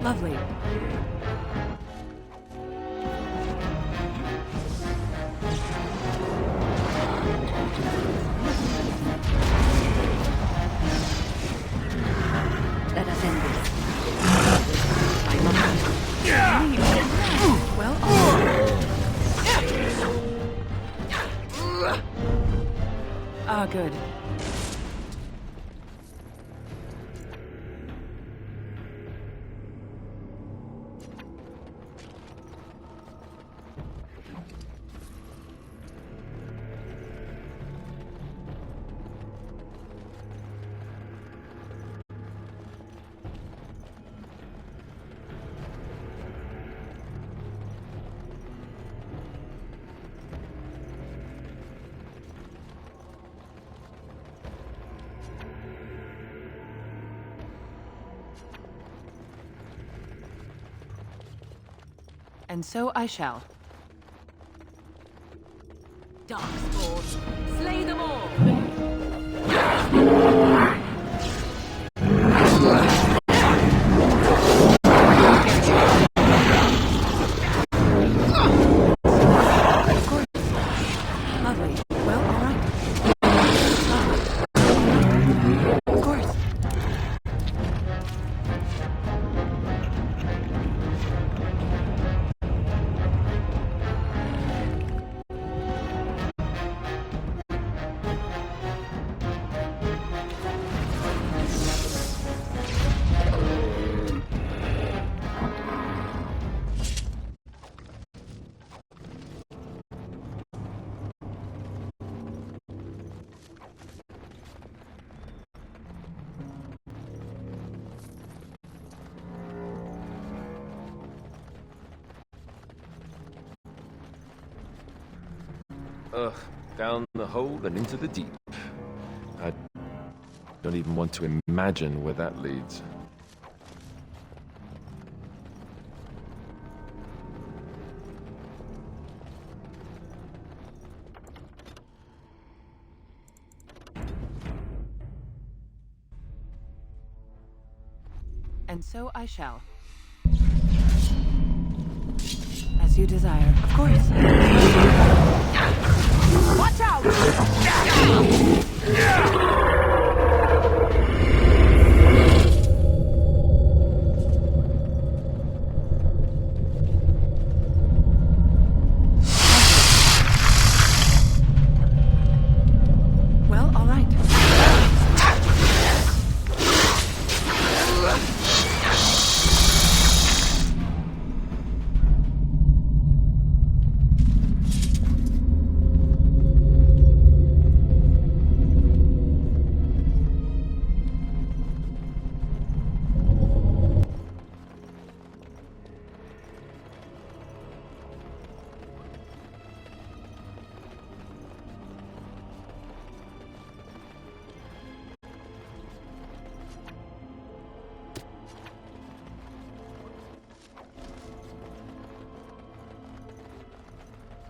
Lovely. Let us end this. I must. Well, ah, good. And so I shall. Darkspawn, slay them all! Lovely. Well, all right. Of course. Ugh, down the hole and into the deep. I don't even want to imagine where that leads. And so I shall. As you desire. Of course. Watch out! Well, all right.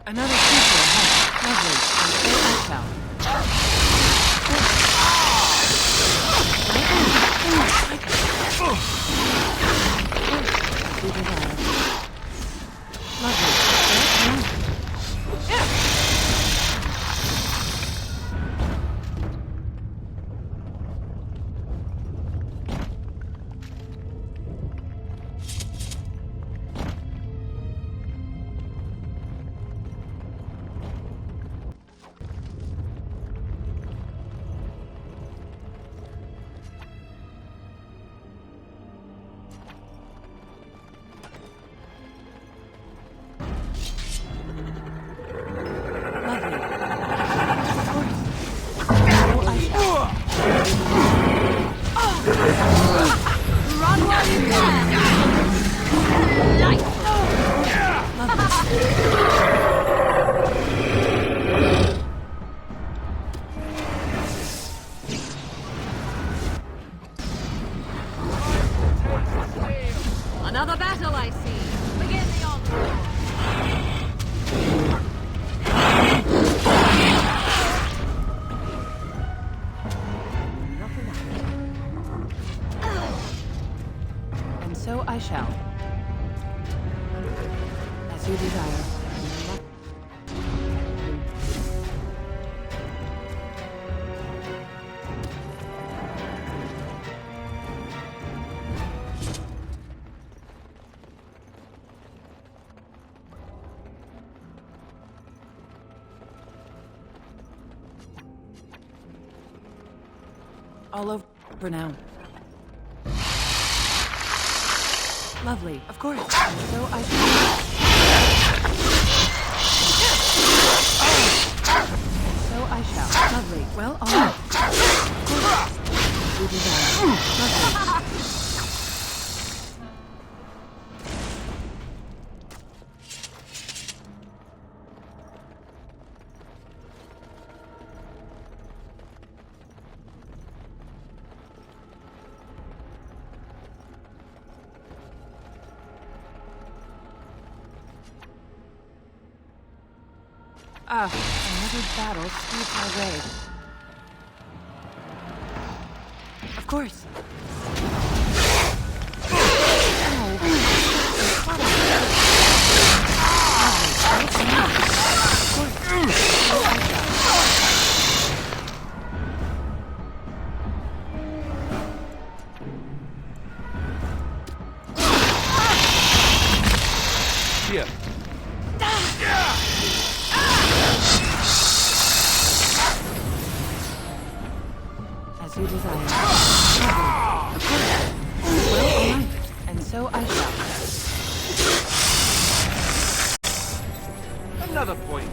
Another creature ahead. Lovely. And so I shall. Run while you can! Another battle, I see. Begin the onslaught. And so I shall. As you desire. All over now. Lovely, of course. And so I shall. And so I shall. Lovely. Well, all right. You desire. Lovely. Another battle speeds my way. Of course. Here. As you desire. Well, all right. And so I shall. Another point.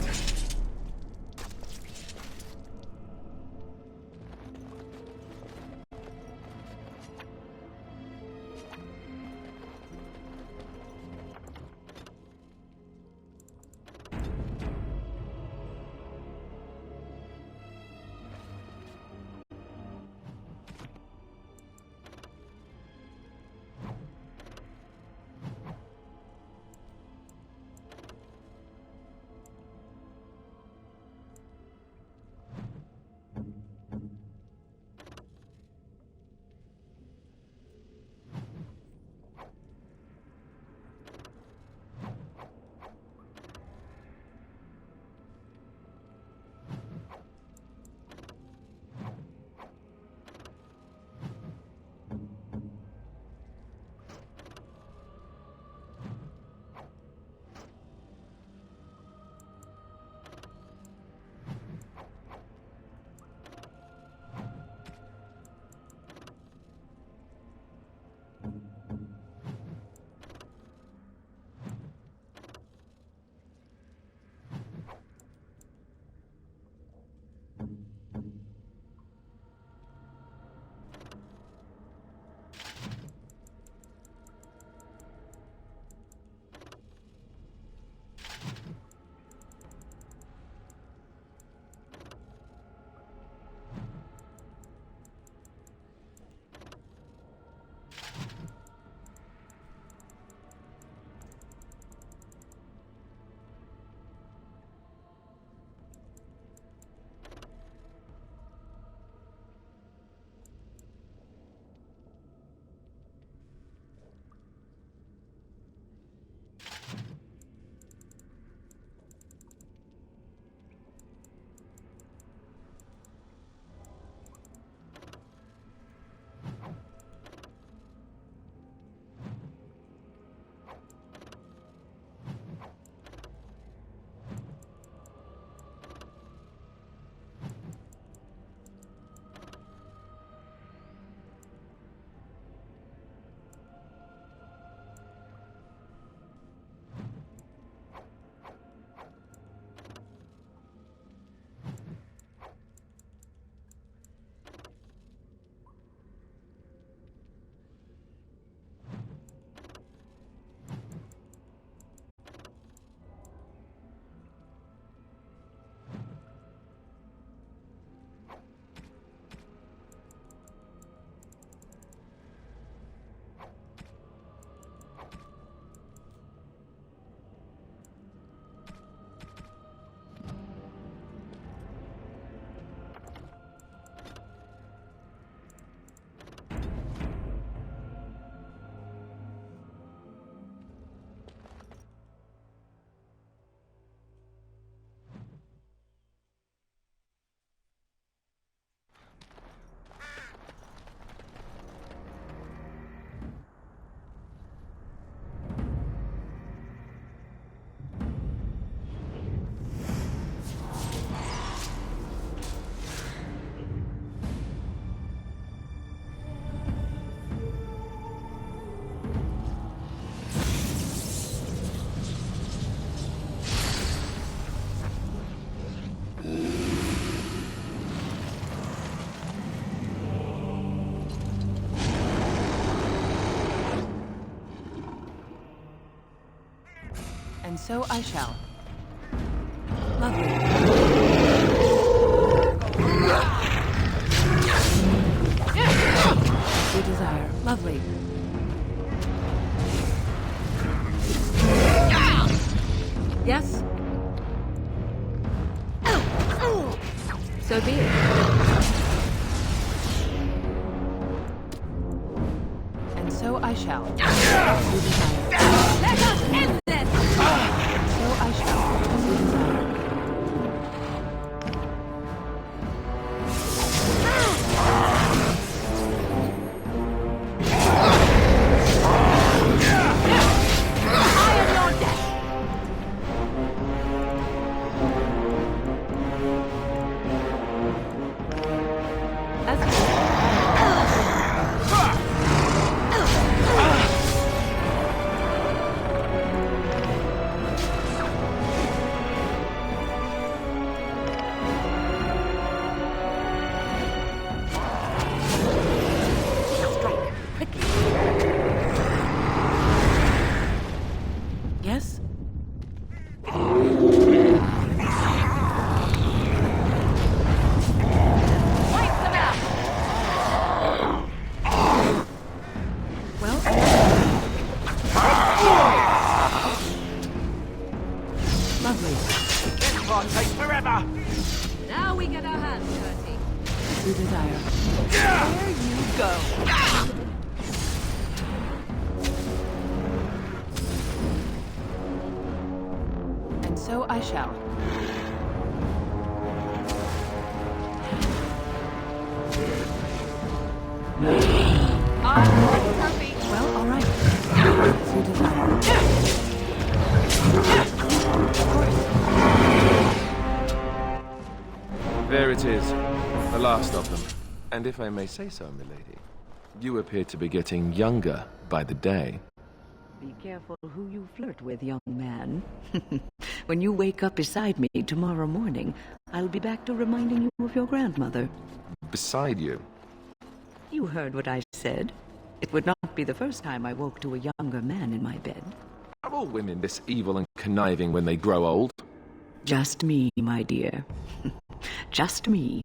And so I shall. Lovely. You desire. Lovely. Yes? Let us end this! So I shall, as you desire. Yes? Well, lovely. This part takes forever! Now we get our hands dirty. As you desire. There you go. And so I shall. Well, all right. As you desire. Of course. There it is, the last of them. And if I may say so, milady, you appear to be getting younger by the day. Be careful who you flirt with, young man. When you wake up beside me tomorrow morning, I'll be back to reminding you of your grandmother. Beside you? You heard what I said. It would not be the first time I woke to a younger man in my bed. Are all women this evil and conniving when they grow old? Just me, my dear. Just me.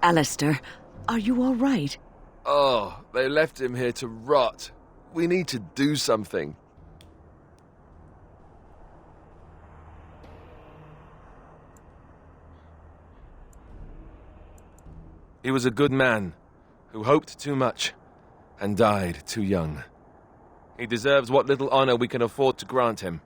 Alistair, are you all right? Oh, they left him here to rot. We need to do something. He was a good man who hoped too much and died too young. He deserves what little honor we can afford to grant him.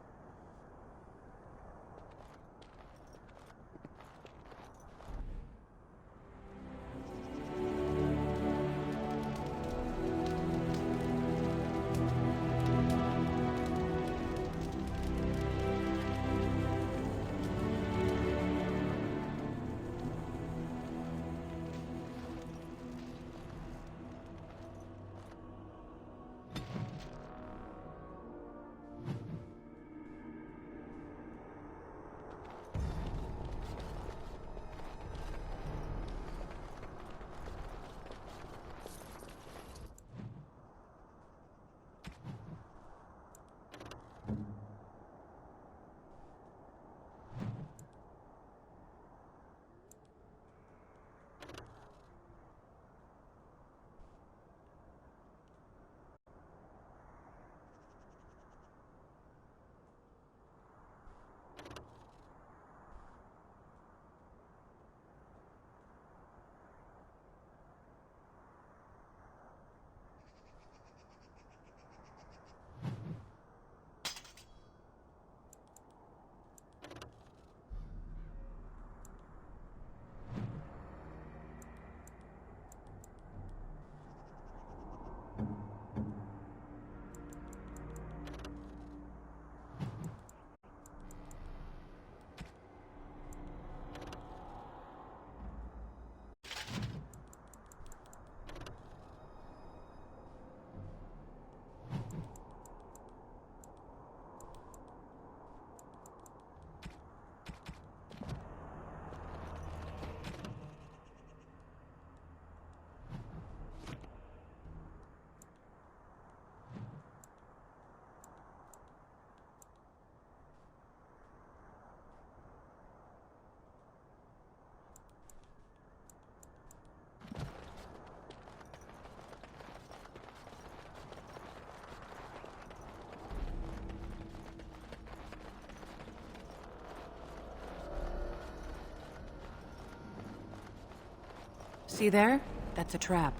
See there? That's a trap.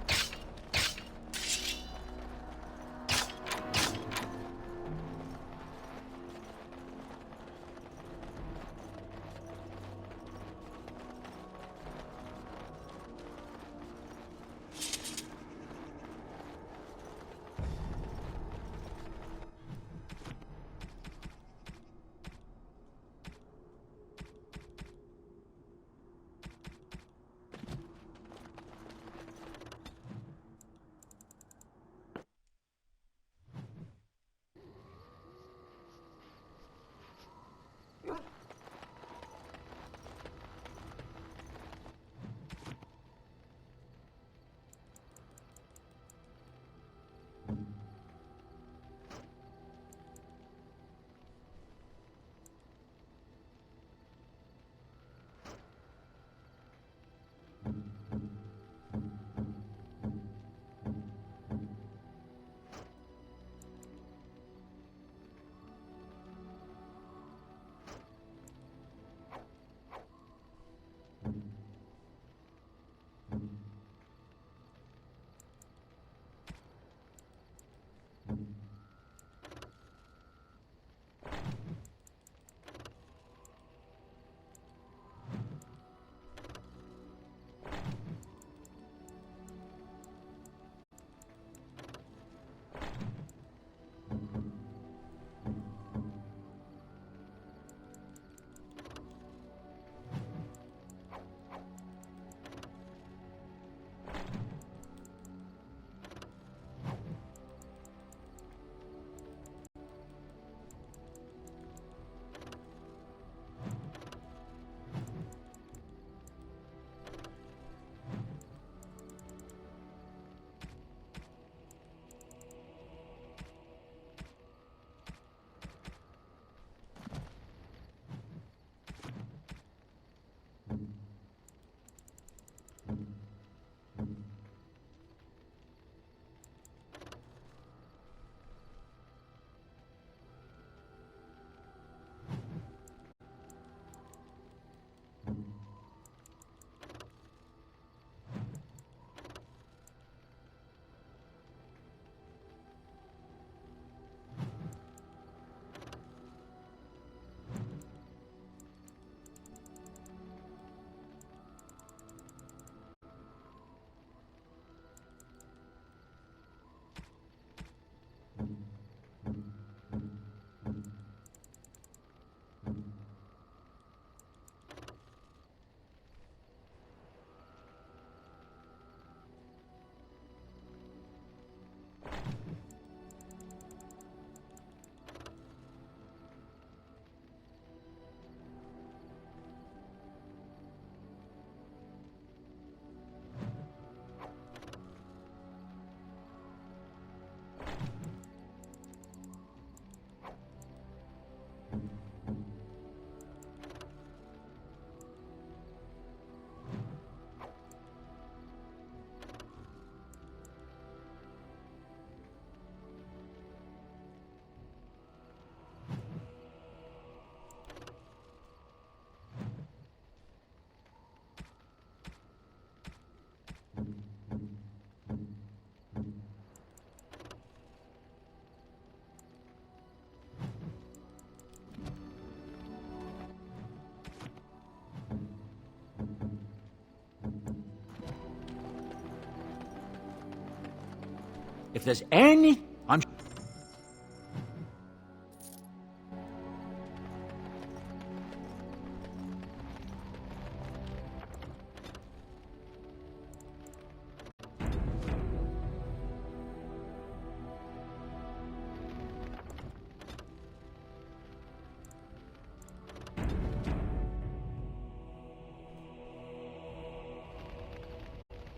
If there's any... I'm...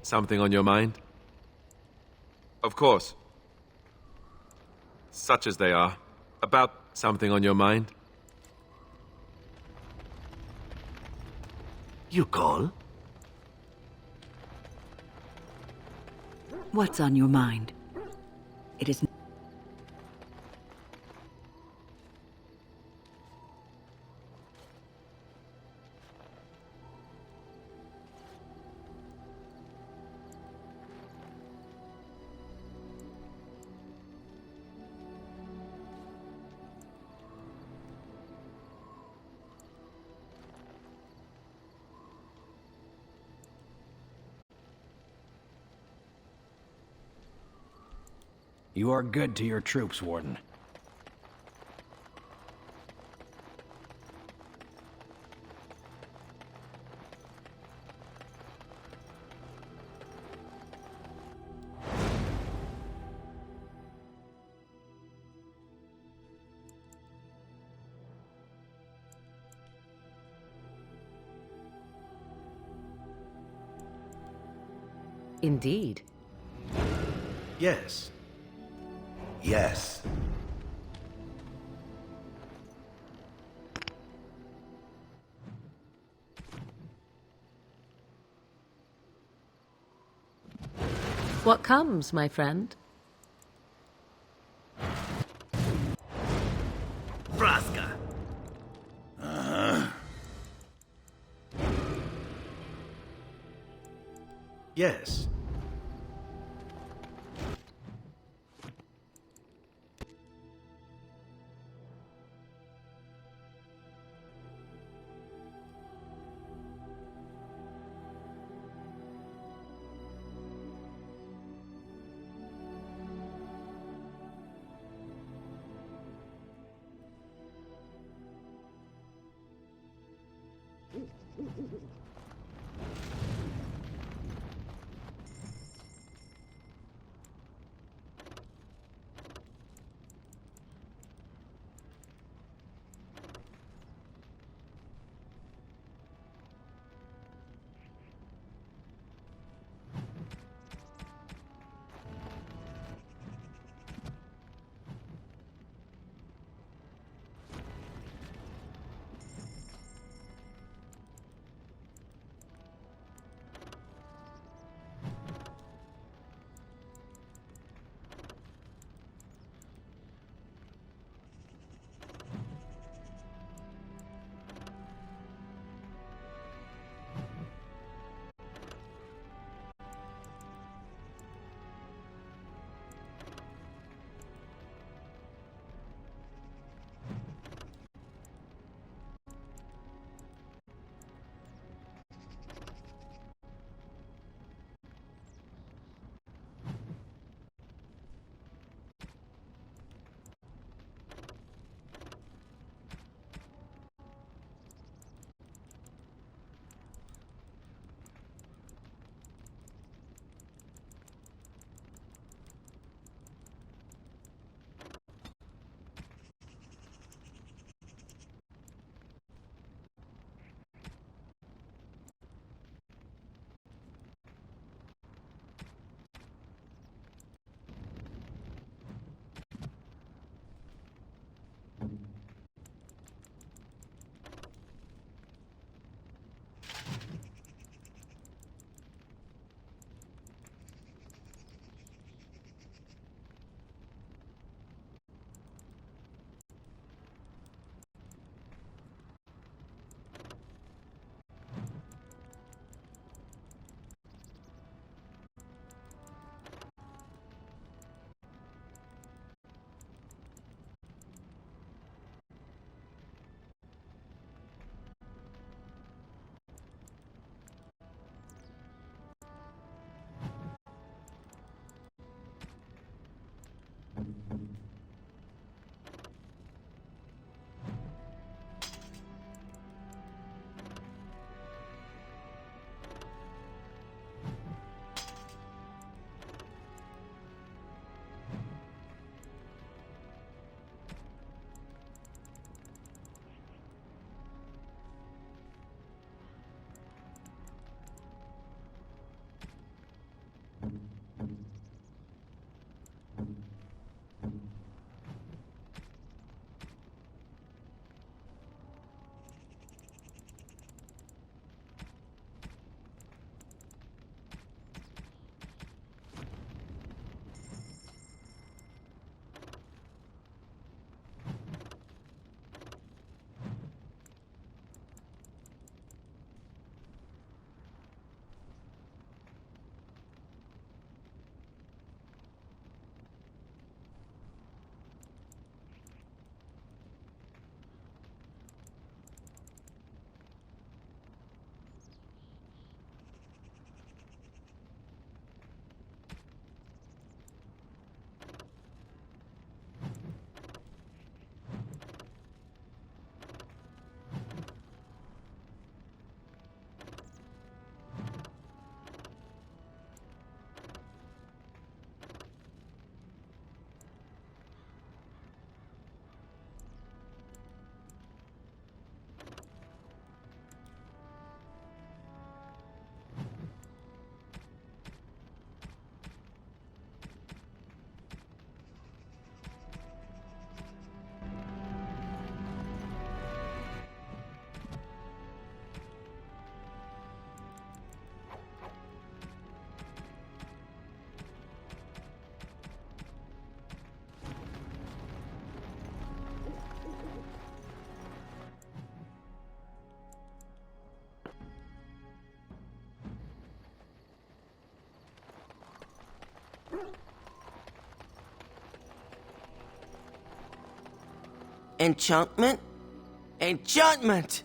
Something on your mind? Of course. Such as they are. About something on your mind? You call? What's on your mind? It is... You are good to your troops, Warden. Indeed. Yes. Yes. What comes, my friend? Braska. Yes. Enchantment? Enchantment!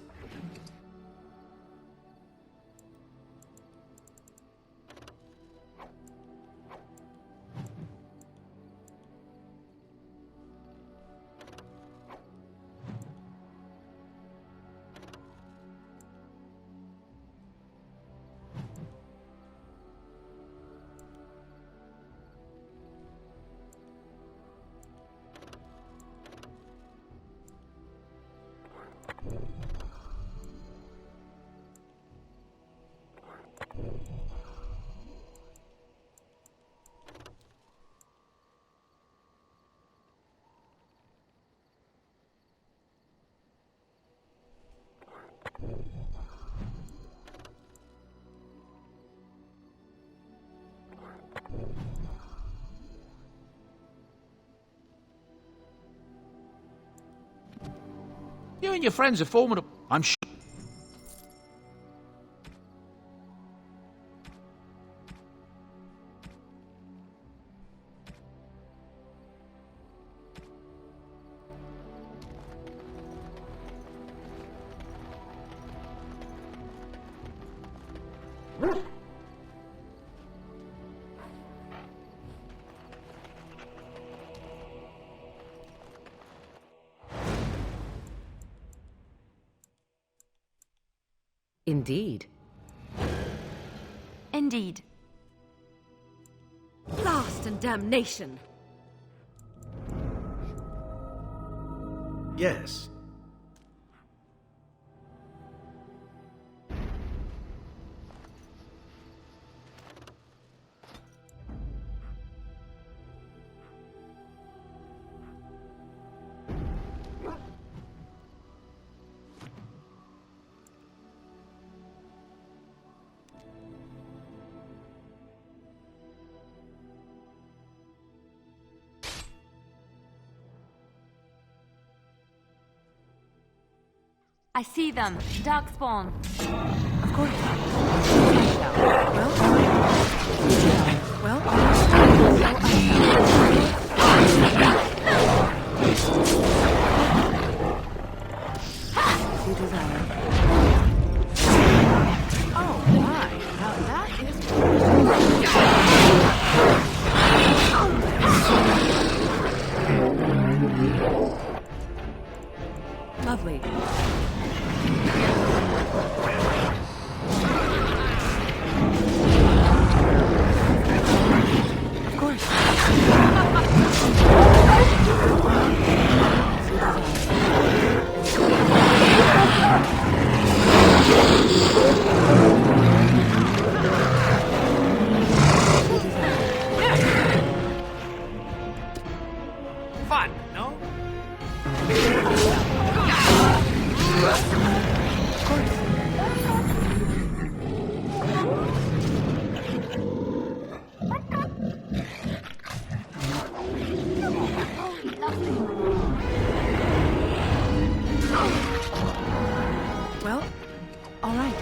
You and your friends are formidable. I'm sure. Indeed. Indeed. Blast and damnation! Yes. I see them. Darkspawn. Of course. Well, You desire. oh my. Now that is... Lovely. Of course. Fun, no? Well, all right.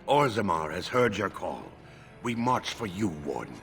Orzammar has heard your call. We march for you, Warden.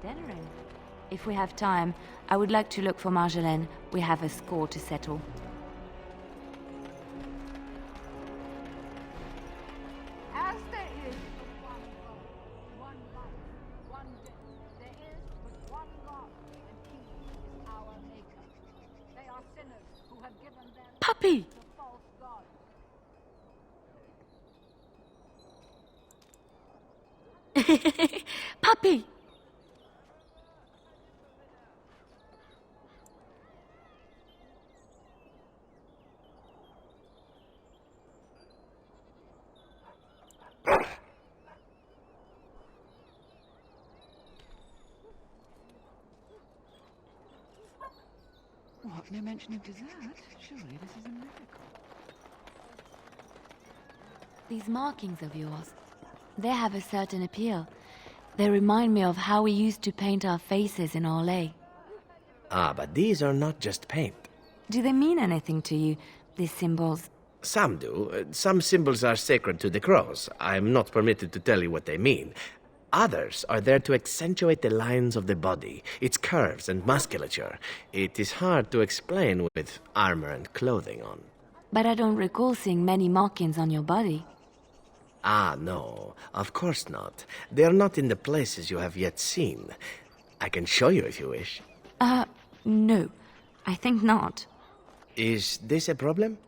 Denerim. If we have time, I would like to look for Marjolaine. We have a score to settle. As there is but one God, one life, one death, there is but one God, and He is our Maker. They are sinners who have given their lives Puppy! to false gods. Puppy! What? No mention of dessert? Surely this is a miracle. These markings of yours, they have a certain appeal. They remind me of how we used to paint our faces in Orlais. Ah, but these are not just paint. Do they mean anything to you, these symbols? Some do. Some symbols are sacred to the crows. I'm not permitted to tell you what they mean. Others are there to accentuate the lines of the body, its curves and musculature. It is hard to explain with armor and clothing on. But I don't recall seeing many markings on your body. Ah, no, of course not. They are not in the places you have yet seen. I can show you if you wish. No. I think not. Is this a problem?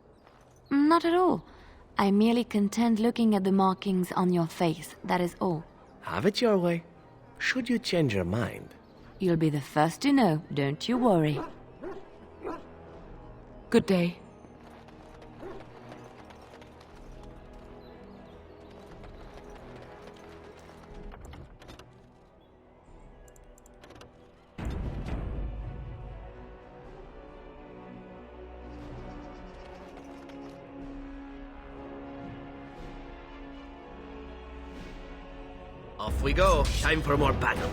Not at all. I'm merely content looking at the markings on your face, that is all. Have it your way. Should you change your mind? You'll be the first to know, don't you worry. Good day. Off we go. Time for more battle.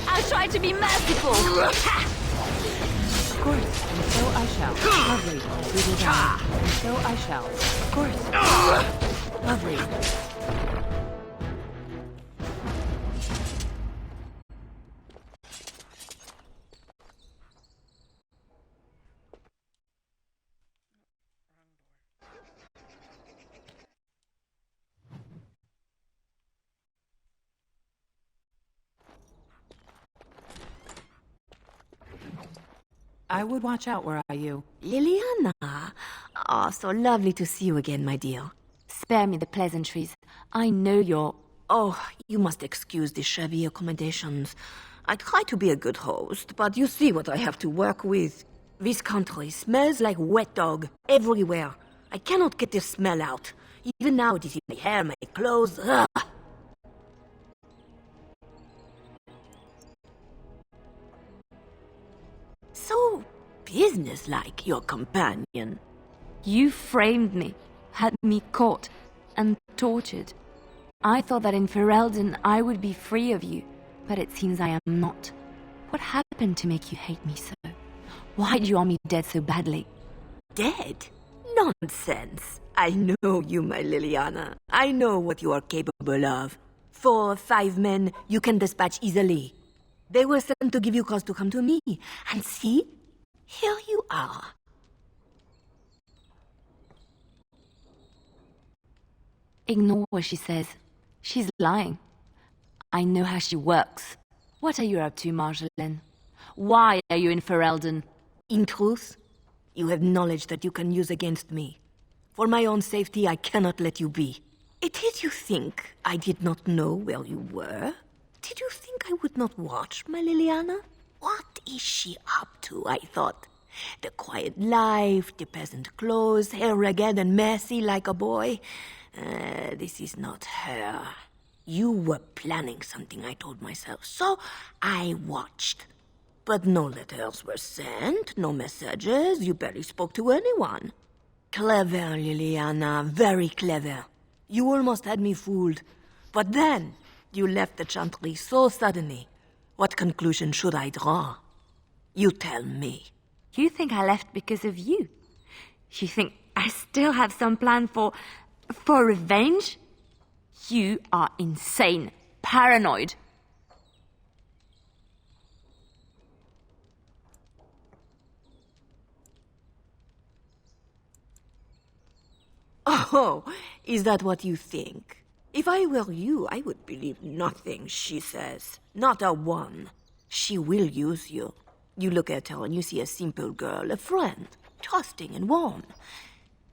I'll try to be merciful. Of course, and so I shall. Lovely. We will die. And so I shall. Of course. Lovely. I would watch out, were I you. Liliana! Ah, so lovely to see you again, my dear. Spare me the pleasantries. I know you're... Oh, you must excuse the shabby accommodations. I try to be a good host, but you see what I have to work with. This country smells like wet dog everywhere. I cannot get this smell out. Even now it is in my hair, my clothes. Ugh. So businesslike, your companion. You framed me, had me caught, and tortured. I thought that in Ferelden I would be free of you, but it seems I am not. What happened to make you hate me so? Why do you want me dead so badly? Dead? Nonsense. I know you, my Liliana. I know what you are capable of. 4 or 5 men you can dispatch easily. They were sent to give you cause to come to me. And see, here you are. Ignore what she says. She's lying. I know how she works. What are you up to, Marjolaine? Why are you in Ferelden? In truth, you have knowledge that you can use against me. For my own safety, I cannot let you be. It is you think I did not know where you were? Did you think I would not watch, my Liliana? What is she up to, I thought? The quiet life, the peasant clothes, hair ragged and messy like a boy. This is not her. You were planning something, I told myself, so I watched. But no letters were sent, no messages, you barely spoke to anyone. Clever, Liliana, very clever. You almost had me fooled. But then, you left the Chantry so suddenly. What conclusion should I draw? You tell me. You think I left because of you? You think I still have some plan for revenge? You are insane, paranoid. Oh, is that what you think? If I were you, I would believe nothing she says. Not a one. She will use you. You look at her and you see a simple girl, a friend, trusting and warm.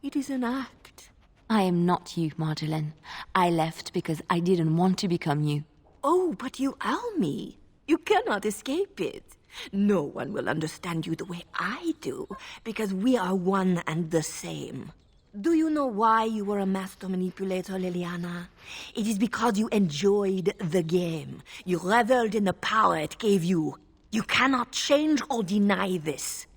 It is an act. I am not you, Marjolaine. I left because I didn't want to become you. Oh, but you are me. You cannot escape it. No one will understand you the way I do, because we are one and the same. Do you know why you were a master manipulator, Liliana? It is because you enjoyed the game. You reveled in the power it gave you. You cannot change or deny this.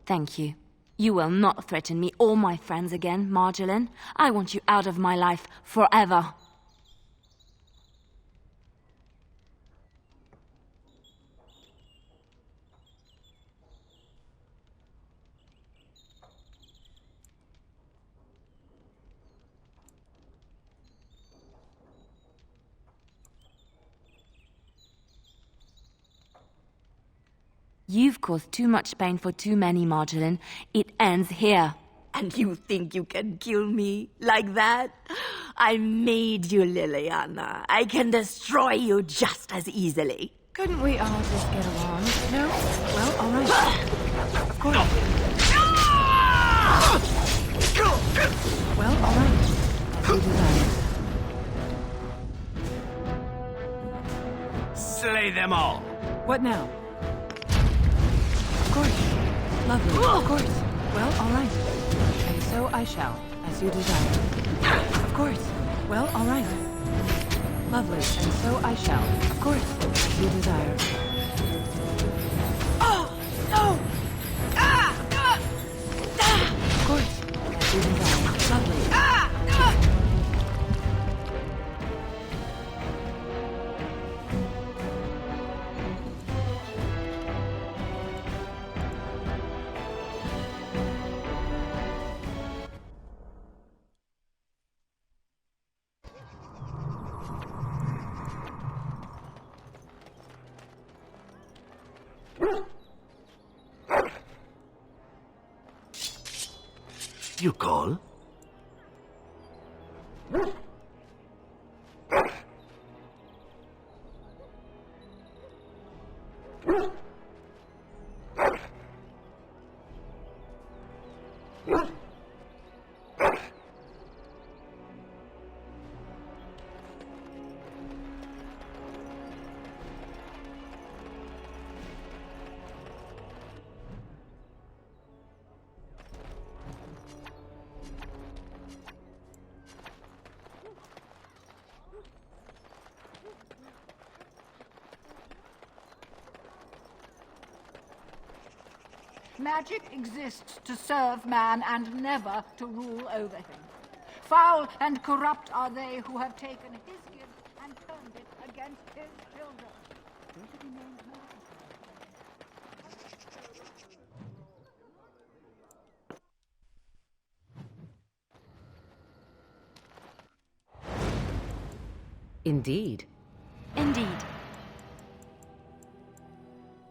Thank you. You will not threaten me or my friends again, Marjolaine. I want you out of my life forever. You've caused too much pain for too many, Marjolaine. It ends here. And you think you can kill me like that? I made you, Liliana. I can destroy you just as easily. Couldn't we all just get along? No? Well, all right. Of course. Well, all right. As you desire. Slay them all! What now? Of course. Lovely. Of course. Well, all right. And so I shall, as you desire. Of course. Well, all right. Lovely. And so I shall, of course, as you desire. Oh, no! Of course, as you desire. Lovely. You call? Magic exists to serve man and never to rule over him. Foul and corrupt are they who have taken his gift and turned it against his children. They should be named Indeed. Indeed.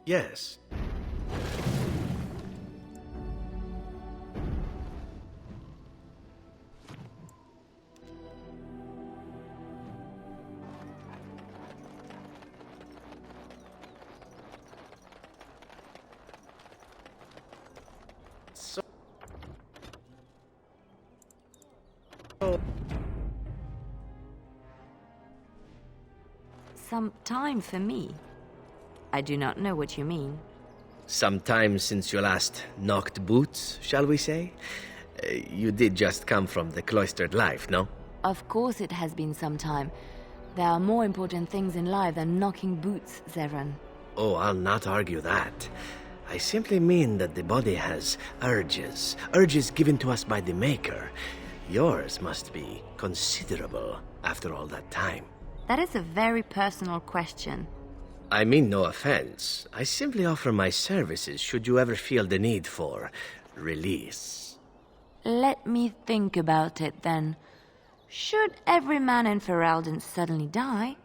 Yes. Some time for me? I do not know what you mean. Some time since you last knocked boots, shall we say? You did just come from the cloistered life, no? Of course it has been some time. There are more important things in life than knocking boots, Zevran. Oh, I'll not argue that. I simply mean that the body has urges. Urges given to us by the Maker. Yours must be considerable. after all that time? That is a very personal question. I mean no offense. I simply offer my services should you ever feel the need for release. Let me think about it then. Should every man in Ferelden suddenly die,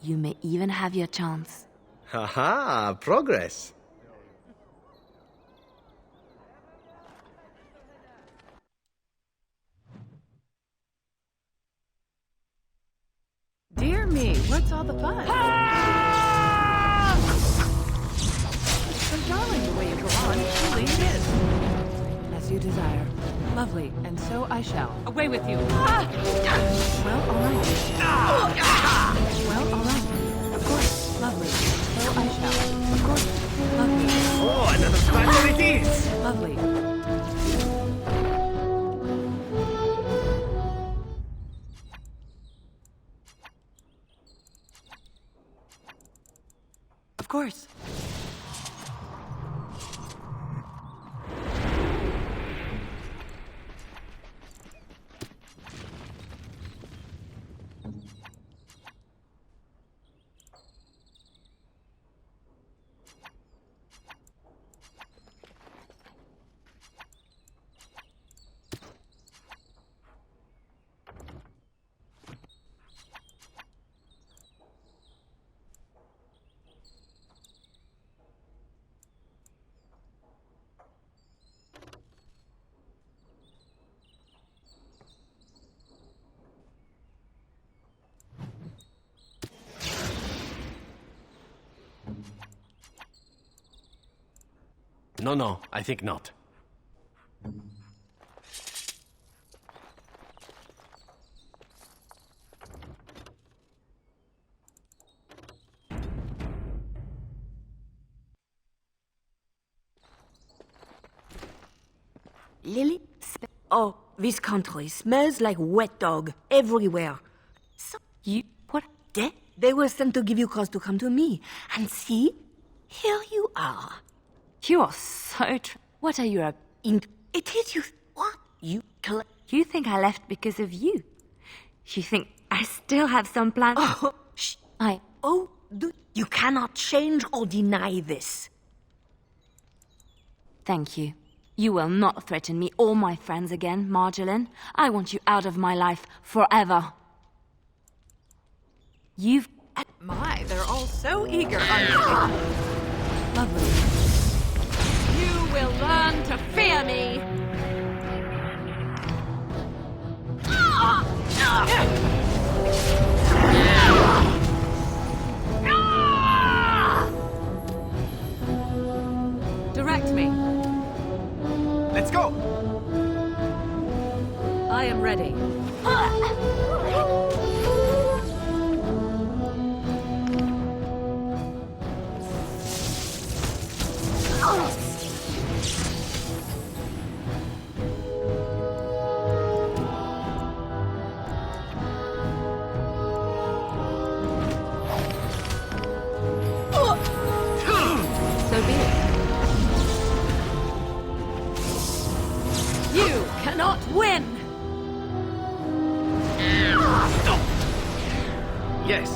you may even have your chance. Haha, progress. Dear me, what's all the fuss? So darling the way you go on, truly it is. As you desire. Lovely, and so I shall. Away with you. Well, all right. Well, all right. Of course, lovely. So I shall. Of course, lovely. Oh, another squadron it is! Lovely. Of course. No, I think not. Lily? Oh, this country smells like wet dog everywhere. So you... What? They were sent to give you cause to come to me. And see? Here you are. You are so What are you a... It is you... What? You think I left because of you? You think I still have some plans? Oh, you cannot change or deny this. Thank you. You will not threaten me or my friends again, Marjolaine. I want you out of my life forever. You've... My, they're all so eager, aren't they? Lovely. You will learn to fear me! Direct me. Let's go! I am ready. So be it. You cannot win! Yes.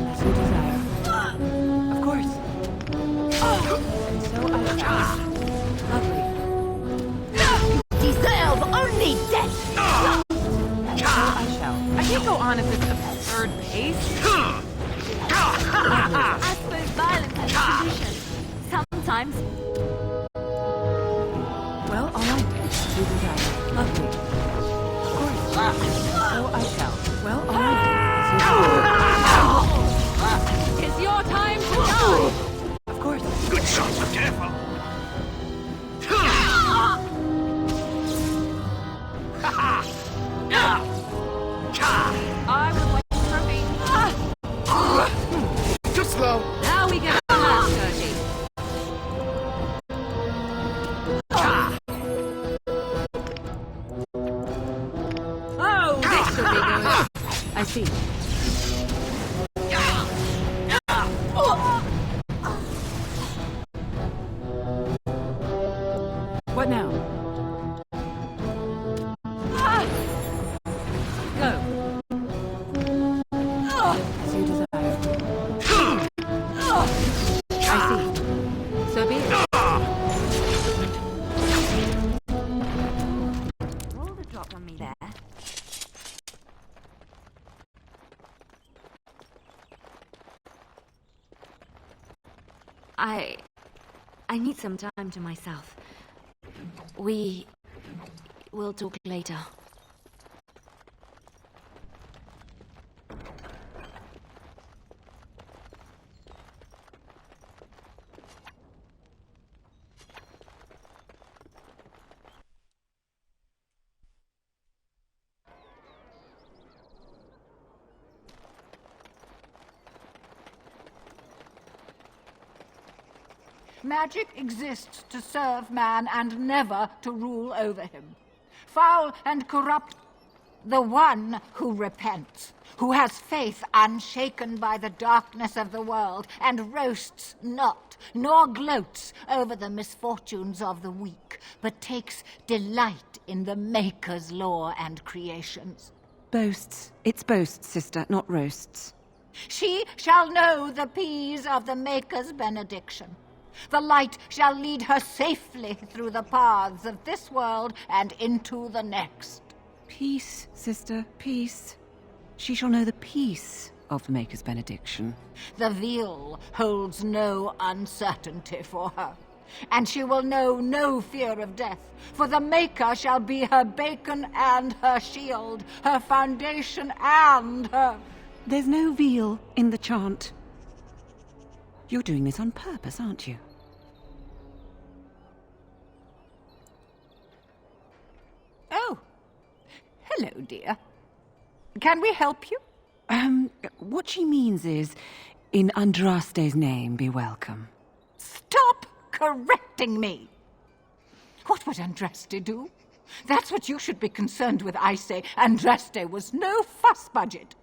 As you desire. Of course. And so I shall. Lovely. Deserve only death! And so I shall. I can't go on at this absurd pace. I suppose violence has a solution. Sometimes. Well, all right. As you desire. Lovely. Of course. And so I shall. Well, all right. As you desire. It's your time to die! Of course. Good shot, but careful. I shall we go in? I see. What now? Go. As you desire. I see. So be it. Roll the drop on me there. I need some time to myself. We will talk later. Magic exists to serve man and never to rule over him. Foul and corrupt, the one who repents, who has faith unshaken by the darkness of the world, and roasts not, nor gloats over the misfortunes of the weak, but takes delight in the Maker's law and creations. Boasts. It's boasts, sister, not roasts. She shall know the peace of the Maker's benediction. The light shall lead her safely through the paths of this world and into the next. Peace, sister, peace. She shall know the peace of the Maker's benediction. The veil holds no uncertainty for her, and she will know no fear of death, for the Maker shall be her beacon and her shield, her foundation and her... There's no veil in the chant. You're doing this on purpose, aren't you? Oh. Hello, dear. Can we help you? What she means is, in Andraste's name, be welcome. Stop correcting me! What would Andraste do? That's what you should be concerned with, I say. Andraste was no fuss budget.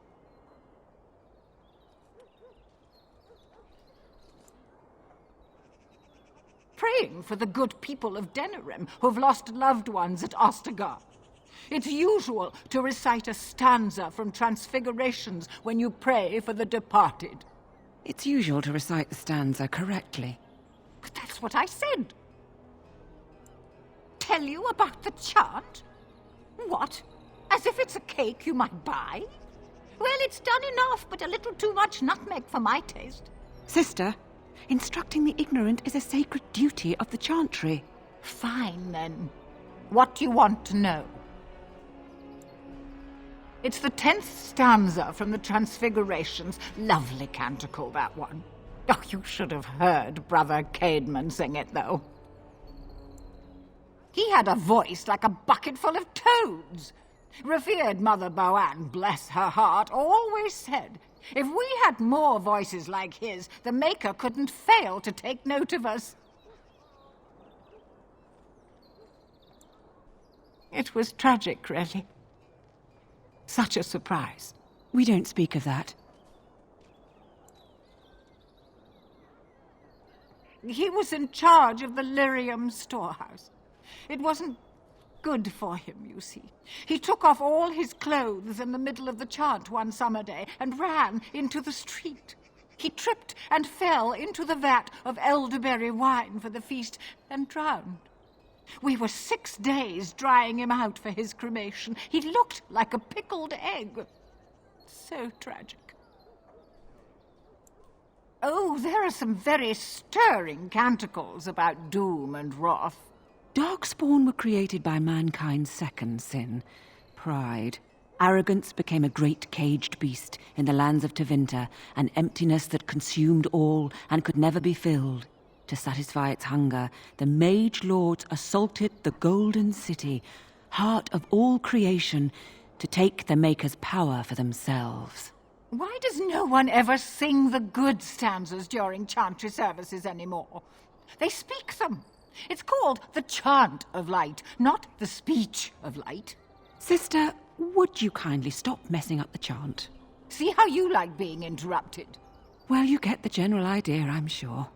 Praying for the good people of Denerim who've lost loved ones at Ostagar. It's usual to recite a stanza from Transfigurations when you pray for the departed. It's usual to recite the stanza correctly. But that's what I said. Tell you about the chant? What? As if it's a cake you might buy? Well, it's done enough, but a little too much nutmeg for my taste. Sister, instructing the ignorant is a sacred duty of the chantry. Fine, then. What do you want to know? It's the 10th stanza from the Transfigurations. Lovely canticle, that one. Oh, you should have heard Brother Caedmon sing it, though. He had a voice like a bucket full of toads. Revered Mother Boann, bless her heart, always said, if we had more voices like his, the Maker couldn't fail to take note of us. It was tragic, really. Such a surprise. We don't speak of that. He was in charge of the lyrium storehouse. It wasn't good for him, you see. He took off all his clothes in the middle of the chant one summer day and ran into the street. He tripped and fell into the vat of elderberry wine for the feast and drowned. We were 6 days drying him out for his cremation. He looked like a pickled egg. So tragic. Oh, there are some very stirring canticles about doom and wrath. Darkspawn were created by mankind's second sin, pride. Arrogance became a great caged beast in the lands of Tevinter, an emptiness that consumed all and could never be filled. To satisfy its hunger, the mage lords assaulted the Golden City, heart of all creation, to take the Maker's power for themselves. Why does no one ever sing the good stanzas during chantry services anymore? They speak them. It's called the chant of light, not the speech of light. Sister, would you kindly stop messing up the chant? See how you like being interrupted. Well, you get the general idea, I'm sure.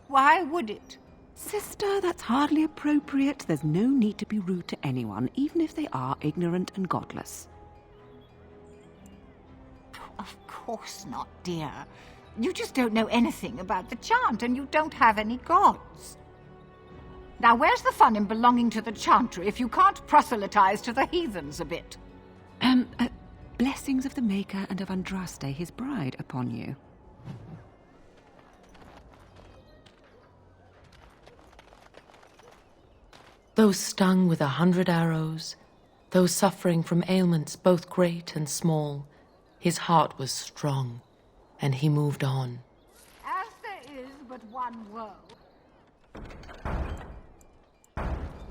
Why would it? Sister, that's hardly appropriate. There's no need to be rude to anyone, even if they are ignorant and godless. Of course not, dear. You just don't know anything about the chant, and you don't have any gods. Now, where's the fun in belonging to the chantry if you can't proselytize to the heathens a bit? Blessings of the Maker and of Andraste, his bride, upon you. Those stung with 100 arrows, those suffering from ailments both great and small, his heart was strong, and he moved on. As there is but one world,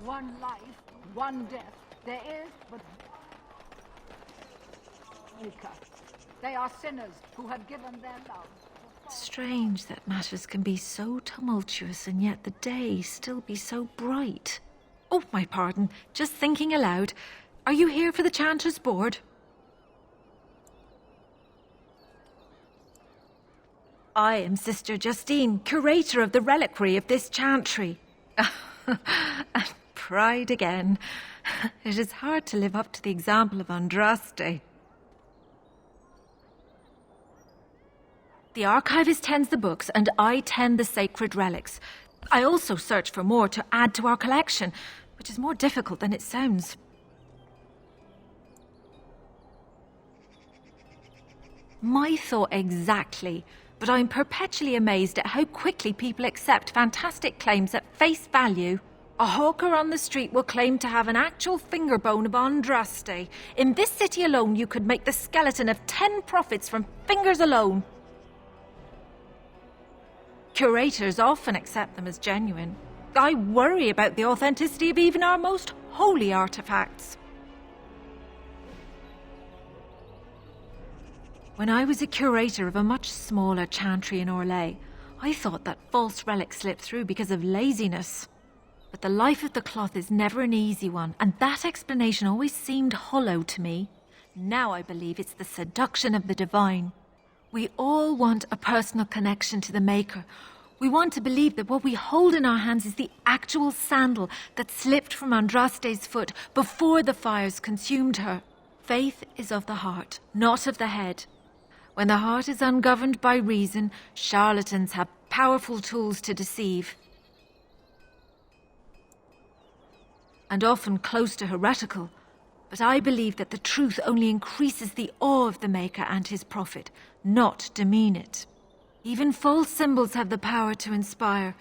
one life, one death, there is but Maker. They are sinners who have given their love. Strange that matters can be so tumultuous and yet the day still be so bright. Oh, my pardon. Just thinking aloud. Are you here for the Chanter's Board? I am Sister Justine, curator of the reliquary of this chantry. And pride again. It is hard to live up to the example of Andraste. The archivist tends the books, and I tend the sacred relics. I also search for more to add to our collection, which is more difficult than it sounds. My thought exactly, but I'm perpetually amazed at how quickly people accept fantastic claims at face value. A hawker on the street will claim to have an actual finger bone of Andraste. In this city alone, you could make the skeleton of 10 prophets from fingers alone. Curators often accept them as genuine. I worry about the authenticity of even our most holy artifacts. When I was a curator of a much smaller chantry in Orlais, I thought that false relics slipped through because of laziness. But the life of the cloth is never an easy one, and that explanation always seemed hollow to me. Now I believe it's the seduction of the divine. We all want a personal connection to the Maker. We want to believe that what we hold in our hands is the actual sandal that slipped from Andraste's foot before the fires consumed her. Faith is of the heart, not of the head. When the heart is ungoverned by reason, charlatans have powerful tools to deceive. And often close to heretical. But I believe that the truth only increases the awe of the Maker and his prophet, not demean it. Even false symbols have the power to inspire,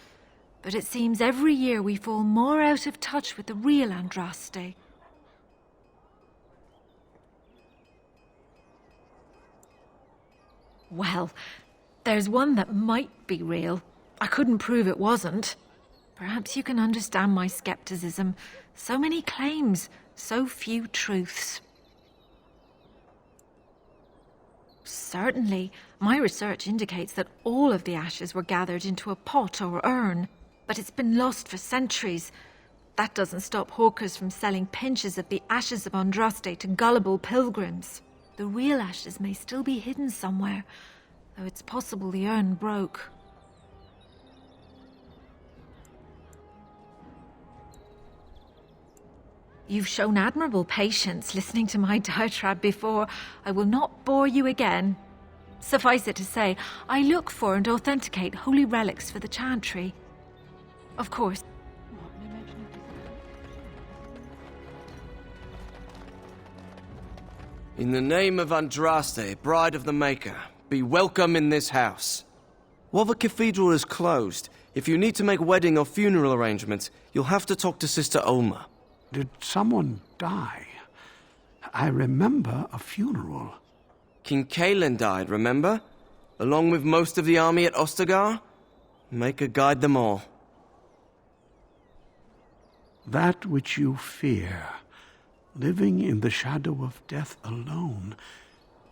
but it seems every year we fall more out of touch with the real Andraste. Well, there's one that might be real. I couldn't prove it wasn't. Perhaps you can understand my skepticism. So many claims, so few truths. Certainly, my research indicates that all of the ashes were gathered into a pot or urn, but it's been lost for centuries. That doesn't stop hawkers from selling pinches of the ashes of Andraste to gullible pilgrims. The real ashes may still be hidden somewhere, though it's possible the urn broke. You've shown admirable patience listening to my diatribe before. I will not bore you again. Suffice it to say, I look for and authenticate holy relics for the chantry. Of course. In the name of Andraste, bride of the Maker, be welcome in this house. While the cathedral is closed, if you need to make wedding or funeral arrangements, you'll have to talk to Sister Olma. Did someone die? I remember a funeral. King Kaelin died, remember? Along with most of the army at Ostagar? Maker guide them all. That which you fear, living in the shadow of death alone,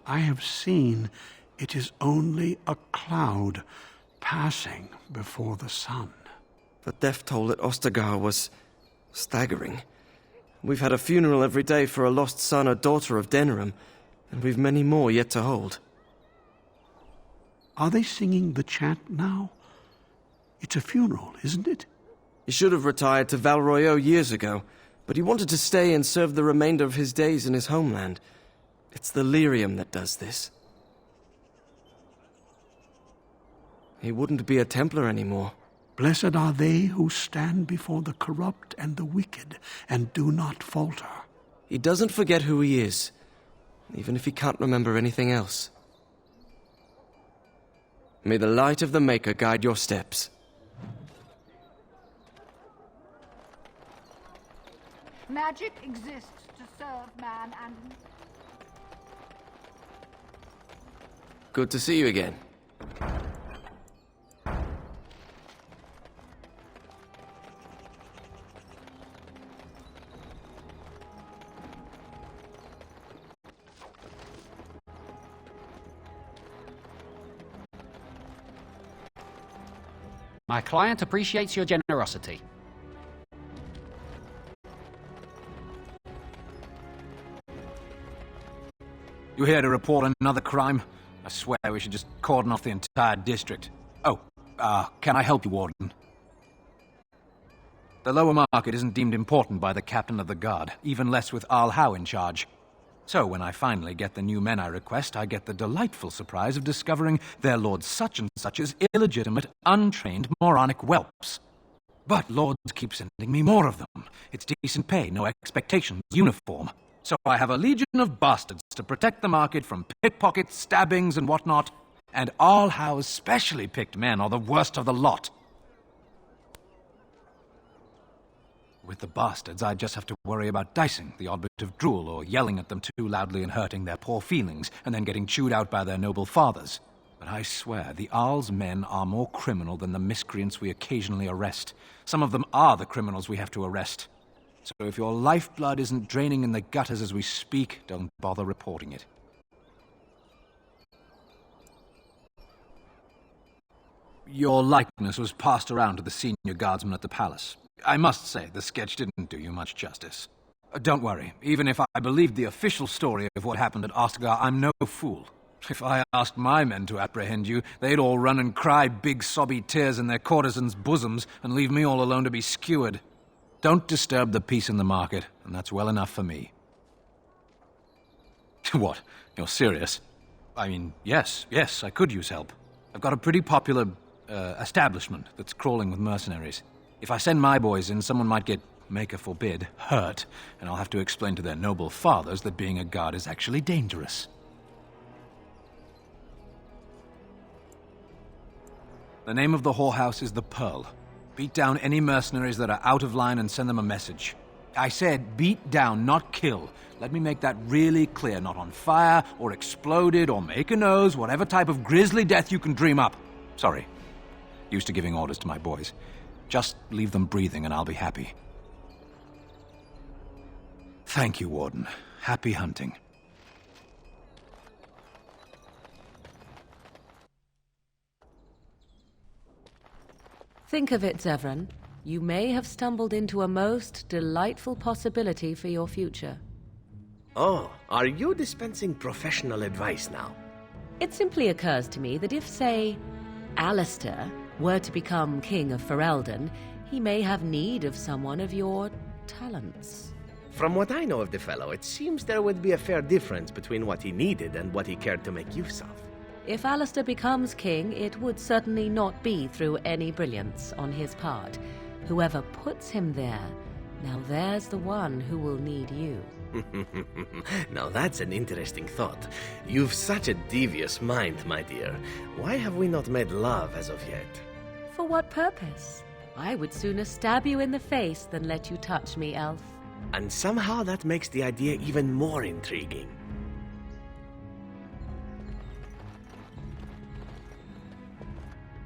I have seen it is only a cloud passing before the sun. The death toll at Ostagar was staggering. We've had a funeral every day for a lost son or daughter of Denerim, and we've many more yet to hold. Are they singing the chant now? It's a funeral, isn't it? He should have retired to Val Royeaux years ago, but he wanted to stay and serve the remainder of his days in his homeland. It's the lyrium that does this. He wouldn't be a Templar anymore. Blessed are they who stand before the corrupt and the wicked, and do not falter. He doesn't forget who he is, even if he can't remember anything else. May the light of the Maker guide your steps. Magic exists to serve man and... Good to see you again. My client appreciates your generosity. You here to report another crime? I swear we should just cordon off the entire district. Oh, can I help you, Warden? The lower market isn't deemed important by the captain of the guard, even less with Arl Howe in charge. So when I finally get the new men I request, I get the delightful surprise of discovering their Lord such-and-such's illegitimate, untrained, moronic whelps. But lords keep sending me more of them. It's decent pay, no expectations, uniform. So I have a legion of bastards to protect the market from pickpockets, stabbings, and whatnot. And Arl Howe's specially picked men are the worst of the lot. With the bastards, I just have to worry about dicing, the odd bit of drool, or yelling at them too loudly and hurting their poor feelings, and then getting chewed out by their noble fathers. But I swear, the Arl's men are more criminal than the miscreants we occasionally arrest. Some of them are the criminals we have to arrest. So if your lifeblood isn't draining in the gutters as we speak, don't bother reporting it. Your likeness was passed around to the senior guardsman at the palace. I must say, the sketch didn't do you much justice. Don't worry, even if I believed the official story of what happened at Ostagar, I'm no fool. If I asked my men to apprehend you, they'd all run and cry big sobby tears in their courtesans' bosoms and leave me all alone to be skewered. Don't disturb the peace in the market, and that's well enough for me. What? You're serious? I mean, yes, I could use help. I've got a pretty popular, establishment that's crawling with mercenaries. If I send my boys in, someone might get, maker forbid, hurt, and I'll have to explain to their noble fathers that being a guard is actually dangerous. The name of the whorehouse is the Pearl. Beat down any mercenaries that are out of line and send them a message. I said beat down, not kill. Let me make that really clear. Not on fire, or exploded, or make a nose, whatever type of grisly death you can dream up. Sorry. Used to giving orders to my boys. Just leave them breathing and I'll be happy. Thank you, Warden. Happy hunting. Think of it, Zevran. You may have stumbled into a most delightful possibility for your future. Oh, are you dispensing professional advice now? It simply occurs to me that if, say, Alistair were to become King of Ferelden, he may have need of someone of your talents. From what I know of the fellow, it seems there would be a fair difference between what he needed and what he cared to make use of. If Alistair becomes king, it would certainly not be through any brilliance on his part. Whoever puts him there, now there's the one who will need you. Now that's an interesting thought. You've such a devious mind, my dear. Why have we not made love as of yet? For what purpose? I would sooner stab you in the face than let you touch me, elf. And somehow that makes the idea even more intriguing.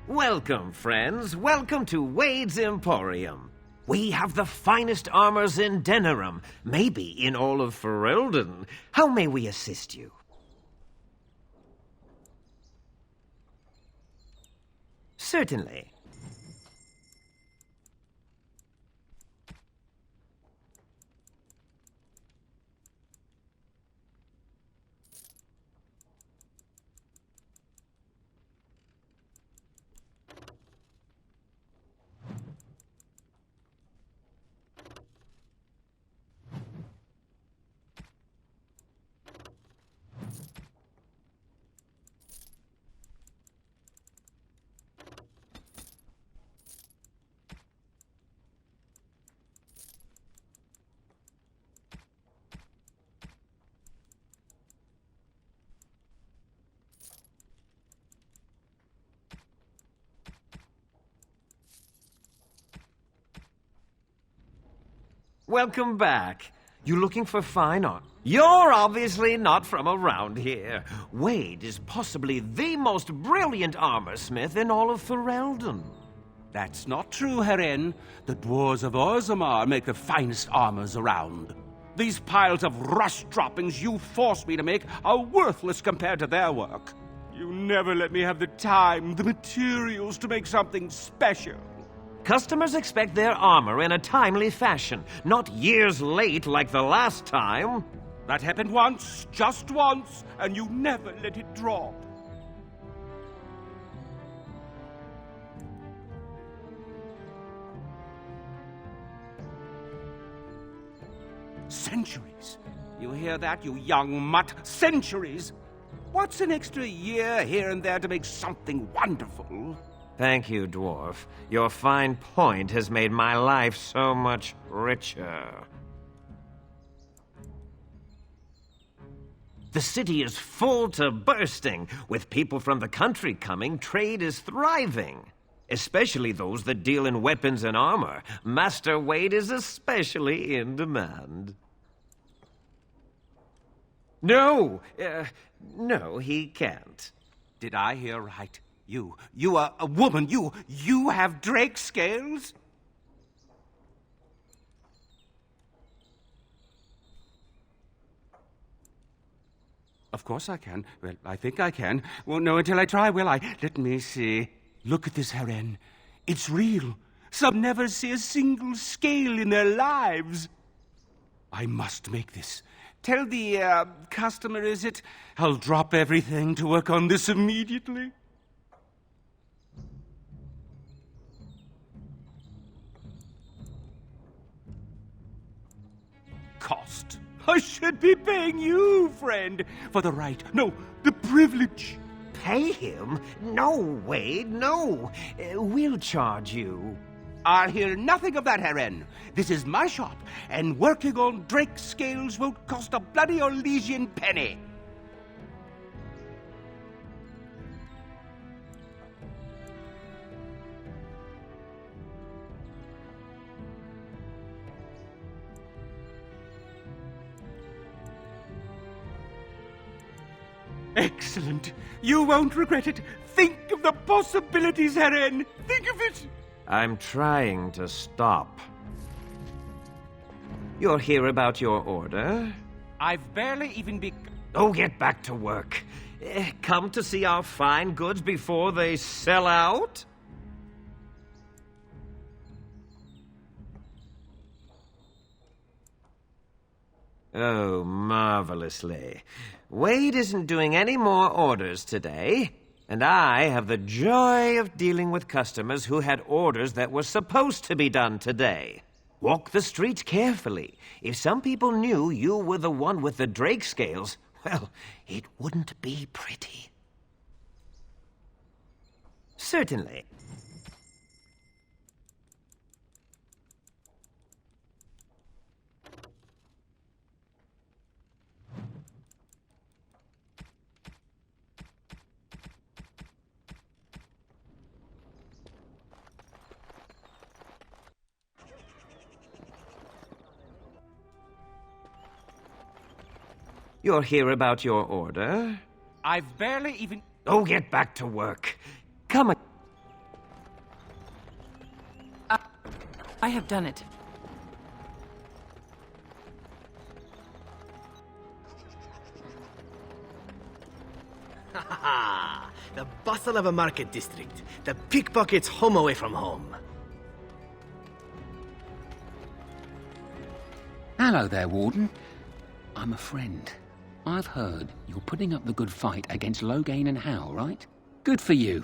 Welcome, friends. Welcome to Wade's Emporium. We have the finest armors in Denerim, maybe in all of Ferelden. How may we assist you? Certainly. Welcome back. You looking for fine art? You're obviously not from around here. Wade is possibly the most brilliant armorsmith in all of Ferelden. That's not true, Heren. The dwarves of Orzammar make the finest armors around. These piles of rust droppings you forced me to make are worthless compared to their work. You never let me have the time, the materials to make something special. Customers expect their armor in a timely fashion, not years late like the last time. That happened once, just once, and you never let it drop. Centuries. You hear that, you young mutt? Centuries! What's an extra year here and there to make something wonderful? Thank you, dwarf. Your fine point has made my life so much richer. The city is full to bursting. With people from the country coming, trade is thriving. Especially those that deal in weapons and armor. Master Wade is especially in demand. No, he can't. Did I hear right? You are a woman. You have drake scales? Of course I can. Well, I think I can. Won't know until I try, will I? Let me see. Look at this, Heren. It's real. Some never see a single scale in their lives. I must make this. Tell the, customer, is it? I'll drop everything to work on this immediately. Cost. I should be paying you, friend, for the right, no, the privilege. Pay him? No, Wade, no. We'll charge you. I'll hear nothing of that, Heren. This is my shop, and working on drake scales won't cost a bloody Orlesian penny. Excellent. You won't regret it. Think of the possibilities, Heren. Think of it. I'm trying to stop. You're here about your order? I've barely even Oh, get back to work. Come to see our fine goods before they sell out? Oh, marvelously. Wade isn't doing any more orders today, and I have the joy of dealing with customers who had orders that were supposed to be done today. Walk the streets carefully. If some people knew you were the one with the drake scales, well, it wouldn't be pretty. Certainly. You're here about your order? I've barely even... Oh, get back to work. Come on. I have done it. Ha ha ha! The bustle of a market district. The pickpockets home away from home. Hello there, Warden. I'm a friend. I've heard you're putting up the good fight against Loghain and Howe, right? Good for you.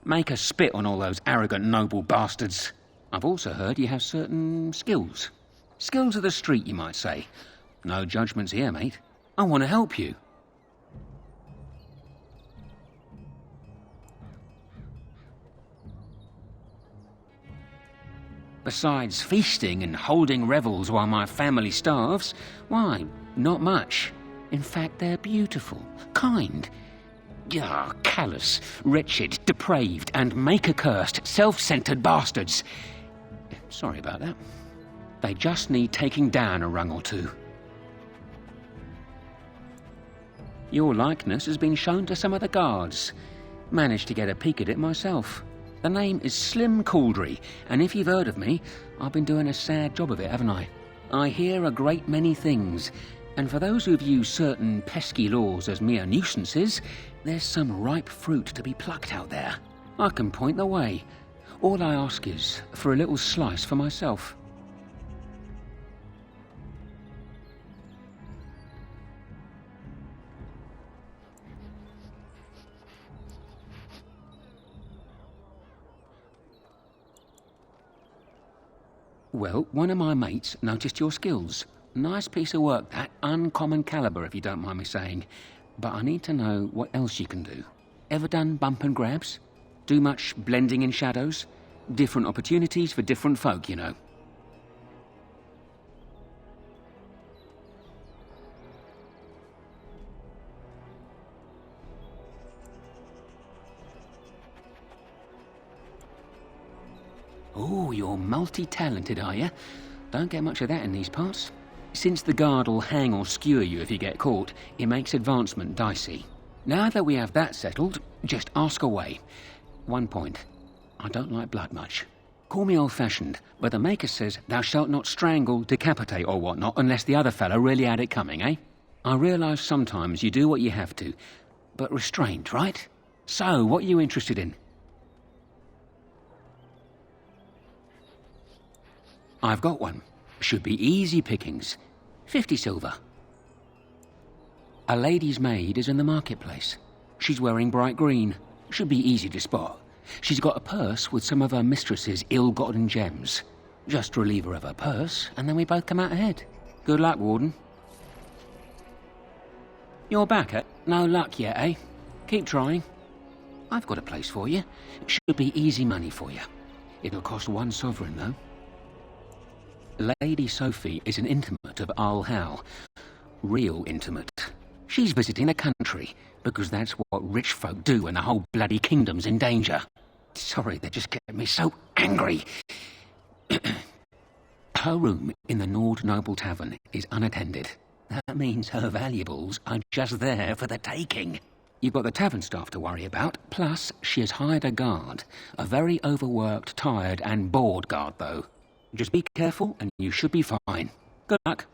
Make a spit on all those arrogant noble bastards. I've also heard you have certain skills. Skills of the street, you might say. No judgments here, mate. I want to help you. Besides feasting and holding revels while my family starves, why, not much. In fact, they're beautiful, kind, callous, wretched, depraved, and maker-cursed, self-centered bastards. Sorry about that. They just need taking down a rung or two. Your likeness has been shown to some of the guards. Managed to get a peek at it myself. The name is Slim Cauldry, and if you've heard of me, I've been doing a sad job of it, haven't I? I hear a great many things, and for those who view certain pesky laws as mere nuisances, there's some ripe fruit to be plucked out there. I can point the way. All I ask is for a little slice for myself. Well, one of my mates noticed your skills. Nice piece of work, that. Uncommon caliber, if you don't mind me saying. But I need to know what else you can do. Ever done bump and grabs? Do much blending in shadows? Different opportunities for different folk, you know. Oh, you're multi-talented, are you? Don't get much of that in these parts. Since the guard'll hang or skewer you if you get caught, it makes advancement dicey. Now that we have that settled, just ask away. One point. I don't like blood much. Call me old-fashioned, but the Maker says thou shalt not strangle, decapitate or whatnot unless the other fella really had it coming, eh? I realise sometimes you do what you have to, but restrained, right? So, what are you interested in? I've got one. Should be easy pickings. 50 silver. A lady's maid is in the marketplace. She's wearing bright green. Should be easy to spot. She's got a purse with some of her mistress's ill-gotten gems. Just relieve her of her purse, and then we both come out ahead. Good luck, Warden. You're back at no luck yet, eh? Keep trying. I've got a place for you. Should be easy money for you. It'll cost 1 sovereign, though. Lady Sophie is an intimate of Al Howe. Real intimate. She's visiting the country, because that's what rich folk do when the whole bloody kingdom's in danger. Sorry, they just get me so angry. Her room in the Nord Noble Tavern is unattended. That means her valuables are just there for the taking. You've got the tavern staff to worry about, plus she has hired a guard. A very overworked, tired and bored guard, though. Just be careful and you should be fine. Good luck.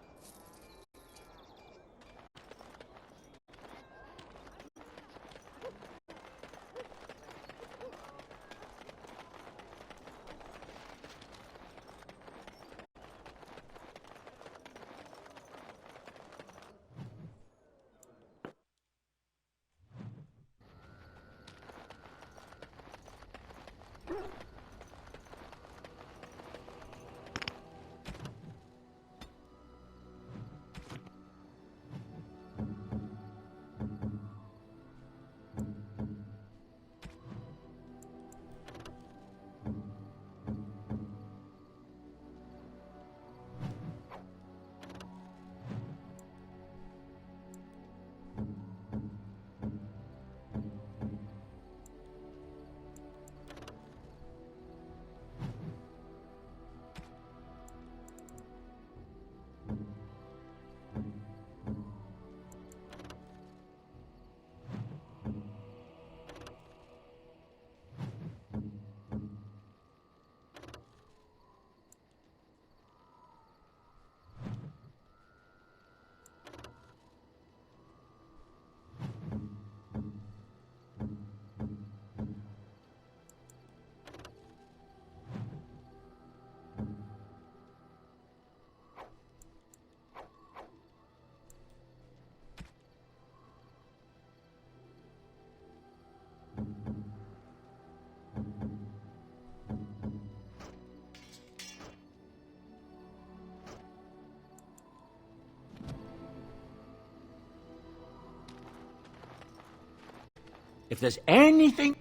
If there's anything...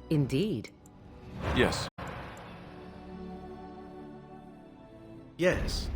Indeed. Yes. Yes.